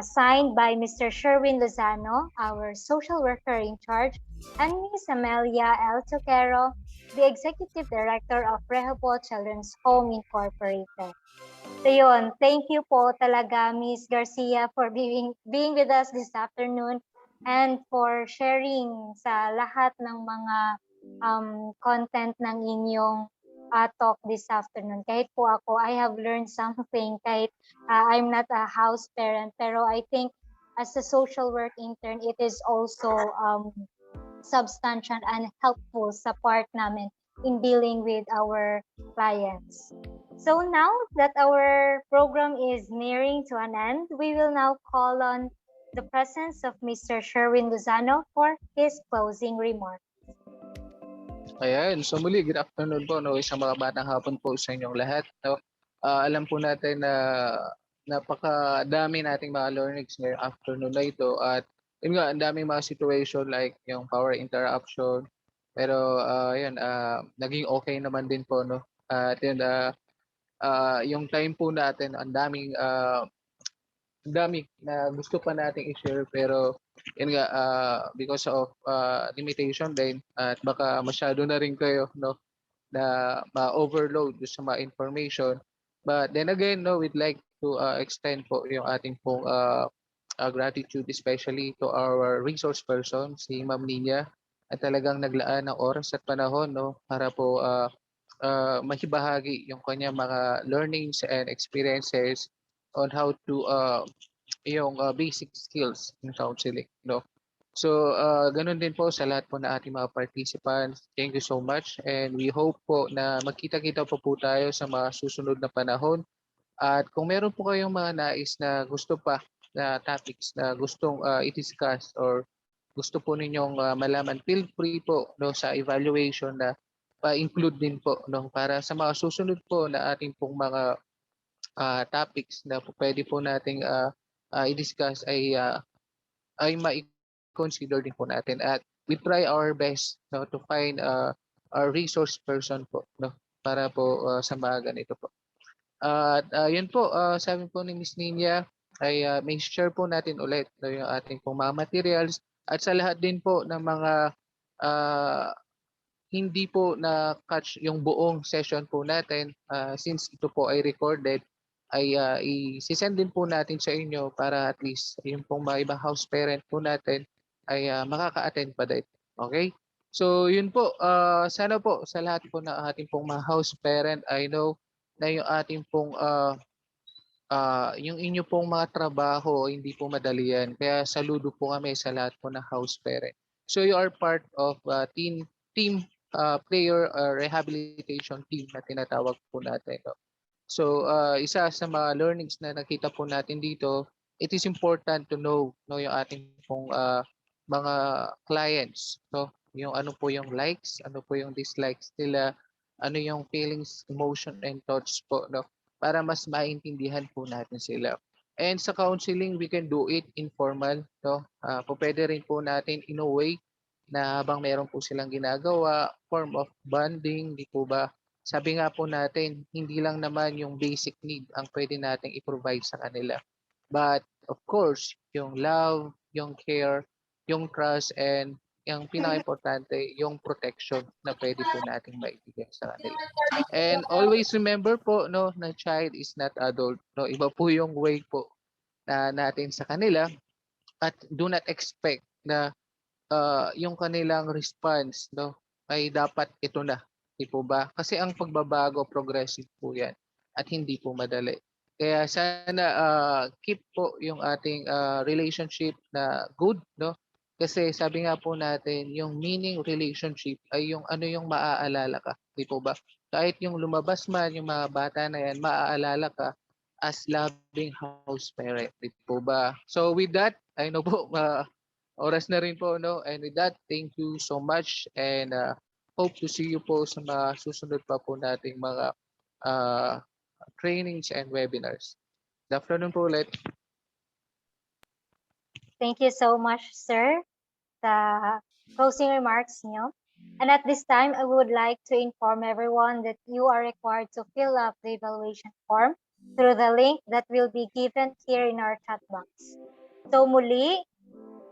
S2: Signed by Mr. Sherwin Lozano, our social worker in charge, and Ms. Amelia L. Toquero, the Executive Director of Rehoboth Children's Home Incorporated. So yun, thank you po talaga Ms. Garcia for being with us this afternoon and for sharing sa lahat ng mga content ng inyong talk this afternoon. Kahit po ako, I have learned something kahit I'm not a house parent, pero I think as a social work intern, it is also substantial and helpful sa part namin in dealing with our clients. So now that our program is nearing to an end, we will now call on the presence of Mr. Sherwin Lozano for his closing remarks.
S5: Ayan, so muli, good afternoon po, isang mga batang hapon po sa inyong lahat. Alam po natin na napakadami nating mga learnings ngayong afternoon na ito at yun nga, ang daming mga situation like yung power interruption, pero naging okay naman din po, no? At yun, yung time po natin, ang dami na gusto pa nating i-share pero yun nga because of limitation din at baka masyado na rin kayo, no, na ma-overload sa mga information. But then again, no, we'd like to extend po yung ating pong gratitude especially to our resource person, si Ma'am Nina, at talagang naglaan ng oras at panahon, no, para po mahibahagi yung kanyang mga learnings and experiences on how to yung basic skills in counseling, no. So, ganun din po sa lahat po na ating mga participants. Thank you so much and we hope po na magkita-kita po tayo sa mga susunod na panahon. At kung meron po kayong mga nais na gusto pa na topics na gustong i-discuss or gusto po ninyong malaman, feel free po, no, sa evaluation na pa-include din po, no, para sa mga susunod po na ating pong mga topics na po pwede po nating i-discuss ay ma-consider din po natin at we try our best, no, to find a resource person po, no, para po sa mga ganito po. At yun po, sabi po ni Miss Nina ay may share po natin ulit, no, yung ating pong mga materials at sa lahat din po ng mga ah, hindi po na-catch yung buong session po natin, since ito po ay recorded, ay i-send din po natin sa inyo para at least yung pong mga ibang house parent po natin ay makaka-attend pa din. Okay? So yun po, sana po sa lahat po ng ating pong mga house parent, I know na yung ating pong yung inyo pong mga trabaho hindi po madali yan. Kaya saludo po kami sa lahat po ng house parent. So you are part of team player rehabilitation team na tinatawag po natin. No? So isa sa mga learnings na nakita po natin dito, it is important to know, no, yung ating pong mga clients. So yung ano po yung likes, ano po yung dislikes nila, ano yung feelings, emotion and thoughts po, no, para mas maintindihan po natin sila. And sa counseling, we can do it informal, no? Po pwede rin po natin in a way na habang meron po silang ginagawa, form of bonding, di po ba? Sabi nga po natin, hindi lang naman yung basic need ang pwede nating i-provide sa kanila. But of course, yung love, yung care, yung trust, and yung pinaka-importante, yung protection na pwede po nating maibigay sa kanila. And always remember po, no, na child is not adult. No, iba po yung way po na natin sa kanila at do not expect na yung kanilang response, no, ay dapat ito na, di po ba? Kasi ang pagbabago progressive po 'yan at hindi po madali. Kaya sana keep po yung ating relationship na good, no? Kasi sabi nga po natin, yung meaning relationship ay yung ano yung maaalala ka, di po ba? Kahit yung lumabas man yung mga bata na yan, maaalala ka as loving house parent, di po ba? So with that, I know po oras na rin po, no? And with that, thank you so much and hope to see you po sa mga susunod pa po nating mga uh, trainings and webinars. Good afternoon po ulit.
S2: Thank you so much, sir, sa closing remarks niyo. And at this time, I would like to inform everyone that you are required to fill up the evaluation form through the link that will be given here in our chat box. So muli,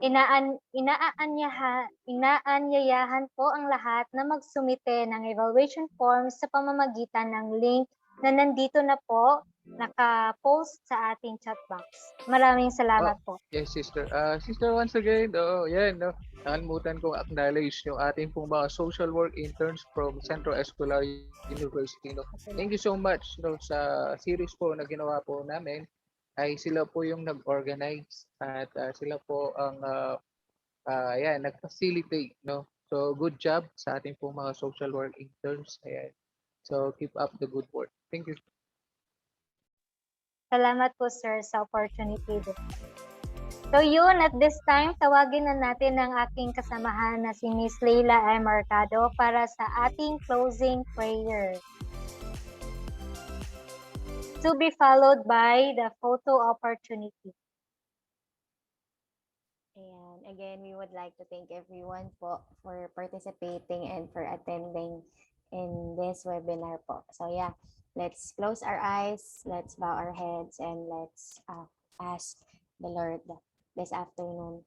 S2: inaanyayahan po ang lahat na magsumite ng evaluation form sa pamamagitan ng link na nandito na po naka-post sa ating chat box. Maraming salamat po.
S5: Yes, sister. Sister, once again, yan, no, nakalimutan kong acknowledge yung ating pong mga social work interns from Central Escolar University. No. Thank you so much, no, sa series po na ginawa po namin. Ay sila po yung nag-organize at sila po ang ayan, nag-facilitate, no. So good job sa ating pong mga social work interns. Ayan. So keep up the good work. Thank you.
S2: Salamat po, sir, sa opportunity. So yun, at this time, tawagin na natin ang aking kasamahan na si Miss Leila M. Mercado para sa ating closing prayer. To be followed by the photo opportunity.
S1: And again, we would like to thank everyone po for participating and for attending in this webinar po. So yeah, let's close our eyes, let's bow our heads, and let's ask the Lord this afternoon.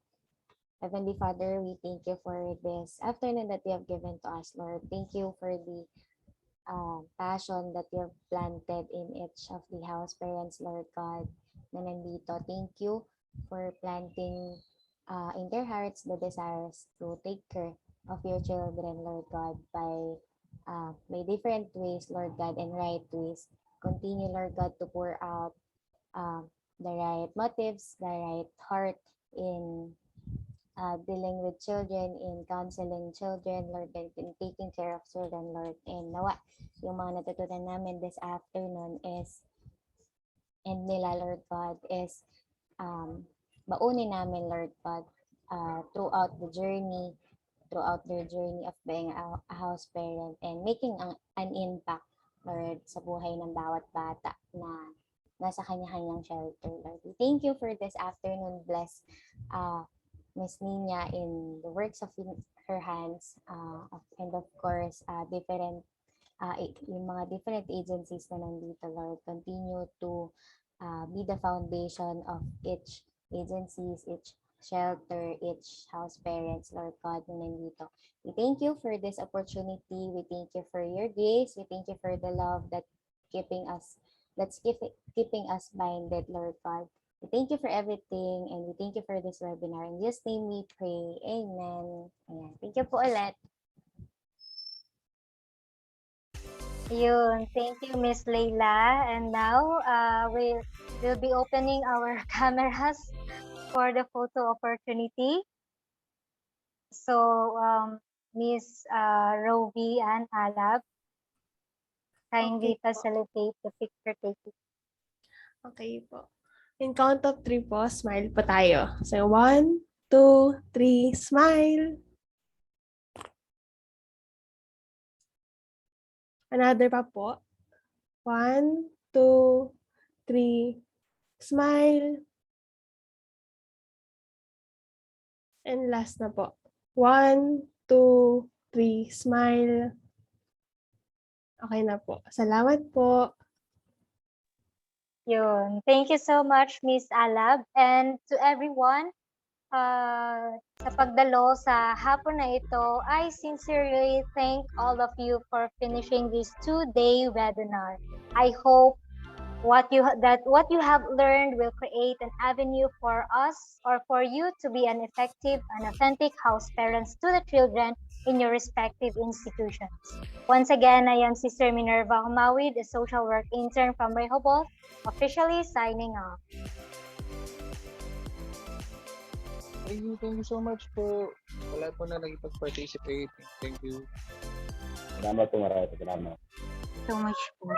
S1: Heavenly Father, we thank you for this afternoon that you have given to us, Lord. Thank you for the passion that you've planted in each of the house parents, Lord God, na nandito. Thank you for planting in their hearts the desires to take care of your children, Lord God, by different ways, Lord God, and right ways. Continue, Lord God, to pour out the right motives, the right heart in dealing with children, in counseling children, Lord, and in taking care of children, Lord. And nawa, yung mga natutunan namin this afternoon is, and nila, Lord God, is baunin namin, Lord God, throughout their journey of being a house parent and making an impact, Lord, sa buhay ng bawat bata na nasa kanya-kanyang shelter, Lord. We thank you for this afternoon. Bless Miss Nina in the works of her hands, and of course, yung mga different agencies na nandito, Lord. Continue to be the foundation of each agencies, each shelter, each house parents, Lord God, na nandito. We thank you for this opportunity. We thank you for your grace. We thank you for the love keeping us binded, Lord God. We thank you for everything and we thank you for this webinar. In Jesus' name we pray. Amen. Ayan. Thank you po ulit.
S2: Yun. Thank you, Miss Leila. And now, we'll be opening our cameras for the photo opportunity. So, Miss Rovi and Alab, kindly facilitate the picture taking.
S6: Okay po. In count of 3 po, smile po tayo. So, 1, 2, 3, smile. Another pa po. 1, 2, 3, smile. And last na po. 1, 2, 3, smile. Okay na po. Salamat po.
S2: Yun. Thank you so much, Miss Alab. And to everyone, sa pagdalo sa hapon na ito, I sincerely thank all of you for finishing this 2-day webinar. I hope what you have learned will create an avenue for us or for you to be an effective and authentic house parents to the children in your respective institutions. Once again, I am Sister Minerva Humawi, the social work intern from Rehoboth, officially signing off.
S5: Thank you so much po. Wala po na nagipag-participate. Thank you.
S7: Salamat po, marami. Salamat.
S4: So much po.